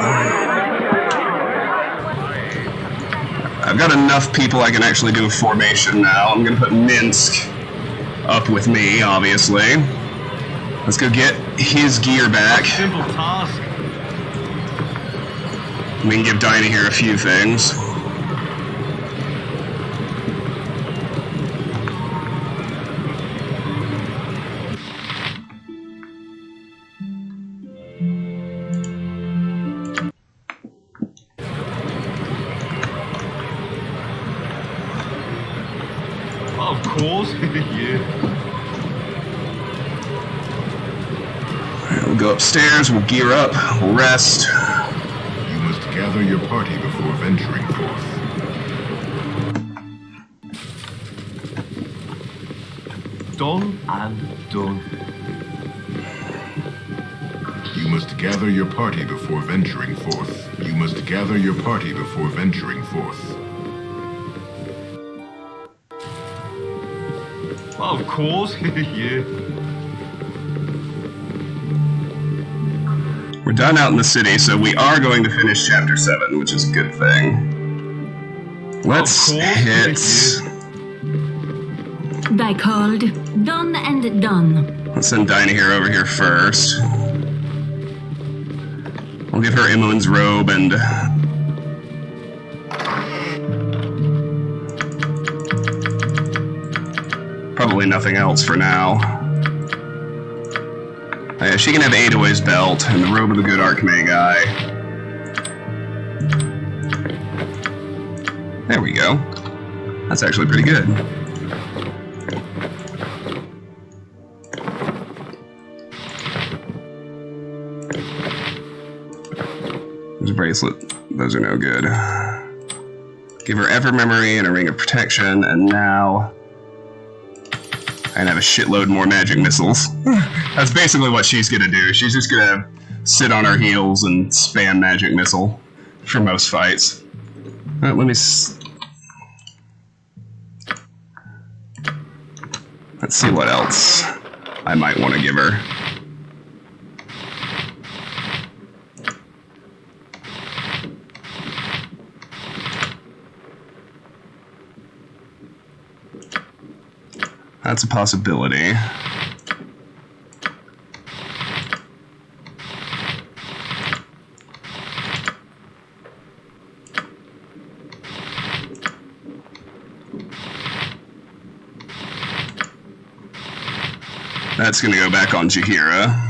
I've got enough people I can actually do a formation now. I'm gonna put Minsk up with me, obviously. Let's go get his gear back. Simple task. We can give Dinah here a few things. Of course, yeah. We'll go upstairs, we'll gear up, we'll rest. You must gather your party before venturing forth. Done and done. You must gather your party before venturing forth. You must gather your party before venturing forth. Of course, yeah. We're done out in the city, so we are going to finish Chapter 7, which is a good thing. Let's hit... Thy called, done and done. Let's send Dinah here over here first. We'll give her Imoen's robe and... probably nothing else for now. She can have Adoy's belt and the robe of the good Archmagi. There we go. That's actually pretty good. There's a bracelet. Those are no good. Give her Ever Memory and a Ring of Protection, and now... I can have a shitload more magic missiles. That's basically what she's gonna do. She's just gonna sit on her heels and spam magic missile for most fights. Alright, let's see what else I might want to give her. That's a possibility. That's gonna go back on Jaheira.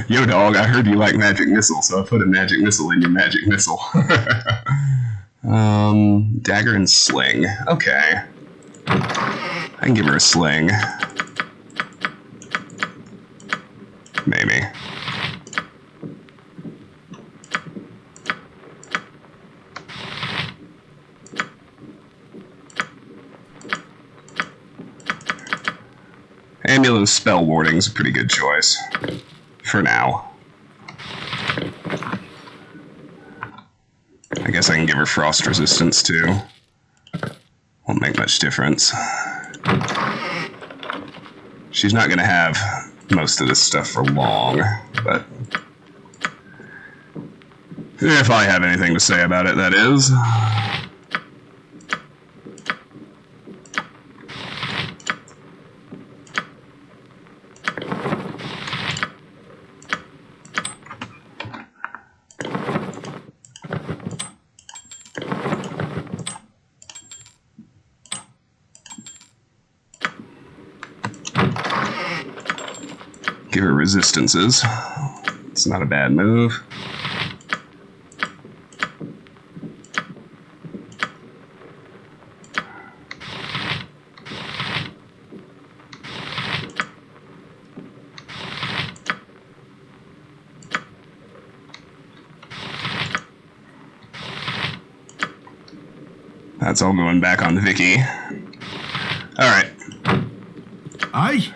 Yo dog, I heard you like magic missile, so I put a magic missile in your magic missile. Dagger and sling. Okay. I can give her a sling. Maybe. Amulet's spell warding is a pretty good choice. For now. I guess I can give her frost resistance too. Won't make much difference. She's not gonna have most of this stuff for long, but if I have anything to say about it, that is. Give her resistances. It's not a bad move. That's all going back on Vicky. Alright. Aye.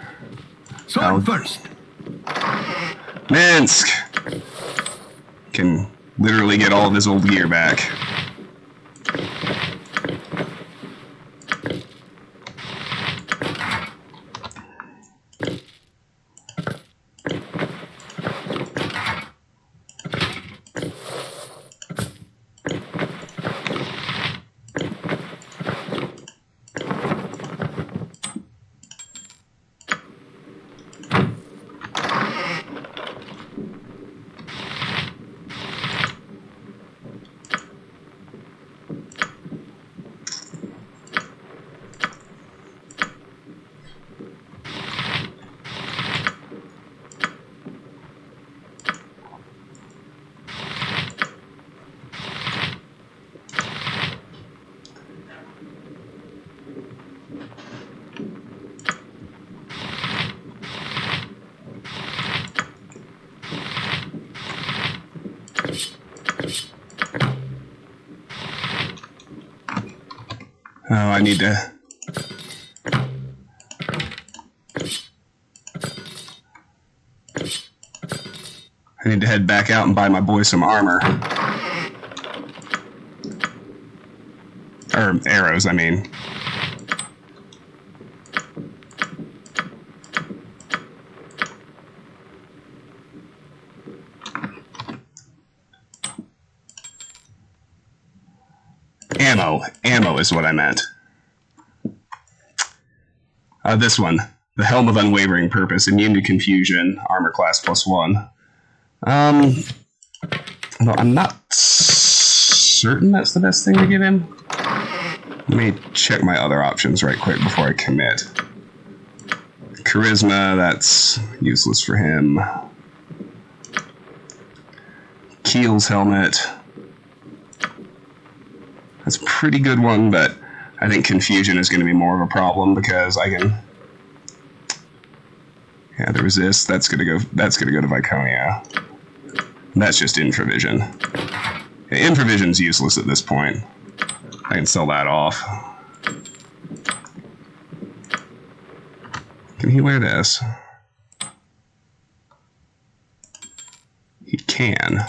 So first. Minsk! Can literally get all of his old gear back. Oh, I need to... I need to head back out and buy my boy some armor. Or arrows, I mean. Ammo. Ammo is what I meant. This one. The Helm of Unwavering Purpose. Immune to Confusion. Armor class +1. Well, I'm not certain that's the best thing to give him. Let me check my other options right quick before I commit. Charisma, that's useless for him. Keel's helmet. That's a pretty good one, but I think confusion is going to be more of a problem because I can... Yeah, the resist, that's gonna go to Viconia. That's just infravision. Yeah, infravision's useless at this point. I can sell that off. Can he wear this? He can.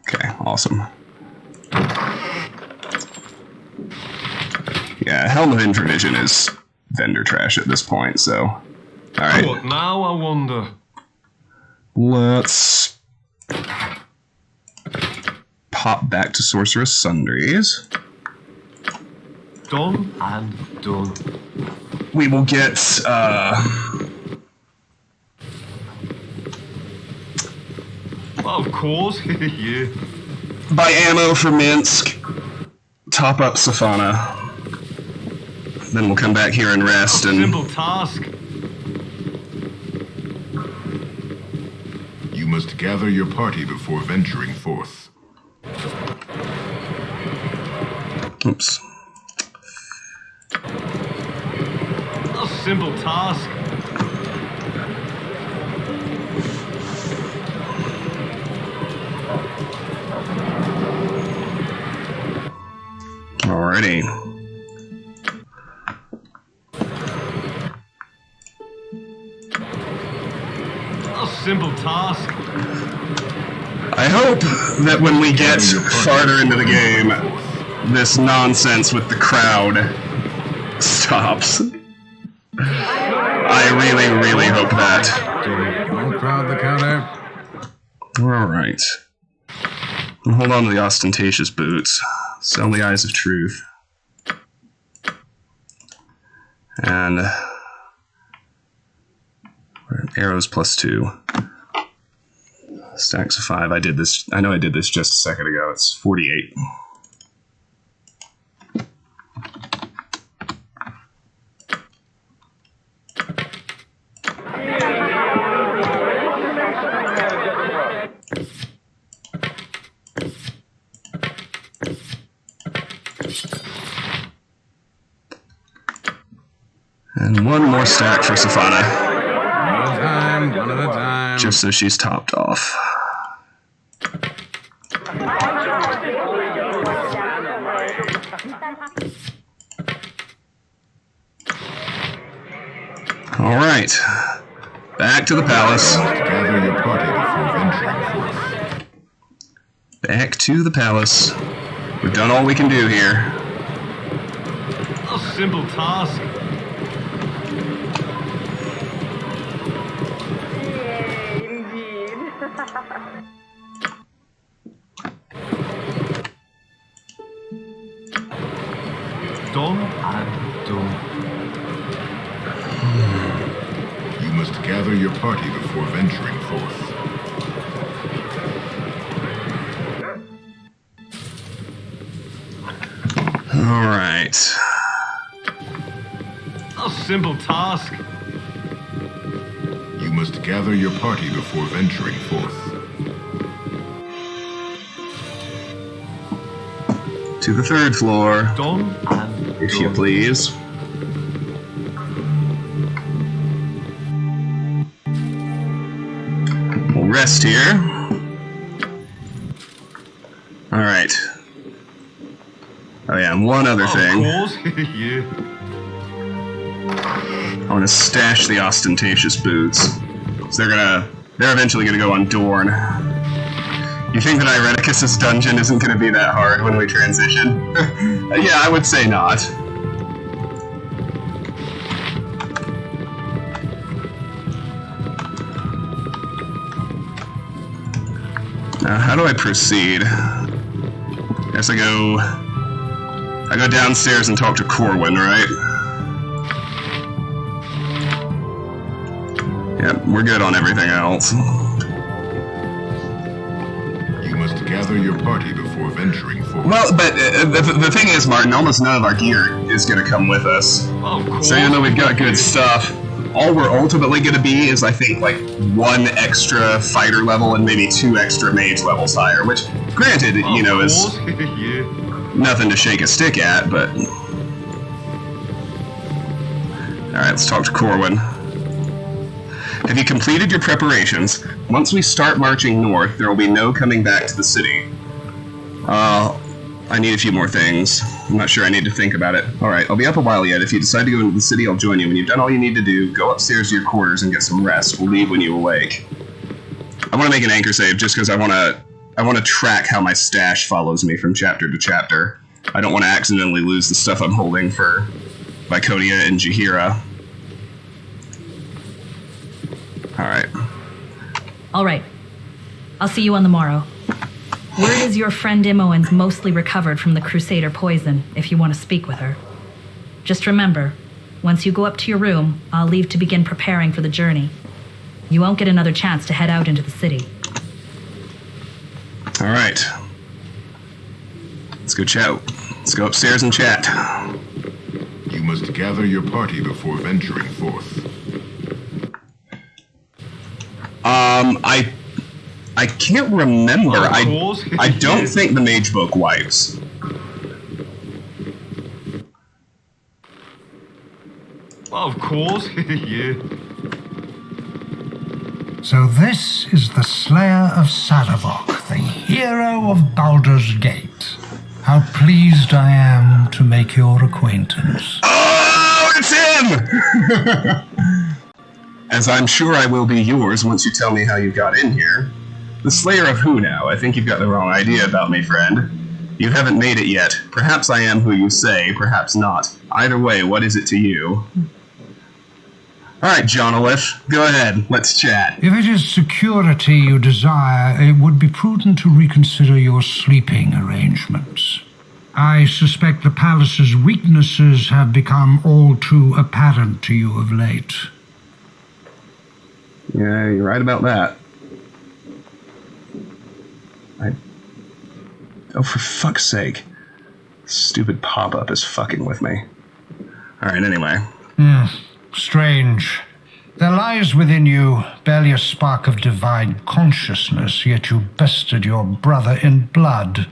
Okay, awesome. Yeah, Helm of Infravision is vendor trash at this point, so... Alright. What now, I wonder? Let's... pop back to Sorceress Sundries. Done and done. We will get, Of course, yeah. buy ammo for Minsk. Top up Safana. Then we'll come back here and rest and... Simple task. You must gather your party before venturing forth. Oops. A simple task. Alrighty. A simple task. I hope that when we get farther into the game, this nonsense with the crowd stops. I really, really hope that. Don't crowd the counter. Alright. Hold on to the ostentatious boots. Sell the Eyes of Truth. And... arrows +2. Stacks of 5. I did this. I know I did this just a second ago. It's 48. And one more stack for Safana. One at a time. Just so she's topped off. All right, back to the palace. Gather your party before venturing forth. Back to the palace. We've done all we can do here. A simple task. Done and done. You must gather your party before venturing forth. All right. A simple task. You must gather your party before venturing forth. To the 3rd floor. Done and if you please. We'll rest here. All right. Oh yeah, and one other thing. Of course, yeah. I want to stash the ostentatious boots. So they're eventually gonna go on Dorn. You think that Irenicus's dungeon isn't gonna be that hard when we transition? Yeah, I would say not. Now, how do I proceed? Guess I go downstairs and talk to Corwin, right? Yeah, we're good on everything else. You must gather your party before venturing forth. Well, but the thing is, Martin, almost none of our gear is going to come with us. Of course. So even though we've got good stuff, all we're ultimately going to be is, I think, like 1 extra fighter level and maybe 2 extra mage levels higher, which, granted, you know, is yeah. nothing to shake a stick at, but... Alright, let's talk to Corwin. Have you completed your preparations? Once we start marching north, there will be no coming back to the city. I need a few more things. I'm not sure I need to think about it. Alright, I'll be up a while yet. If you decide to go into the city, I'll join you. When you've done all you need to do, go upstairs to your quarters and get some rest. We'll leave when you awake. I want to make an anchor save just because I want to track how my stash follows me from chapter to chapter. I don't want to accidentally lose the stuff I'm holding for Viconia and Jahira. Alright. All right. I'll see you on the morrow. Word is your friend Imoen's mostly recovered from the Crusader poison, if you want to speak with her. Just remember, once you go up to your room, I'll leave to begin preparing for the journey. You won't get another chance to head out into the city. Alright. Let's go chat. Let's go upstairs and chat. You must gather your party before venturing forth. I can't remember. I don't think the mage book wipes. Of course, yeah. So this is the Slayer of Salavok, the hero of Baldur's Gate. How pleased I am to make your acquaintance. Oh, it's him! As I'm sure I will be yours once you tell me how you got in here. The Slayer of who now? I think you've got the wrong idea about me, friend. You haven't made it yet. Perhaps I am who you say, perhaps not. Either way, what is it to you? Alright, Jonolith, go ahead, let's chat. If it is security you desire, it would be prudent to reconsider your sleeping arrangements. I suspect the palace's weaknesses have become all too apparent to you of late. Yeah, you're right about that. Oh, for fuck's sake. Stupid pop-up is fucking with me. Alright, anyway. Strange. There lies within you barely a spark of divine consciousness, yet you bested your brother in blood.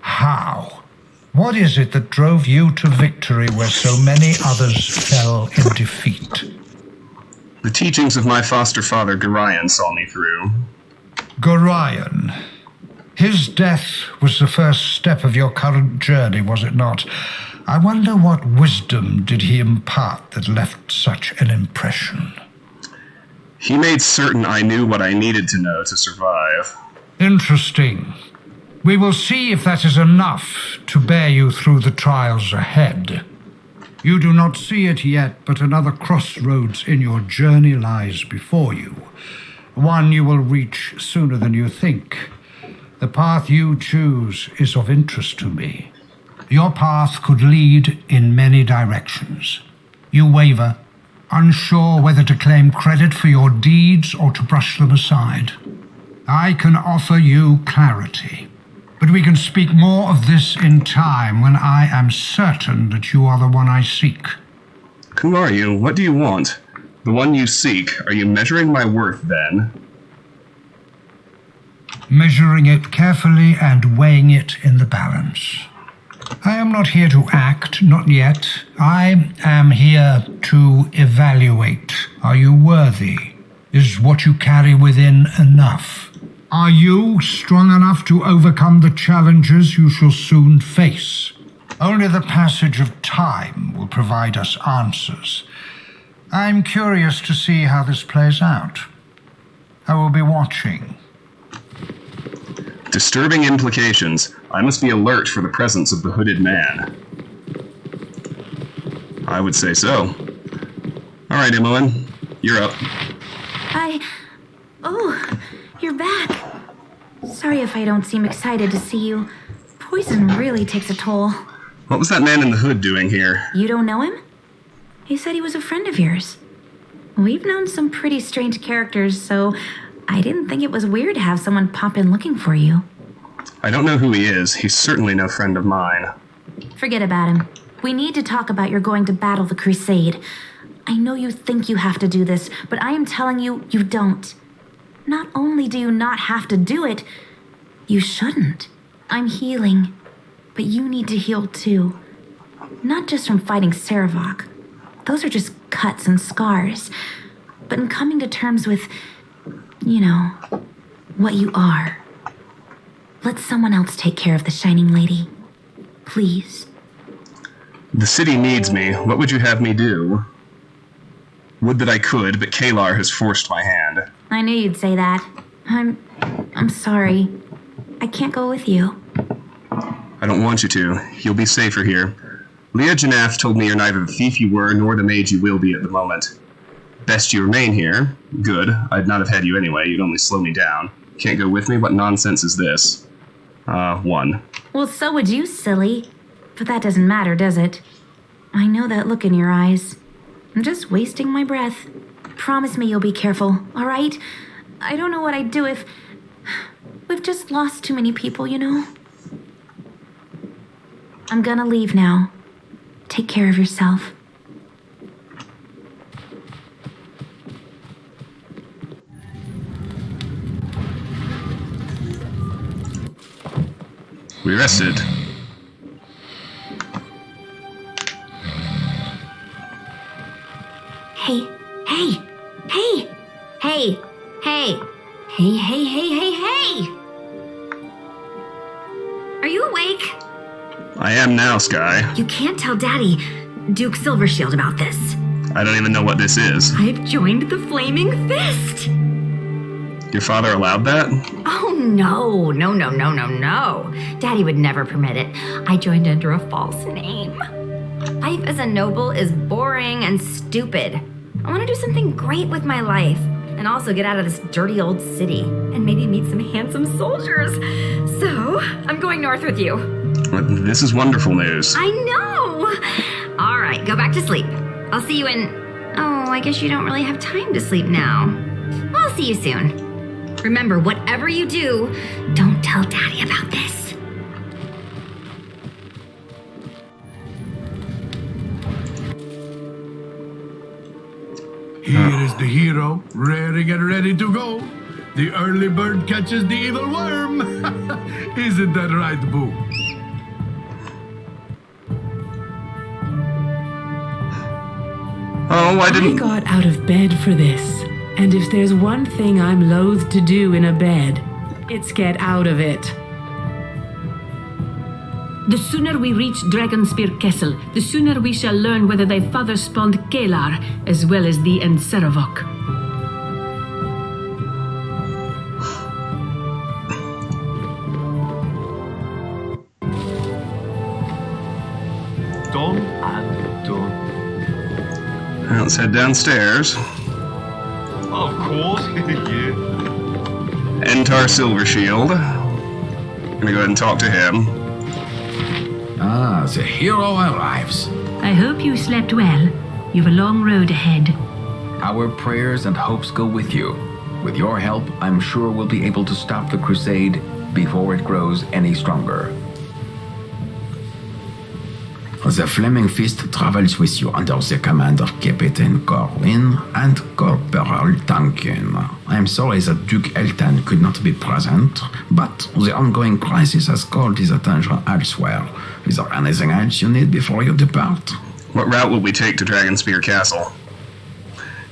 How? What is it that drove you to victory where so many others fell in defeat? The teachings of my foster father, Gorion, saw me through. Gorion. His death was the first step of your current journey, was it not? I wonder what wisdom did he impart that left such an impression? He made certain I knew what I needed to know to survive. Interesting. We will see if that is enough to bear you through the trials ahead. You do not see it yet, but another crossroads in your journey lies before you. One you will reach sooner than you think. The path you choose is of interest to me. Your path could lead in many directions. You waver, unsure whether to claim credit for your deeds or to brush them aside. I can offer you clarity, but we can speak more of this in time when I am certain that you are the one I seek. Who are you? What do you want? The one you seek. Are you measuring my worth, then? Measuring it carefully and weighing it in the balance. I am not here to act, not yet. I am here to evaluate. Are you worthy? Is what you carry within enough? Are you strong enough to overcome the challenges you shall soon face? Only the passage of time will provide us answers. I'm curious to see how this plays out. I will be watching. Disturbing implications. I must be alert for the presence of the hooded man. I would say so. All right, Imoen, you're up. Oh, you're back. Sorry if I don't seem excited to see you. Poison really takes a toll. What was that man in the hood doing here? You don't know him? He said he was a friend of yours. We've known some pretty strange characters, so I didn't think it was weird to have someone pop in looking for you. I don't know who he is. He's certainly no friend of mine. Forget about him. We need to talk about your going to battle the Crusade. I know you think you have to do this, but I am telling you, you don't. Not only do you not have to do it, you shouldn't. I'm healing, but you need to heal too. Not just from fighting Saravok. Those are just cuts and scars. But in coming to terms with, what you are. Let someone else take care of the Shining Lady. Please. The city needs me. What would you have me do? Would that I could, but Kalar has forced my hand. I knew you'd say that. I'm sorry. I can't go with you. I don't want you to. You'll be safer here. Leah Janath told me you're neither the thief you were nor the mage you will be at the moment. Best you remain here. Good. I'd not have had you anyway. You'd only slow me down. Can't go with me? What nonsense is this? 1. Well, so would you, silly. But that doesn't matter, does it? I know that look in your eyes. I'm just wasting my breath. Promise me you'll be careful, all right? I don't know what I'd do if... We've just lost too many people, I'm gonna leave now. Take care of yourself. We rested. Hey. Are you awake? I am now, Sky. You can't tell Daddy, Duke Silvershield, about this. I don't even know what this is. I've joined the Flaming Fist. Your father allowed that? Oh, no. Daddy would never permit it. I joined under a false name. Life as a noble is boring and stupid. I want to do something great with my life. And also get out of this dirty old city. And maybe meet some handsome soldiers. So, I'm going north with you. This is wonderful news. I know! All right, go back to sleep. I'll see you in... Oh, I guess you don't really have time to sleep now. I'll see you soon. Remember, whatever you do, don't tell Daddy about this. Here is the hero, raring and ready to go. The early bird catches the evil worm. Isn't that right, Boo? Oh, I didn't... I got out of bed for this. And if there's one thing I'm loath to do in a bed, it's get out of it. The sooner we reach Dragonspear Castle, the sooner we shall learn whether thy father spawned Kalar, as well as thee and Saravok. Done and done. Let's head downstairs. Of course, yeah. Entar Silvershield. Gonna go ahead and talk to him. Ah, the hero arrives. I hope you slept well. You've a long road ahead. Our prayers and hopes go with you. With your help, I'm sure we'll be able to stop the crusade before it grows any stronger. The Flaming Fist travels with you under the command of Captain Corwin and Corporal Tankard. I'm sorry that Duke Eltan could not be present, but the ongoing crisis has called his attention elsewhere. Is there anything else you need before you depart? What route will we take to Dragonspear Castle?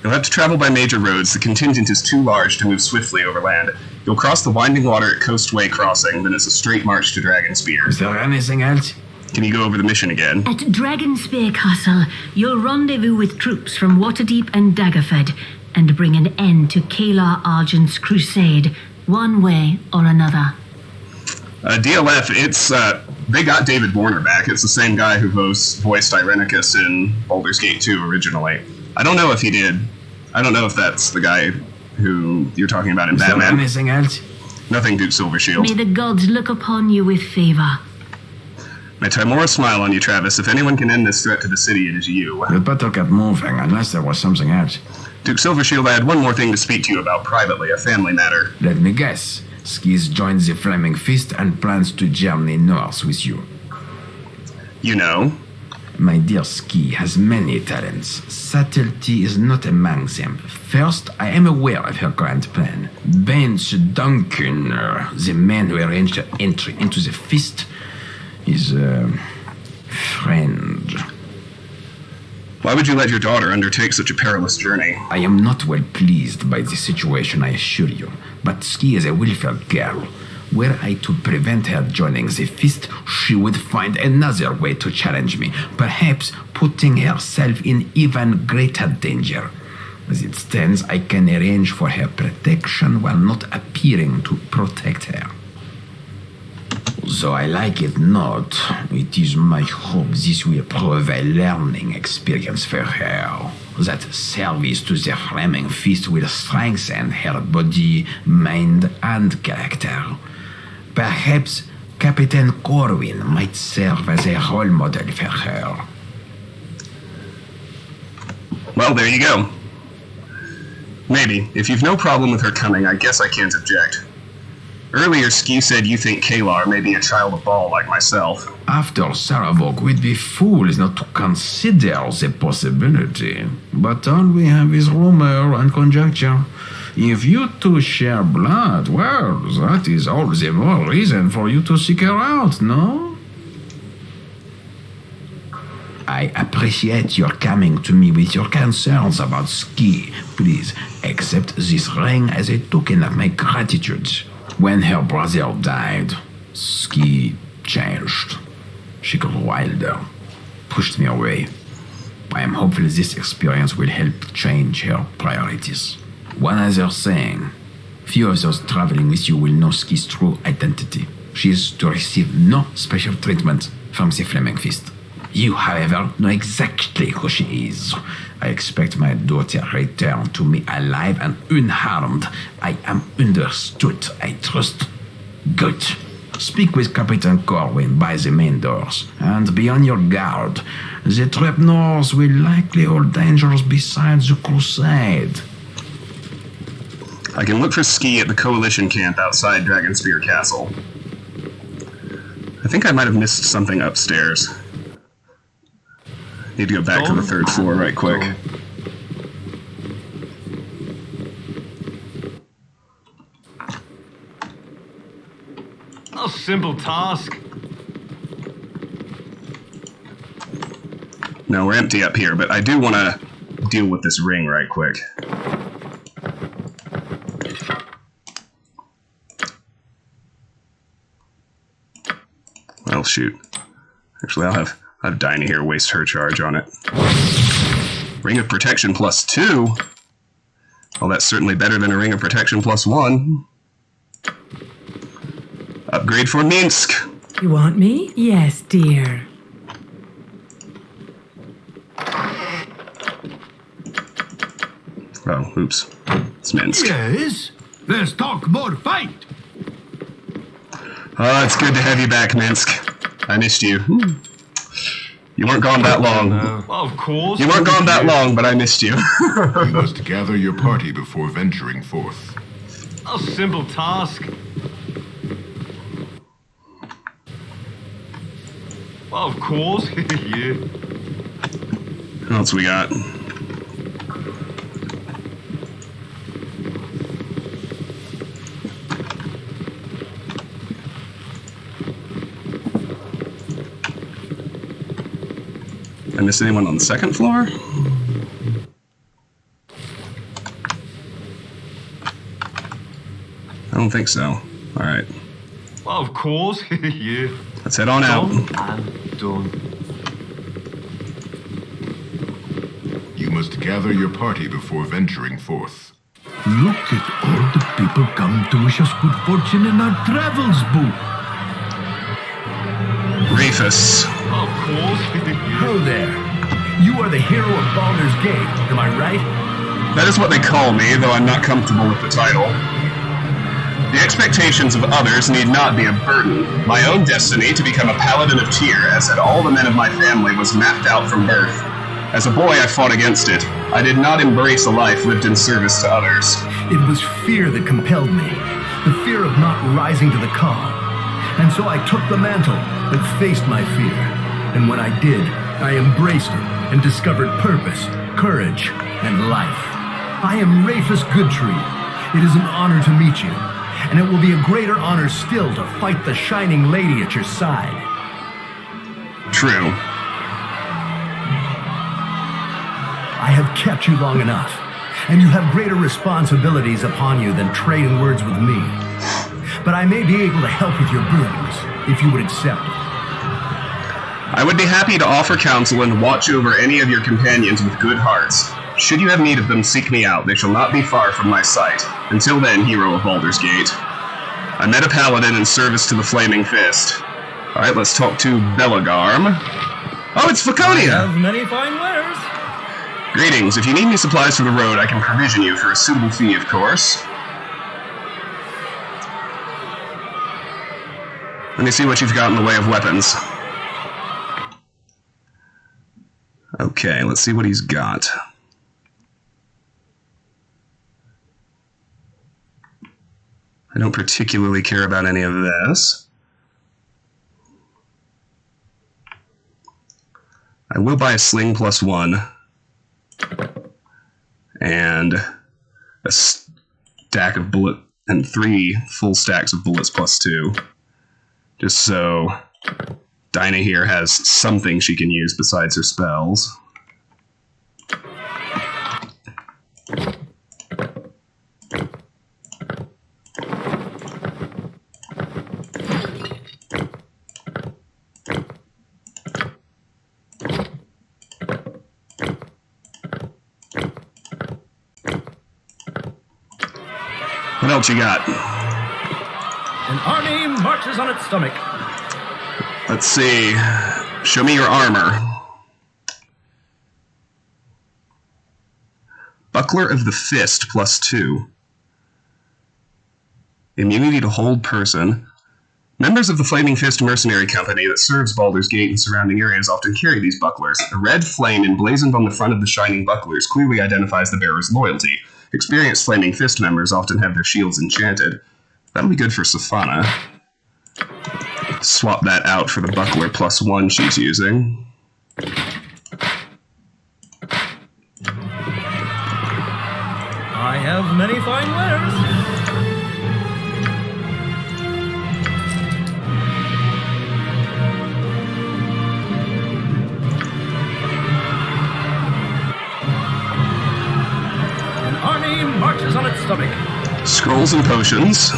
You'll have to travel by major roads. The contingent is too large to move swiftly overland. You'll cross the winding water at Coastway Crossing, then it's a straight march to Dragonspear. Is there anything else? Can you go over the mission again? At Dragonspear Castle, you'll rendezvous with troops from Waterdeep and Daggerford and bring an end to Kalar Argent's crusade, one way or another. DLF, it's, they got David Warner back. It's the same guy who voiced Irenicus in Baldur's Gate 2 originally. I don't know if he did. I don't know if that's the guy who you're talking about in Is Batman. there anything else? Nothing, Duke Silvershield. May the gods look upon you with favor. May Timora smile on you, Travis. If anyone can end this threat to the city, it is you. We'd better get moving, unless there was something else. Duke Silvershield, I had one more thing to speak to you about privately, a family matter. Let me guess. Skis joins the Flaming Fist and plans to journey north with you. You know? My dear Ski has many talents. Subtlety is not among them. First, I am aware of her grand plan. Bench Duncan, the man who arranged her entry into the Fist, is a friend. Why would you let your daughter undertake such a perilous journey? I am not well pleased by the situation, I assure you. But Ski is a willful girl. Were I to prevent her joining the Fist, she would find another way to challenge me, perhaps putting herself in even greater danger. As it stands, I can arrange for her protection while not appearing to protect her. Though I like it not, it is my hope this will prove a learning experience for her. That service to the Flaming Fist will strengthen her body, mind, and character. Perhaps Captain Corwin might serve as a role model for her. Well, there you go. Maybe. If you've no problem with her coming, I guess I can't object. Earlier, Ski said you think Kalar may be a child of Baal like myself. After Saravok, we'd be fools not to consider the possibility. But all we have is rumor and conjecture. If you two share blood, well, that is all the more reason for you to seek her out, no? I appreciate your coming to me with your concerns about Ski. Please accept this ring as a token of my gratitude. When her brother died, Ski changed. She grew wilder, pushed me away. I am hopeful this experience will help change her priorities. One other thing, few of those traveling with you will know Ski's true identity. She is to receive no special treatment from the Flaming Fist. You, however, know exactly who she is. I expect my daughter return to me alive and unharmed. I am understood, I trust. Good. Speak with Captain Corwin by the main doors, and be on your guard. The Trapnors will likely hold dangers besides the crusade. I can look for Ski at the Coalition camp outside Dragonspear Castle. I think I might have missed something upstairs. Need to go back to the third floor right quick. A simple task. No, we're empty up here, but I do want to deal with this ring right quick. Well, shoot. Actually, I'll have Dinah here waste her charge on it. Ring of Protection +2? Well, that's certainly better than a Ring of Protection +1. Upgrade for Minsk. You want me? Yes, dear. Oh, oops. It's Minsk. Yes? Let's talk more fight. Oh, it's good to have you back, Minsk. I missed you. You weren't gone that long. Of course. You weren't gone that long, but I missed you. You must gather your party before venturing forth. A simple task. Of course. Yeah. What else we got? Did I miss anyone on the second floor? I don't think so. Alright. Of course. Yeah. Let's head on out. done. You must gather your party before venturing forth. Look at all the people come to wish us good fortune in our travels, Boo. Rufus. Of course. Ho there. You are the hero of Baldur's Gate, am I right? That is what they call me, though I'm not comfortable with the title. The expectations of others need not be a burden. My own destiny to become a paladin of Tyr, as had all the men of my family, was mapped out from birth. As a boy, I fought against it. I did not embrace a life lived in service to others. It was fear that compelled me. The fear of not rising to the call. And so I took the mantle and faced my fear. And when I did, I embraced it and discovered purpose, courage, and life. I am Rufus Goodtree. It is an honor to meet you. And it will be a greater honor still to fight the Shining Lady at your side. True. I have kept you long enough, and you have greater responsibilities upon you than trading words with me. But I may be able to help with your burdens, if you would accept it. I would be happy to offer counsel and watch over any of your companions with good hearts. Should you have need of them, seek me out. They shall not be far from my sight. Until then, hero of Baldur's Gate. I met a paladin in service to the Flaming Fist. Alright, let's talk to Belagarm. Oh, it's Faconia! I have many fine wares. Greetings. If you need any supplies for the road, I can provision you for a suitable fee, of course. Let me see what you've got in the way of weapons. Okay, let's see what he's got. I don't particularly care about any of this. I will buy a sling +1 and a stack of bullet and 3 full stacks of bullets +2, just so Dinah here has something she can use besides her spells. What else you got? An army marches on its stomach. Let's see. Show me your armor. Buckler of the Fist +2. Immunity to hold person. Members of the Flaming Fist mercenary company that serves Baldur's Gate and surrounding areas often carry these bucklers. A red flame emblazoned on the front of the shining bucklers clearly identifies the bearer's loyalty. Experienced Flaming Fist members often have their shields enchanted. That'll be good for Safana. Swap that out for the buckler +1 she's using. I have many fine wares. An army marches on its stomach. Scrolls and potions.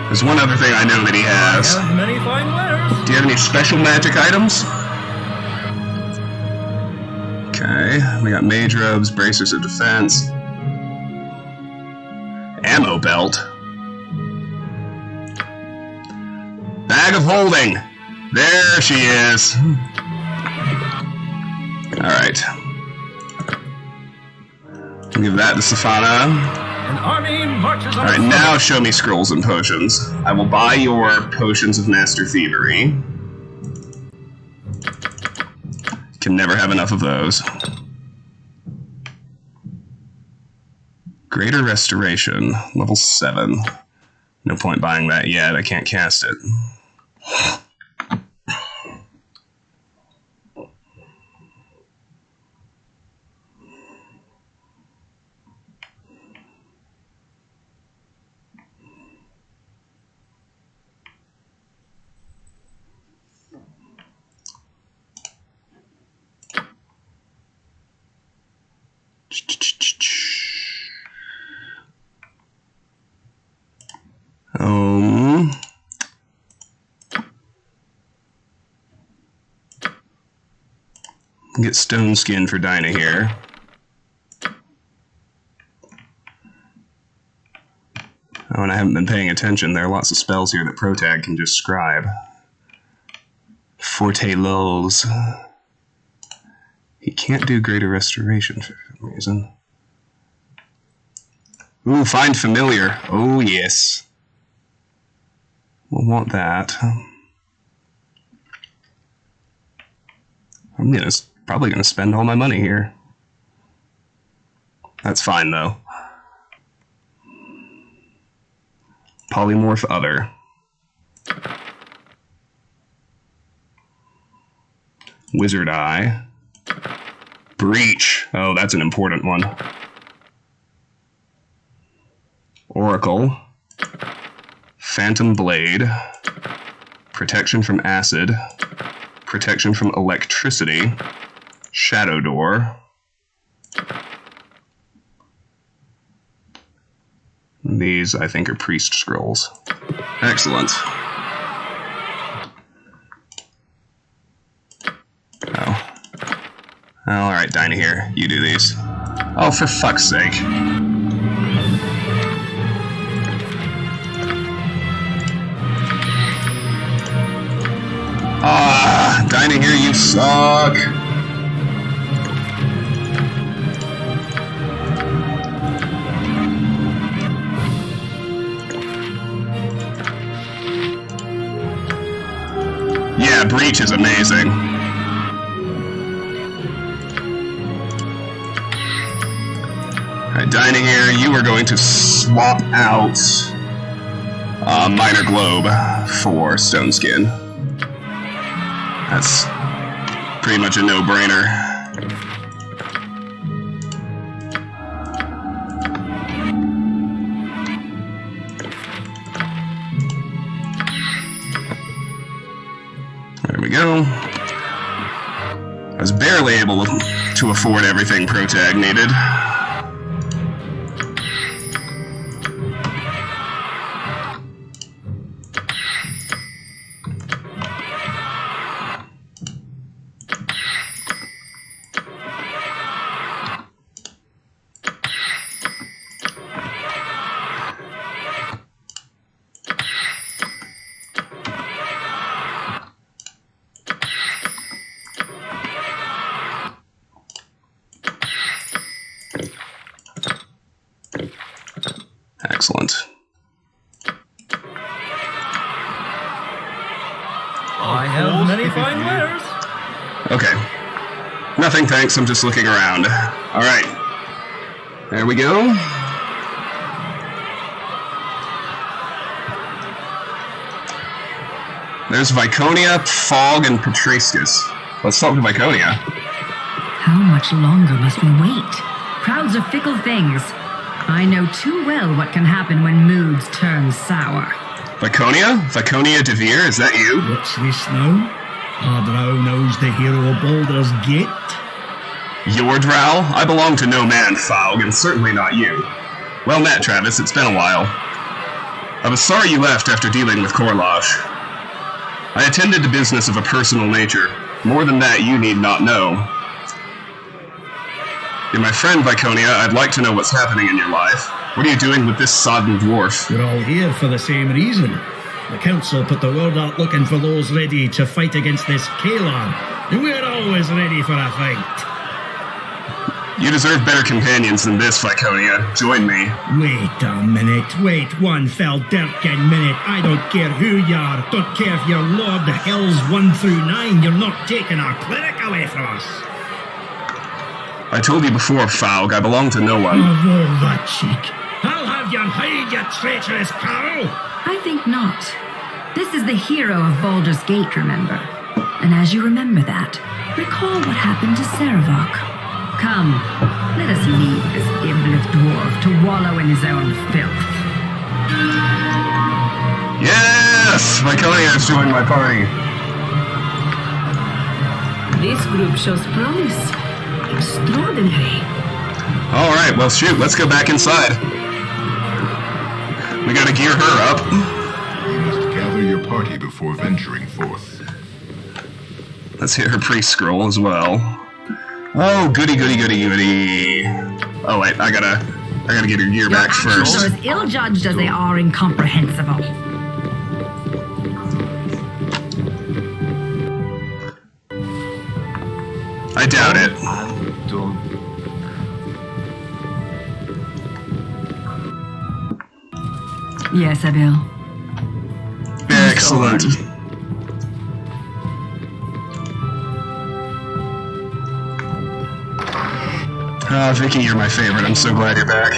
There's one other thing I know that he has. I have many fine wares. Do you have any special magic items? Okay, we got mage robes, bracers of defense, ammo belt, bag of holding. There she is. All right. Give that to Safana. An army marches on Alright, now show me scrolls and potions. I will buy your potions of Master Thievery. Can never have enough of those. Greater Restoration, level 7. No point buying that yet, I can't cast it. Get stone skin for Dinah here. Oh, and I haven't been paying attention. There are lots of spells here that Protag can just scribe. Forte lulls. He can't do Greater Restoration for some reason. Ooh, find familiar. Oh, yes. We'll want that. I'm probably gonna spend all my money here. That's fine, though. Polymorph other. Wizard Eye. Breach. Oh, that's an important one. Oracle. Phantom Blade. Protection from acid. Protection from electricity. Shadow Door. These, I think, are priest scrolls. Excellent. Oh. Alright, Dinah here. You do these. Oh, for fuck's sake. Ah, Dinah here, you suck. Yeah, Breach is amazing. Alright, Dinah here, you are going to swap out Minor Globe for Stone Skin. That's pretty much a no-brainer. There we go. I was barely able to afford everything Protag needed. Excellent. I have many fine wares. Okay. Nothing, thanks. I'm just looking around. Alright. There we go. There's Viconia, Fog, and Patriscus. Let's talk to Viconia. How much longer must we wait? Crowds are fickle things. I know too well what can happen when moods turn sour. Viconia? Viconia DeVere, is that you? What's this now? Our drow knows the hero of Baldur's Gate? Your drow? I belong to no man, Faug, and certainly not you. Well met, Travis. It's been a while. I was sorry you left after dealing with Korlash. I attended to business of a personal nature. More than that, you need not know. You're my friend, Viconia. I'd like to know what's happening in your life. What are you doing with this sodden dwarf? We're all here for the same reason. The council put the word out looking for those ready to fight against this Kalar. And we're always ready for a fight. You deserve better companions than this, Viconia. Join me. Wait a minute. Wait one fell dirkin minute. I don't care who you are. Don't care if you're Lord the Hells 1 through 9. You're not taking our cleric away from us. I told you before, Faug, I belong to no one. Of all that cheek. I'll have your hide, you treacherous cow! I think not. This is the hero of Baldur's Gate, remember? And as you remember that, recall what happened to Saravok. Come, let us leave this Iblis dwarf to wallow in his own filth. Yes! Viconia has joined my party. This group shows promise. Extraordinary. Alright, well shoot, let's go back inside. We gotta gear her up. You must gather your party before venturing forth. Let's hit her priest scroll as well. Oh, goody, goody, goody, goody. Oh wait, I gotta get her gear back Actions first. are as ill-judged as they are incomprehensible. I doubt it. I'm done. Yes, Abel. Excellent. Ah, Vicky, you're my favorite. I'm so glad you're back.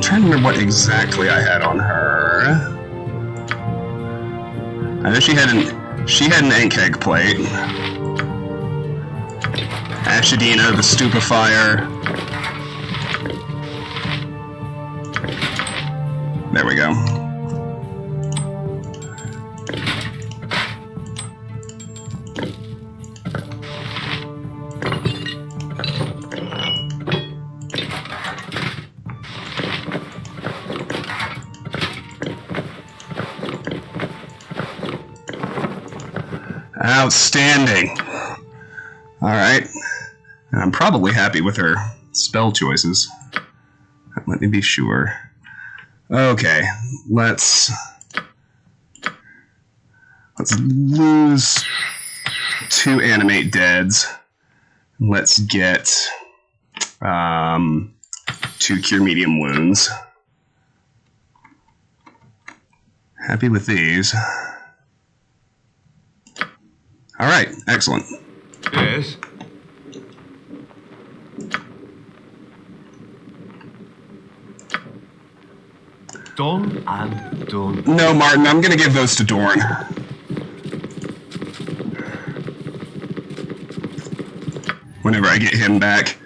Trying to remember what exactly I had on her. I know she had an Ankeg plate. Ashadina, the Stupefier. There we go. Outstanding. Alright. And I'm probably happy with her spell choices. Let me be sure. Okay, let's lose 2 animate deads. Let's get 2 cure medium wounds. Happy with these. Alright, excellent. Yes. Done and done. No, Martin, I'm gonna give those to Dorn. Whenever I get him back.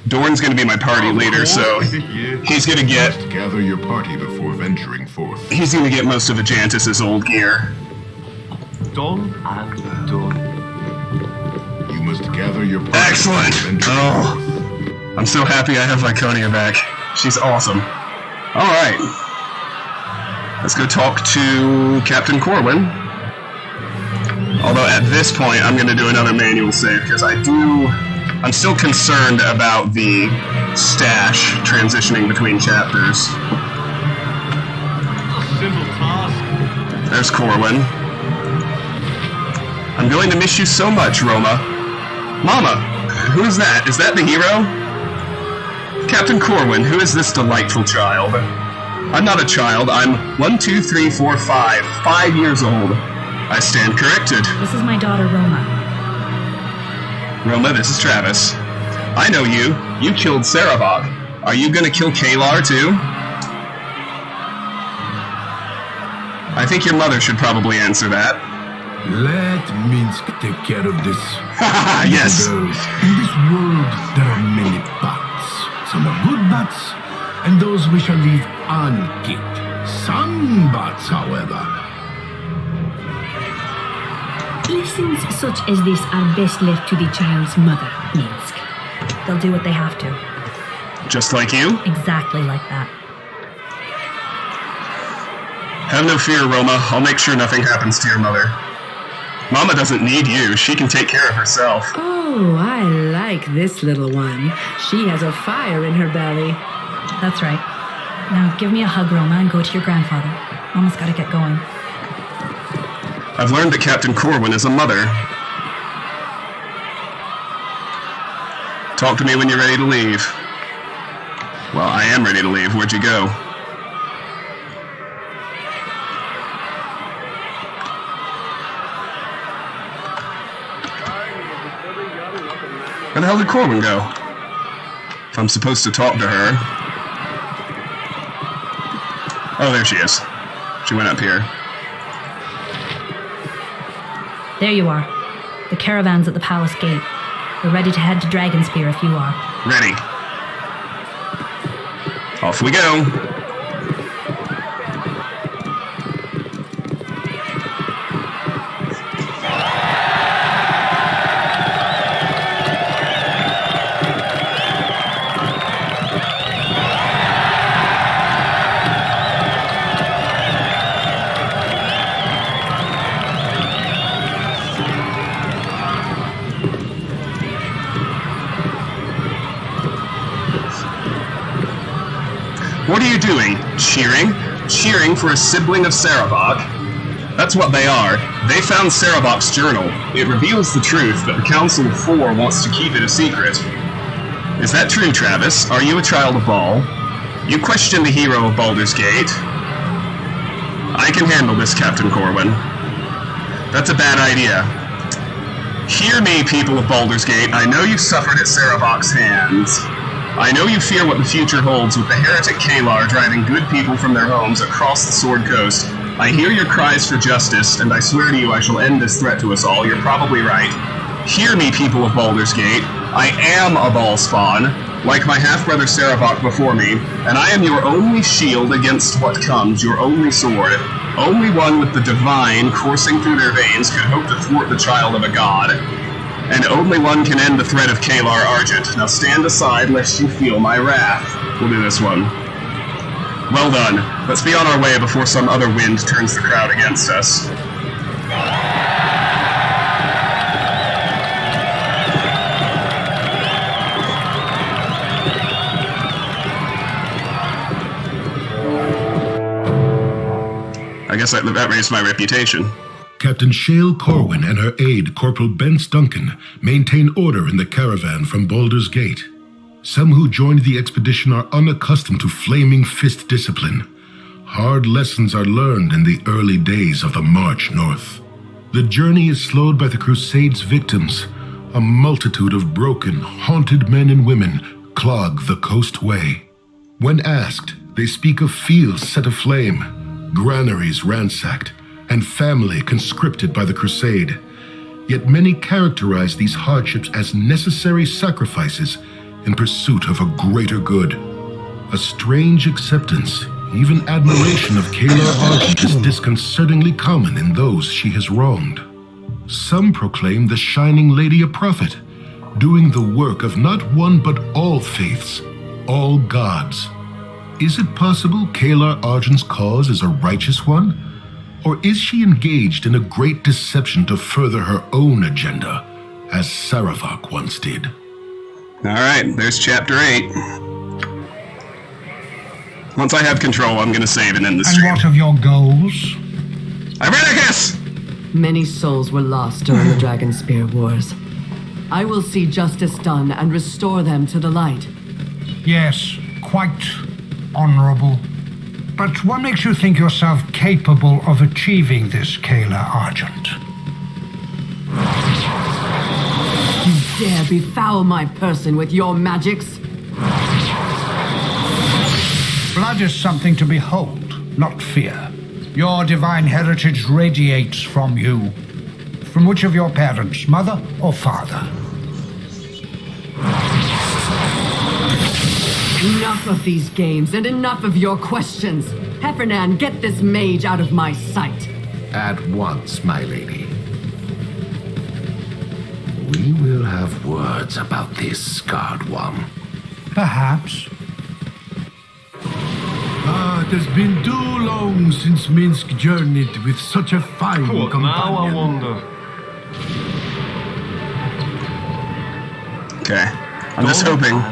Dorn's gonna be my party leader, so he's gonna get... Gather your party before venturing forth. He's gonna get most of Ajantis' old gear. Done and done. You must gather your party. Excellent! Oh, I'm so happy I have Viconia back. She's awesome. Alright. Let's go talk to Captain Corwin. Although at this point, I'm gonna do another manual save, because I'm still concerned about the stash transitioning between chapters. Simple task. There's Corwin. I'm going to miss you so much, Roma. Mama, who is that? Is that the hero? Captain Corwin, who is this delightful child? I'm not a child. I'm 1, 2, 3, 4, 5. 5 years old. I stand corrected. This is my daughter, Roma. Roma, this is Travis. I know you. You killed Sarabok. Are you gonna kill Kalar too? I think your mother should probably answer that. Let Minsk take care of this. Yes. Girls, in this world, there are many bots. Some are good bots, and those we shall leave unkicked. Some bots, however. Lessons such as this are best left to the child's mother, Minsk. They'll do what they have to. Just like you? Exactly like that. Have no fear, Roma. I'll make sure nothing happens to your mother. Mama doesn't need you. She can take care of herself. Oh, I like this little one. She has a fire in her belly. That's right. Now give me a hug, Roma, and go to your grandfather. Mama's gotta get going. I've learned that Captain Corwin is a mother. Talk to me when you're ready to leave. Well, I am ready to leave. Where'd you go? Where the hell did Corwin go? If I'm supposed to talk to her... Oh, there she is. She went up here. There you are. The caravan's at the palace gate. We're ready to head to Dragonspear if you are. Ready. Off we go. What are you doing? Cheering? Cheering for a sibling of Sarabok? That's what they are. They found Sarabok's journal. It reveals the truth, but the Council of Four wants to keep it a secret. Is that true, Travis? Are you a child of Baal? You question the hero of Baldur's Gate. I can handle this, Captain Corwin. That's a bad idea. Hear me, people of Baldur's Gate. I know you suffered at Sarabok's hands. I know you fear what the future holds with the heretic Kalar driving good people from their homes across the Sword Coast. I hear your cries for justice, and I swear to you I shall end this threat to us all. You're probably right. Hear me, people of Baldur's Gate. I am a Baal spawn, like my half-brother Sarabok before me, and I am your only shield against what comes, your only sword. Only one with the divine coursing through their veins could hope to thwart the child of a god. And only one can end the threat of Kalar Argent. Now stand aside lest you feel my wrath. We'll do this one. Well done. Let's be on our way before some other wind turns the crowd against us. I guess that raised my reputation. Captain Shale Corwin and her aide, Corporal Bence Duncan, maintain order in the caravan from Baldur's Gate. Some who joined the expedition are unaccustomed to flaming fist discipline. Hard lessons are learned in the early days of the march north. The journey is slowed by the Crusade's victims. A multitude of broken, haunted men and women clog the coast way. When asked, they speak of fields set aflame, granaries ransacked, and family conscripted by the Crusade. Yet many characterize these hardships as necessary sacrifices in pursuit of a greater good. A strange acceptance, even admiration of Kalar Argent is disconcertingly common in those she has wronged. Some proclaim the Shining Lady a prophet, doing the work of not one but all faiths, all gods. Is it possible Kalar Argent's cause is a righteous one? Or is she engaged in a great deception to further her own agenda, as Sarabok once did? Alright, there's Chapter 8. Once I have control, I'm gonna save and end the stream. And what of your goals? Irenicus! Many souls were lost during the Dragonspear Wars. I will see justice done and restore them to the light. Yes, quite honorable. But what makes you think yourself capable of achieving this, Kalar Argent? You dare befoul my person with your magics? Blood is something to behold, not fear. Your divine heritage radiates from you. From which of your parents, mother or father? Enough of these games and enough of your questions. Heffernan, get this mage out of my sight. At once, my lady. We will have words about this scarred one. Perhaps. It has been too long since Minsk journeyed with such a fine What companion. now, I wonder? Okay. I'm just hoping.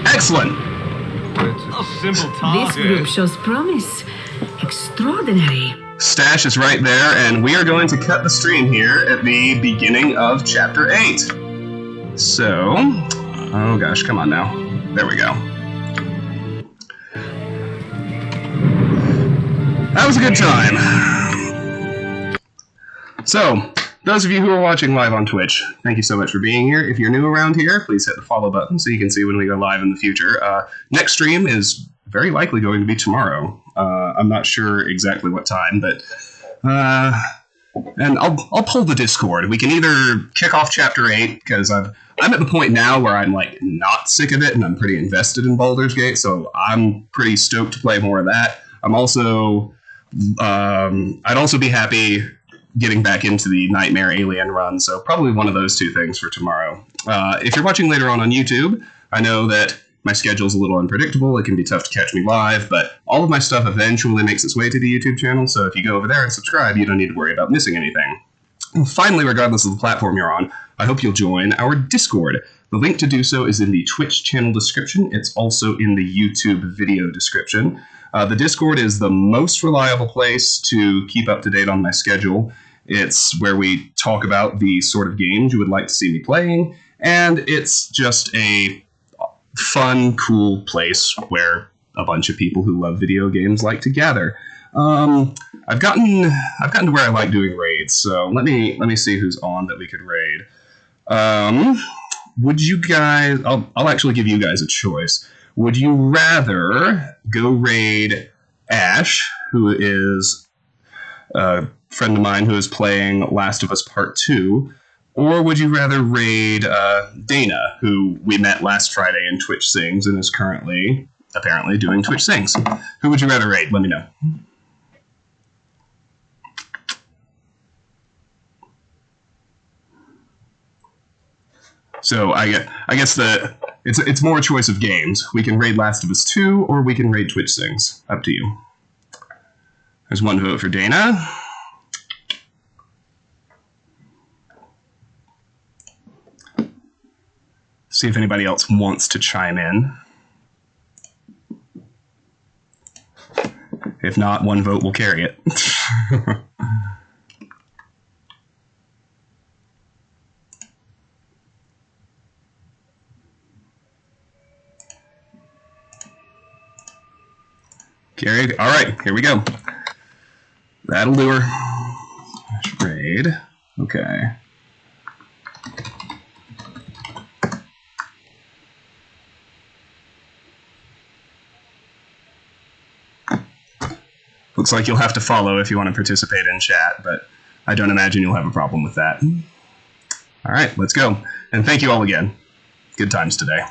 Excellent! A simple This target. group shows promise. Extraordinary. Stash is right there, and we are going to cut the stream here at the beginning of Chapter 8. So, oh gosh, come on now. There we go. That was a good time. So, those of you who are watching live on Twitch, thank you so much for being here. If you're new around here, please hit the follow button so you can see when we go live in the future. Next stream is very likely going to be tomorrow. I'm not sure exactly what time, but and I'll pull the Discord. We can either kick off Chapter 8 because I'm at the point now where I'm like not sick of it and I'm pretty invested in Baldur's Gate, so I'm pretty stoked to play more of that. I'm also I'd also be happy getting back into the Nightmare Alien run, so probably one of those two things for tomorrow. If you're watching later on YouTube, I know that my schedule's a little unpredictable. It can be tough to catch me live, but all of my stuff eventually makes its way to the YouTube channel, so if you go over there and subscribe, you don't need to worry about missing anything. And finally, regardless of the platform you're on, I hope you'll join our Discord. The link to do so is in the Twitch channel description. It's also in the YouTube video description. The Discord is the most reliable place to keep up to date on my schedule. It's where we talk about the sort of games you would like to see me playing, and it's just a fun, cool place where a bunch of people who love video games like to gather. I've gotten to where I like doing raids, so let me see who's on that we could raid. Would you guys? I'll actually give you guys a choice. Would you rather go raid Ash, who is a friend of mine who is playing Last of Us Part 2, or would you rather raid Dana, who we met last Friday in Twitch Sings and is currently, apparently, doing Twitch Sings? Who would you rather raid? Let me know. So I guess it's more a choice of games. We can raid Last of Us 2, or we can raid Twitch Sings. Up to you. There's one vote for Dana. See if anybody else wants to chime in. If not, one vote will carry it. Carried. All right, here we go. That'll do her. Raid. Okay. Looks like you'll have to follow if you want to participate in chat, but I don't imagine you'll have a problem with that. All right, let's go. And thank you all again. Good times today.